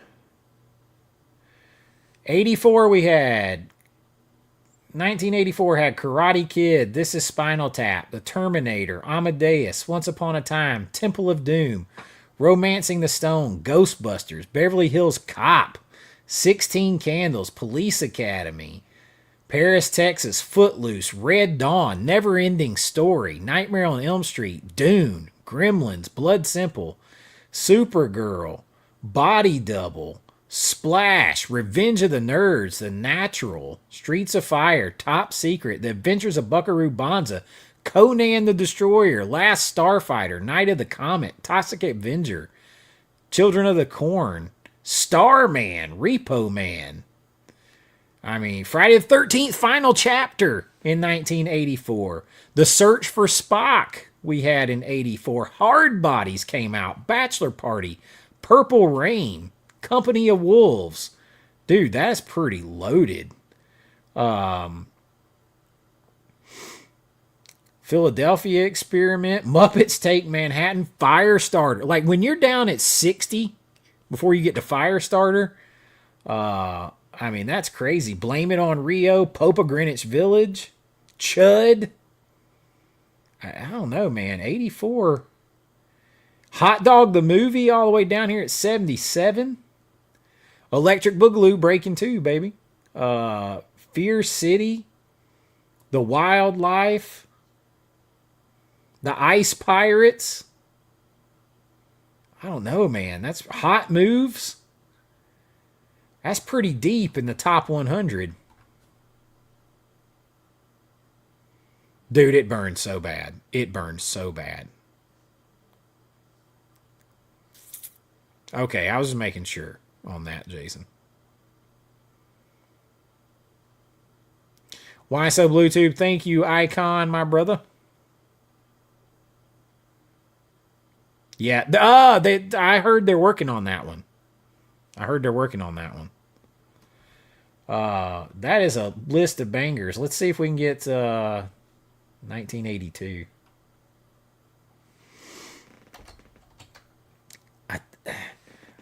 84 we had. 1984 had Karate Kid, This Is Spinal Tap, The Terminator, Amadeus, Once Upon a Time, Temple of Doom, Romancing the Stone, Ghostbusters, Beverly Hills Cop, 16 Candles, Police Academy, Paris, Texas, Footloose, Red Dawn, Never Ending Story, Nightmare on Elm Street, Dune, Gremlins, Blood Simple, Supergirl, Body Double, Splash, Revenge of the Nerds, The Natural, Streets of Fire, Top Secret, The Adventures of Buckaroo Banzai, Conan the Destroyer, Last Starfighter, Night of the Comet, Toxic Avenger, Children of the Corn, Starman, Repo Man. I mean, Friday the 13th, final chapter in 1984. The Search for Spock we had in 84. Hard Bodies came out. Bachelor Party, Purple Rain, Company of Wolves. Dude, that's pretty loaded. Philadelphia Experiment, Muppets Take Manhattan, Firestarter. Like when you're down at 60 before you get to Firestarter, I mean, that's crazy. Blame It on Rio, Pope of Greenwich Village, Chud. I don't know, man. 84. Hot Dog the Movie all the way down here at 77. Electric Boogaloo Breaking 2, baby. Fear City. The Wildlife. The Ice Pirates. I don't know, man. That's Hot Moves. That's pretty deep in the top 100. Dude, it burns so bad. It burns so bad. Okay, I was just making sure on that, Jason. Why so Bluetooth? Thank you, Icon, my brother. Yeah, I heard they're working on that one. That is a list of bangers. Let's see if we can get 1982.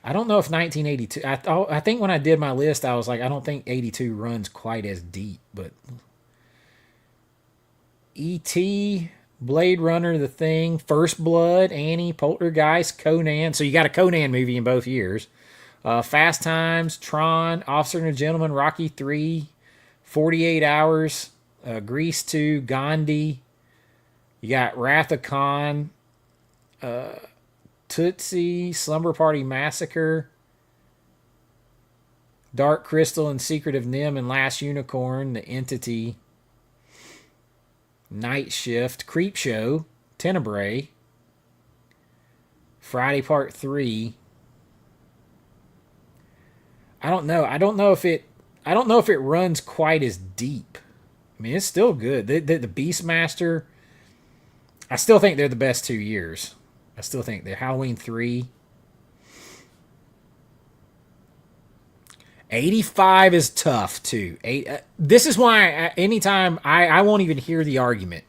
I don't know if 1982. I think when I did my list, I was like, I don't think 82 runs quite as deep. But E.T., Blade Runner, The Thing, First Blood, Annie, Poltergeist, Conan. So you got a Conan movie in both years. Fast Times, Tron, Officer and a Gentleman, Rocky 3, 48 Hours, Grease 2, Gandhi. You got Wrath of Khan, Tootsie, Slumber Party Massacre, Dark Crystal and Secret of Nim and Last Unicorn, The Entity, Night Shift, Creepshow, Tenebrae, Friday Part 3. I don't know if it runs quite as deep. I mean, it's still good. The Beastmaster, I still think they're the best 2 years. I still think they're Halloween 3. 85 is tough, too. This is why anytime I won't even hear the argument.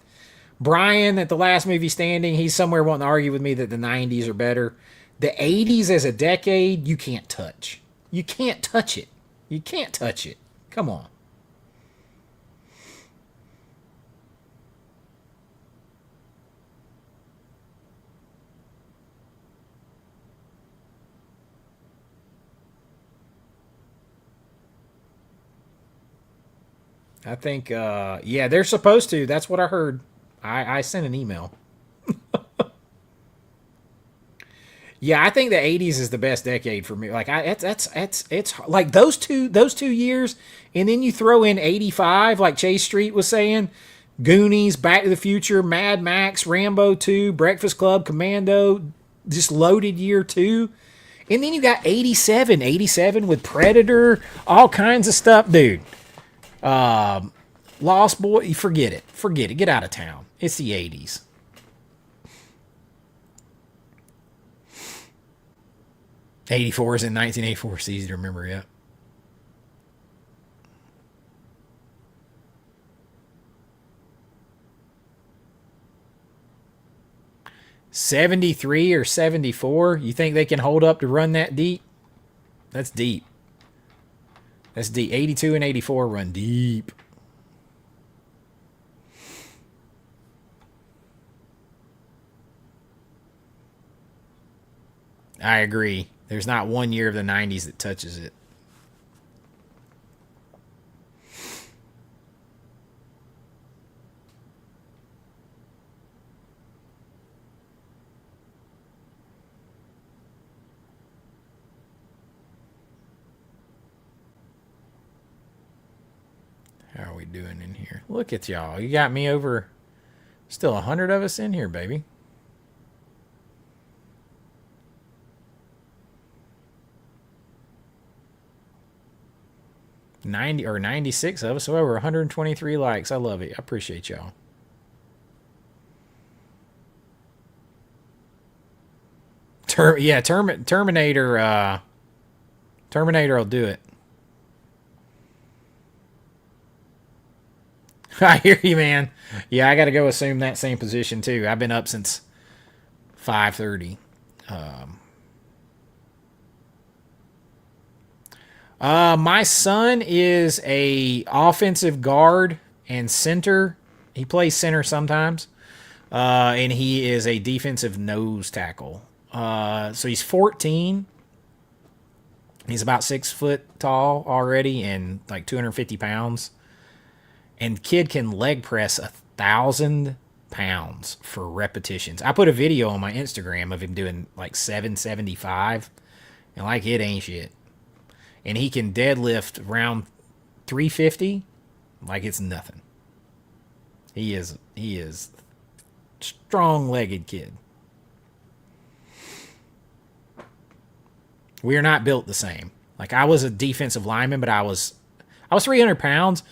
Brian, at the last movie standing, he's somewhere wanting to argue with me that the 90s are better. The 80s as a decade, you can't touch. You can't touch it. You can't touch it. Come on. I think, yeah, they're supposed to. That's what I heard. I sent an email. Yeah, I think the '80s is the best decade for me. Like, it's like those two years, and then you throw in '85, like Chase Street was saying, Goonies, Back to the Future, Mad Max, Rambo 2, Breakfast Club, Commando, just loaded year 2. And then you got 87 with Predator, all kinds of stuff, dude. Lost Boy, forget it. Get out of town. It's the 80s. '84 is in 1984. It's easy to remember, yeah. '73 or '74. You think they can hold up to run that deep? That's deep. That's deep. 82 and 84 run deep. I agree. There's not one year of the 90s that touches it. How are we doing in here? Look at y'all. You got me over Still 100 of us in here, baby. $90 or 96 of us, so over 123 likes. I love it. I appreciate y'all. Terminator. Terminator will do it. I hear you, man. Yeah, I got to go assume that same position too. I've been up since 5:30. My son is a offensive guard and center. He plays center sometimes, and he is a defensive nose tackle. So he's 14. He's about 6 foot tall already and like 250 pounds. And kid can leg press 1,000 pounds for repetitions. I put a video on my Instagram of him doing like 775, and like it ain't shit. And he can deadlift around 350 like it's nothing. He is strong-legged kid. We are not built the same. Like I was a defensive lineman, but I was 300 pounds,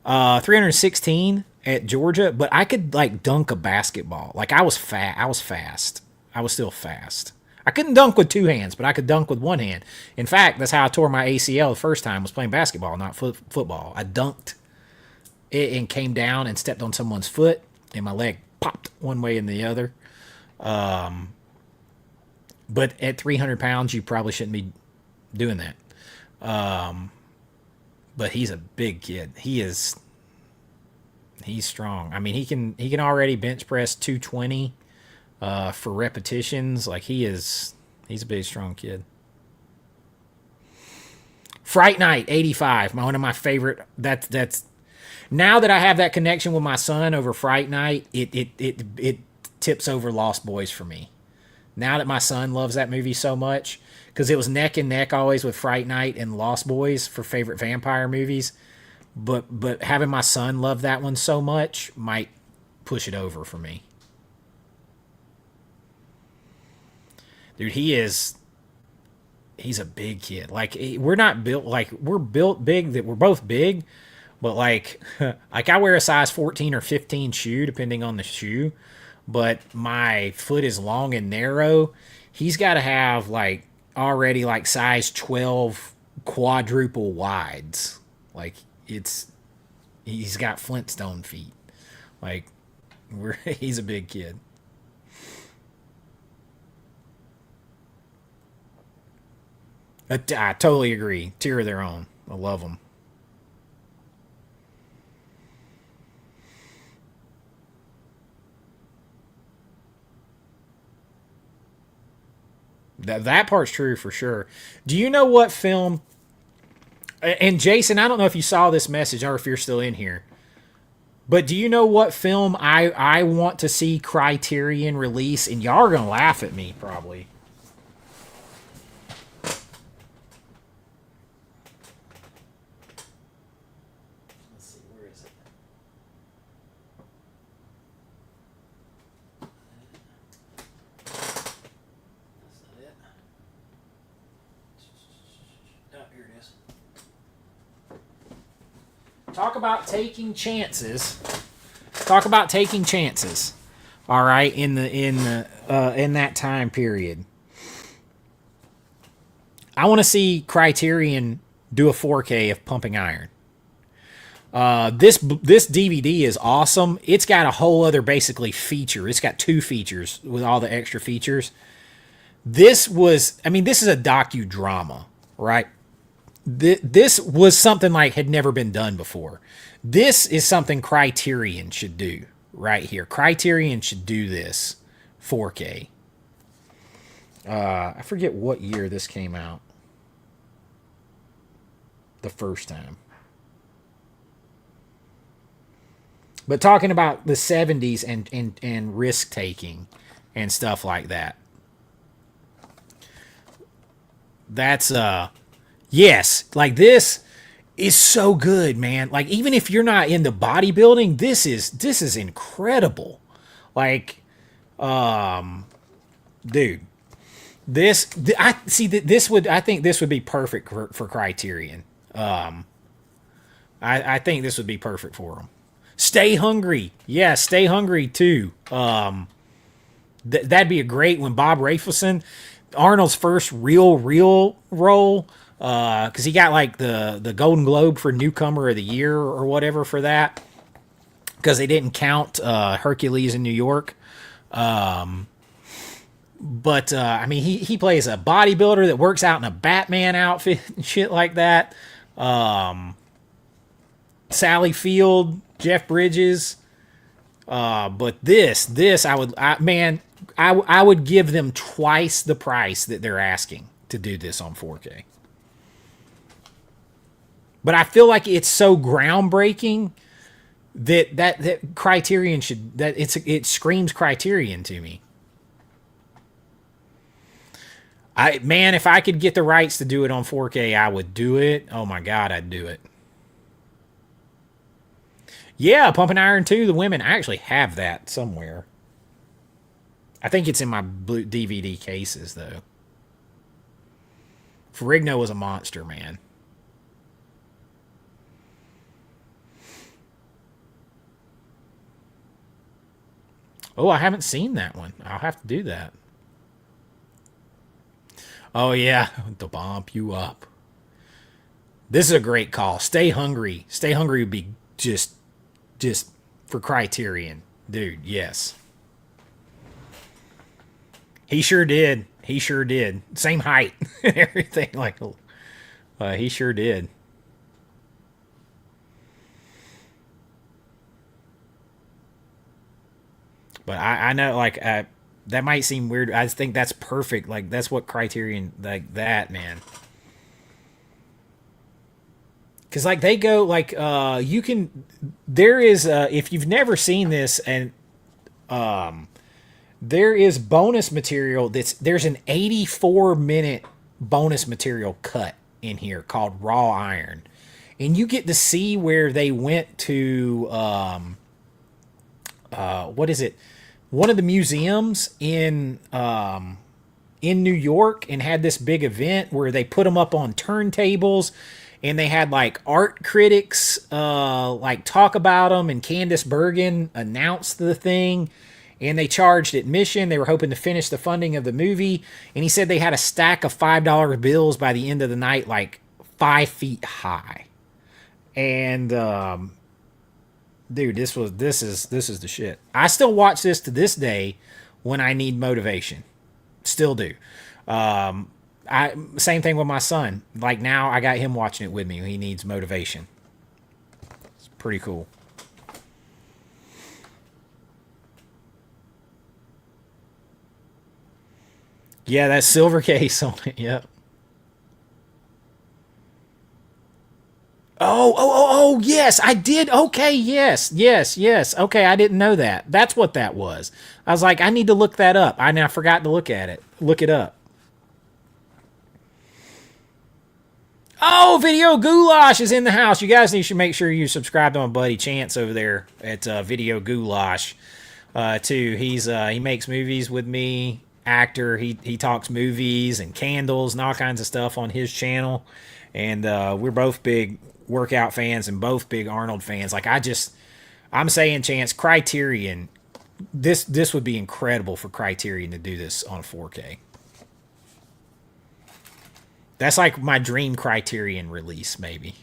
316 at Georgia, but I could like dunk a basketball. Like I was fat. I was fast. I was still fast. I couldn't dunk with 2 hands, but I could dunk with 1 hand. In fact, that's how I tore my ACL the first time, was playing basketball, not football. I dunked it and came down and stepped on someone's foot, and my leg popped one way and the other. But at 300 pounds, you probably shouldn't be doing that. But he's a big kid. He's strong. I mean, he can already bench press 220 for repetitions. Like he's a big, strong kid. Fright Night 85, one of my favorite. That's now that I have that connection with my son over Fright Night, it tips over Lost Boys for me. Now that my son loves that movie so much, because it was neck and neck always with Fright Night and Lost Boys for favorite vampire movies, but having my son love that one so much might push it over for me. Dude, he's a big kid. Like we're not built like we're built big, that we're both big, but like I wear a size 14 or 15 shoe depending on the shoe. But my foot is long and narrow. He's got to have like already like size 12 quadruple wides. Like he's got Flintstone feet. Like he's a big kid. I totally agree. Tier of their own. I love them. That part's true for sure. Do you know what film? And Jason, I don't know if you saw this message or if you're still in here, but do you know what film I want to see Criterion release? And y'all are gonna laugh at me probably. Let's see, where is it? Talk about taking chances. Talk about taking chances. All right, in that time period. I want to see Criterion do a 4K of Pumping Iron. This DVD is awesome. It's got a whole other basically feature. It's got 2 features with all the extra features. This is a docudrama, right? This was something like had never been done before. This is something Criterion should do right here. Criterion should do this 4K. I forget what year this came out. The first time. But talking about the 70s and risk taking and stuff like that. That's yes, like this is so good, man. Like even if you're not into bodybuilding, this is incredible. Like, dude, I see that this would I think this would be perfect for Criterion. I think this would be perfect for them. Stay Hungry, yeah, Stay Hungry too. That'd be a great one. Bob Rafelson, Arnold's first real role, because he got like the Golden Globe for Newcomer of the Year or whatever for that, because they didn't count Hercules in New York. But I mean, he plays a bodybuilder that works out in a Batman outfit and shit like that. Sally Field, Jeff Bridges. But this I would give them twice the price that they're asking to do this on 4K. But I feel like it's so groundbreaking that Criterion should it screams Criterion to me. If I could get the rights to do it on 4K, I would do it. Oh my God, I'd do it. Yeah, Pumping Iron 2, the women. I actually have that somewhere. I think it's in my blue DVD cases, though. Ferrigno was a monster, man. Oh, I haven't seen that one. I'll have to do that. Oh, yeah, to bump you up. This is a great call. Stay Hungry. Stay Hungry would be just for Criterion. Dude, yes. He sure did. He sure did. Same height and everything. Like, he sure did. But I know, like, that might seem weird. I think that's perfect. Like, that's what Criterion, like that, man. Because, like, they go, like, you can, there is, if you've never seen this, and there is bonus material there's an 84-minute bonus material cut in here called Raw Iron. And you get to see where they went to, what is it? One of the museums in New York, and had this big event where they put them up on turntables, and they had like art critics like talk about them, and Candice Bergen announced the thing, and they charged admission. They were hoping to finish the funding of the movie, and he said they had a stack of $5 bills by the end of the night, like 5 feet high. And dude, this is the shit. I still watch this to this day when I need motivation. Still do. Same thing with my son. Like now, I got him watching it with me. He needs motivation. It's pretty cool. Yeah, that silver case on it. Yep. Oh, yes, I did. Okay, yes. Okay, I didn't know that. That's what that was. I was like, I need to look that up. I forgot to look at it. Look it up. Oh, Video Goulash is in the house. You guys need to make sure you subscribe to my buddy Chance over there at Video Goulash too. He makes movies with me. Actor. He talks movies and candles and all kinds of stuff on his channel. And we're both big workout fans and both big Arnold fans. Like I'm saying, Chance, Criterion, this would be incredible for Criterion to do this on 4K. That's like my dream Criterion release, maybe.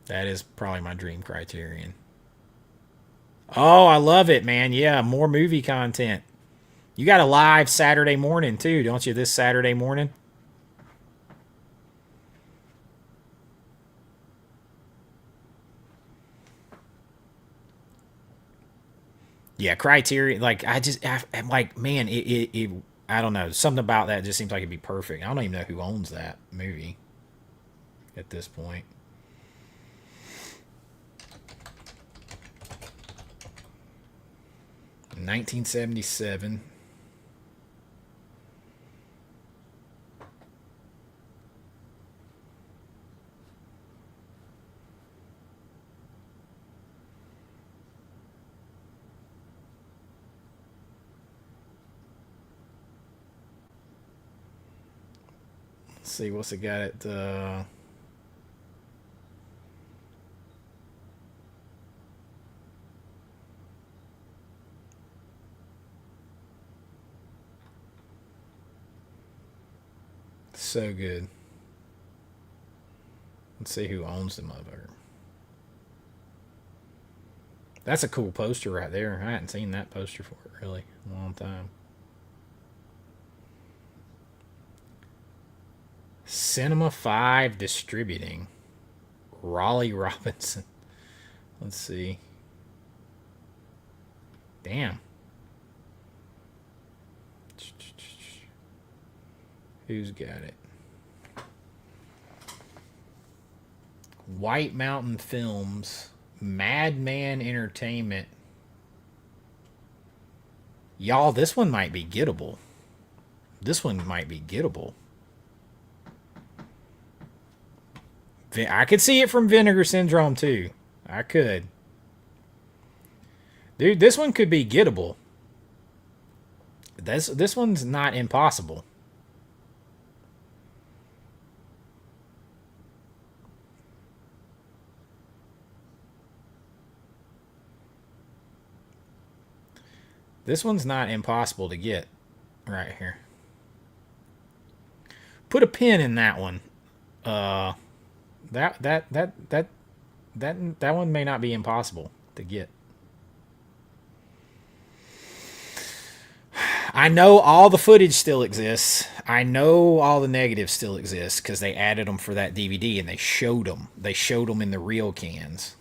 That is probably my dream Criterion. Oh, I love it, man. Yeah, more movie content. You got a live Saturday morning, too, don't you, this Saturday morning? Yeah, Criterion, like, I'm like, man, I don't know. Something about that just seems like it'd be perfect. I don't even know who owns that movie at this point. In 1977. Let's see, what's it got at so good. Let's see who owns the motherfucker. That's a cool poster right there. I hadn't seen that poster for it really in a long time. Cinema 5 Distributing. Raleigh Robinson. Let's see. Damn. Who's got it? White Mountain Films. Madman Entertainment. Y'all, this one might be gettable. This one might be gettable. I could see it from Vinegar Syndrome too. I could. Dude, this one could be gettable. This one's not impossible. This one's not impossible to get right here. Put a pin in that one. That one may not be impossible to get. I know all the footage still exists. I know all the negatives still exist because they added them for that DVD and they showed them. They showed them in the real cans.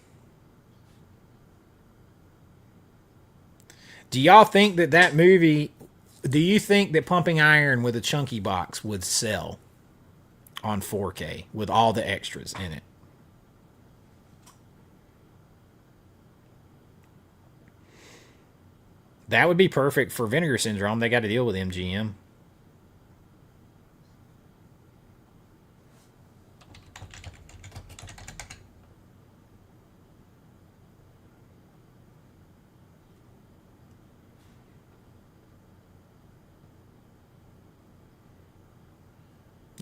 Do y'all think that movie, do you think that Pumping Iron with a chunky box would sell on 4K with all the extras in it? That would be perfect for Vinegar Syndrome. They got to deal with MGM.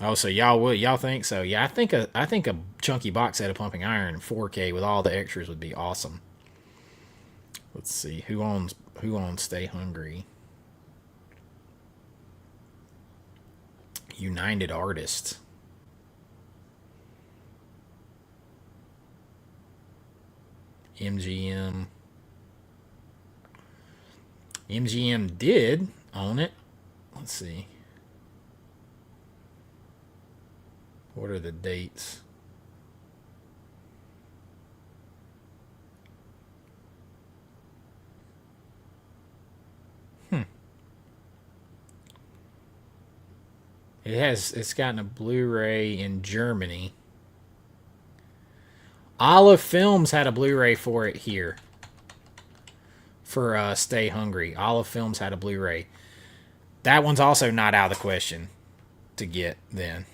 Oh, so y'all think so? Yeah, I think a chunky box set of Pumping Iron 4K with all the extras would be awesome. Let's see who owns Stay Hungry. United Artists. MGM. MGM did own it. Let's see. What are the dates? It's gotten a Blu-ray in Germany. Olive Films had a Blu-ray for it here. For Stay Hungry. Olive Films had a Blu-ray. That one's also not out of the question to get then.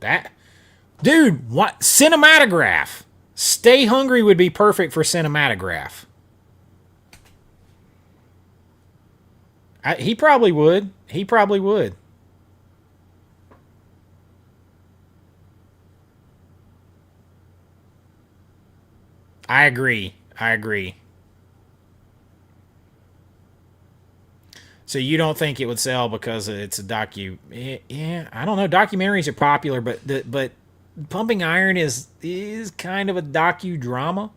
That, dude, what? Cinematograph. Stay Hungry would be perfect for Cinematograph. He probably would. He probably would. I agree. I agree. So you don't think it would sell because it's a docu? Yeah, I don't know. Documentaries are popular, but Pumping Iron is kind of a docudrama.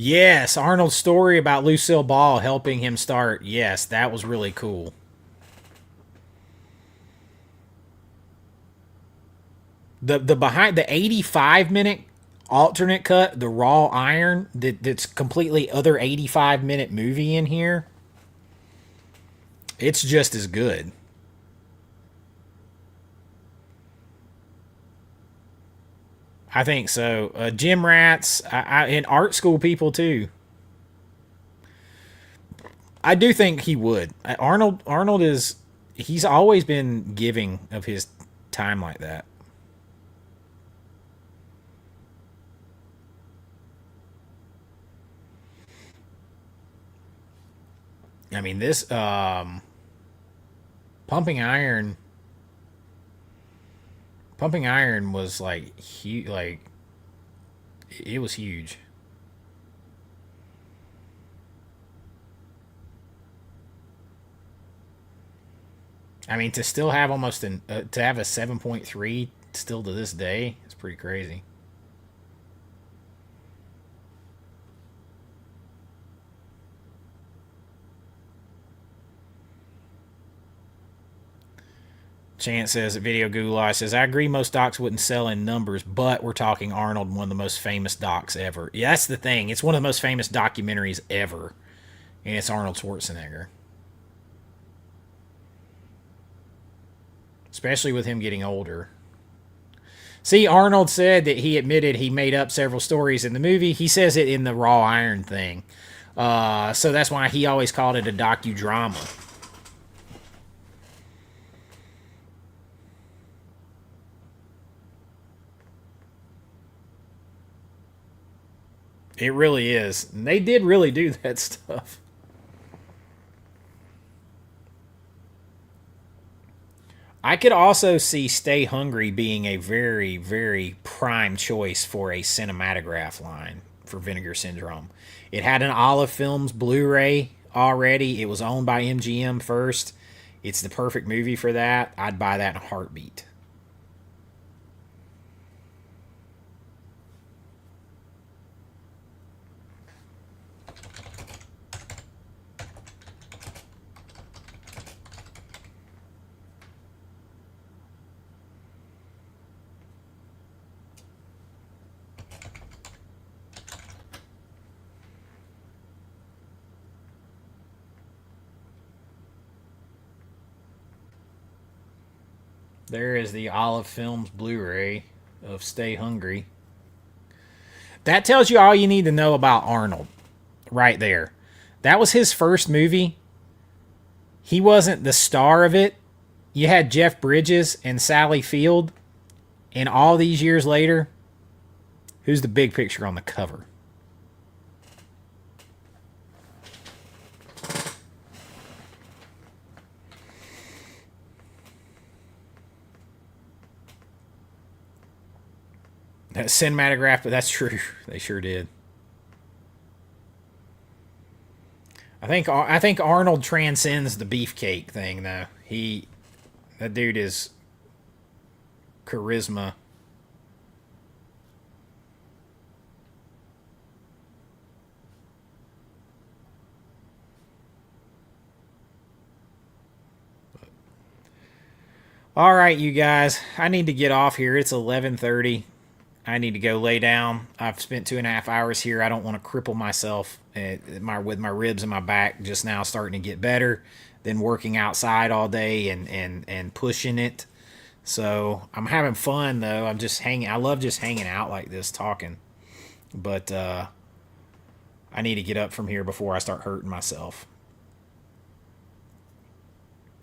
Yes, Arnold's story about Lucille Ball helping him start. Yes, that was really cool. The behind the 85-minute alternate cut, the raw iron that's completely other 85-minute movie in here. It's just as good. I think so. Gym rats, and art school people too. I do think he would. Arnold is he's always been giving of his time like that. I mean, this Pumping Iron Pumping Iron was like huge, like it was huge. I mean, to still have almost to have a 7.3 still to this day, it's pretty crazy. Chance says at Video Goulash says, I agree most docs wouldn't sell in numbers, but we're talking Arnold, one of the most famous docs ever. Yeah, that's the thing. It's one of the most famous documentaries ever. And it's Arnold Schwarzenegger. Especially with him getting older. See, Arnold said that he admitted he made up several stories in the movie. He says it in the Raw Iron thing. So that's why he always called it a docudrama. It really is. And they did really do that stuff. I could also see Stay Hungry being a very, very prime choice for a cinematograph line for Vinegar Syndrome. It had an Olive Films Blu ray already, it was owned by MGM first. It's the perfect movie for that. I'd buy that in a heartbeat. There is the Olive Films Blu ray of Stay Hungry. That tells you all you need to know about Arnold right there. That was his first movie. He wasn't the star of it. You had Jeff Bridges and Sally Field. And all these years later, who's the big picture on the cover? That cinematograph, but that's true. They sure did. I think Arnold transcends the beefcake thing though. That dude is charisma. All right, you guys. I need to get off here. It's 11:30. I need to go lay down. I've spent 2.5 hours here. I don't want to cripple myself with my ribs and my back just now starting to get better than working outside all day and pushing it. So I'm having fun though. I'm just hanging. I love just hanging out like this, talking. But I need to get up from here before I start hurting myself.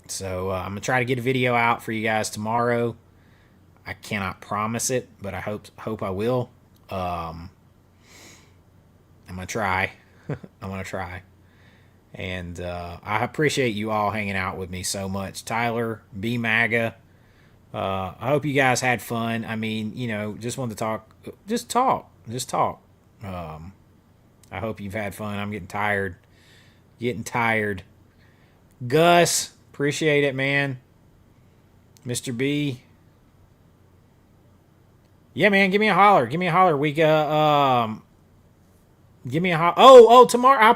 So I'm gonna try to get a video out for you guys tomorrow. I cannot promise it, but I hope I will. I'm gonna try. I'm gonna try. And I appreciate you all hanging out with me so much. Tyler, B MAGA. I hope you guys had fun. I mean, just wanted to talk. Just talk. Just talk. I hope you've had fun. I'm getting tired. Getting tired. Gus, appreciate it, man. Mr. B. Yeah, man, give me a holler. Give me a holler. Give me a holler. Oh, tomorrow I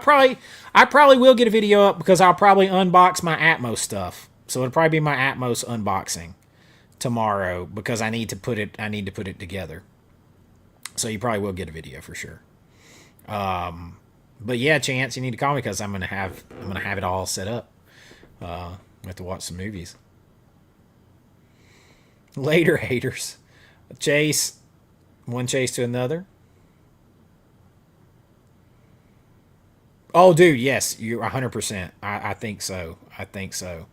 probably will get a video up because I'll probably unbox my Atmos stuff. So it'll probably be my Atmos unboxing tomorrow because I need to put it together. So you probably will get a video for sure. But yeah, Chance, you need to call me because I'm gonna have it all set up. I have to watch some movies. Later, haters. Chase, one chase to another. Oh, dude, yes, you're 100%. I think so. I think so.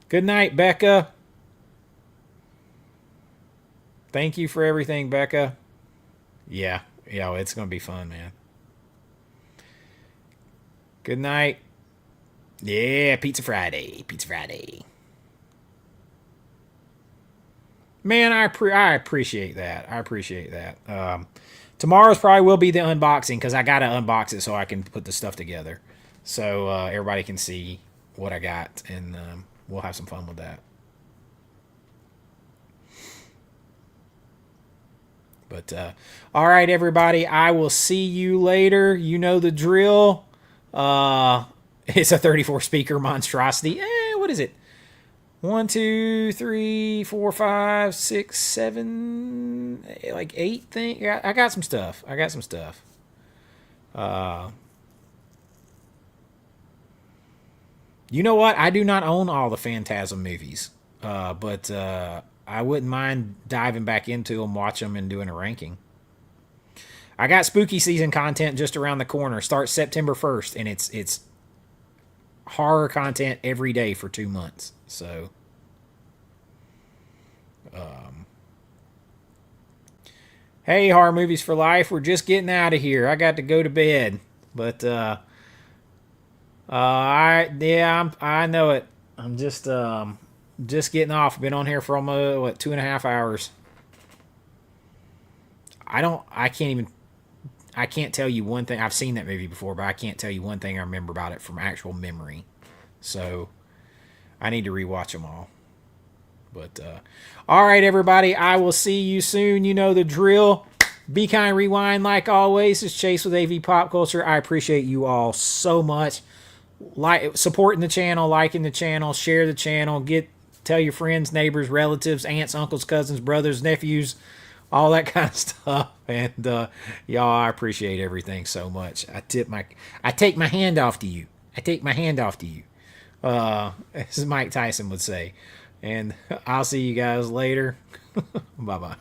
Good night, Becca. Thank you for everything, Becca. Yeah, yeah, it's gonna be fun, man. Good night. Yeah, Pizza Friday. Pizza Friday. Man, I appreciate that. I appreciate that. Tomorrow's probably will be the unboxing because I gotta unbox it so I can put the stuff together, so everybody can see what I got, and we'll have some fun with that. But all right, everybody, I will see you later. You know the drill. It's a 34 speaker monstrosity. What is it? 1, 2, 3, 4, 5, 6, 7, like 8 things. I got some stuff. I got some stuff. You know what? I do not own all the Phantasm movies, but I wouldn't mind diving back into them, watch them, and doing a ranking. I got spooky season content just around the corner. Starts September 1st, and it's horror content every day for 2 months. So, hey, horror movies for life. We're just getting out of here. I got to go to bed, but I know it. I'm just getting off. Been on here for almost 2.5 hours. I can't tell you one thing. I've seen that movie before, but I can't tell you one thing I remember about it from actual memory. So I need to rewatch them all. But all right, everybody, I will see you soon. You know the drill. Be kind, rewind. Like always, it's Chase with AV Pop Culture. I appreciate you all so much. Supporting the channel, liking the channel, share the channel, tell your friends, neighbors, relatives, aunts, uncles, cousins, brothers, nephews, all that kind of stuff. And y'all, I appreciate everything so much. I take my hand off to you. I take my hand off to you. As Mike Tyson would say. And I'll see you guys later. Bye-bye.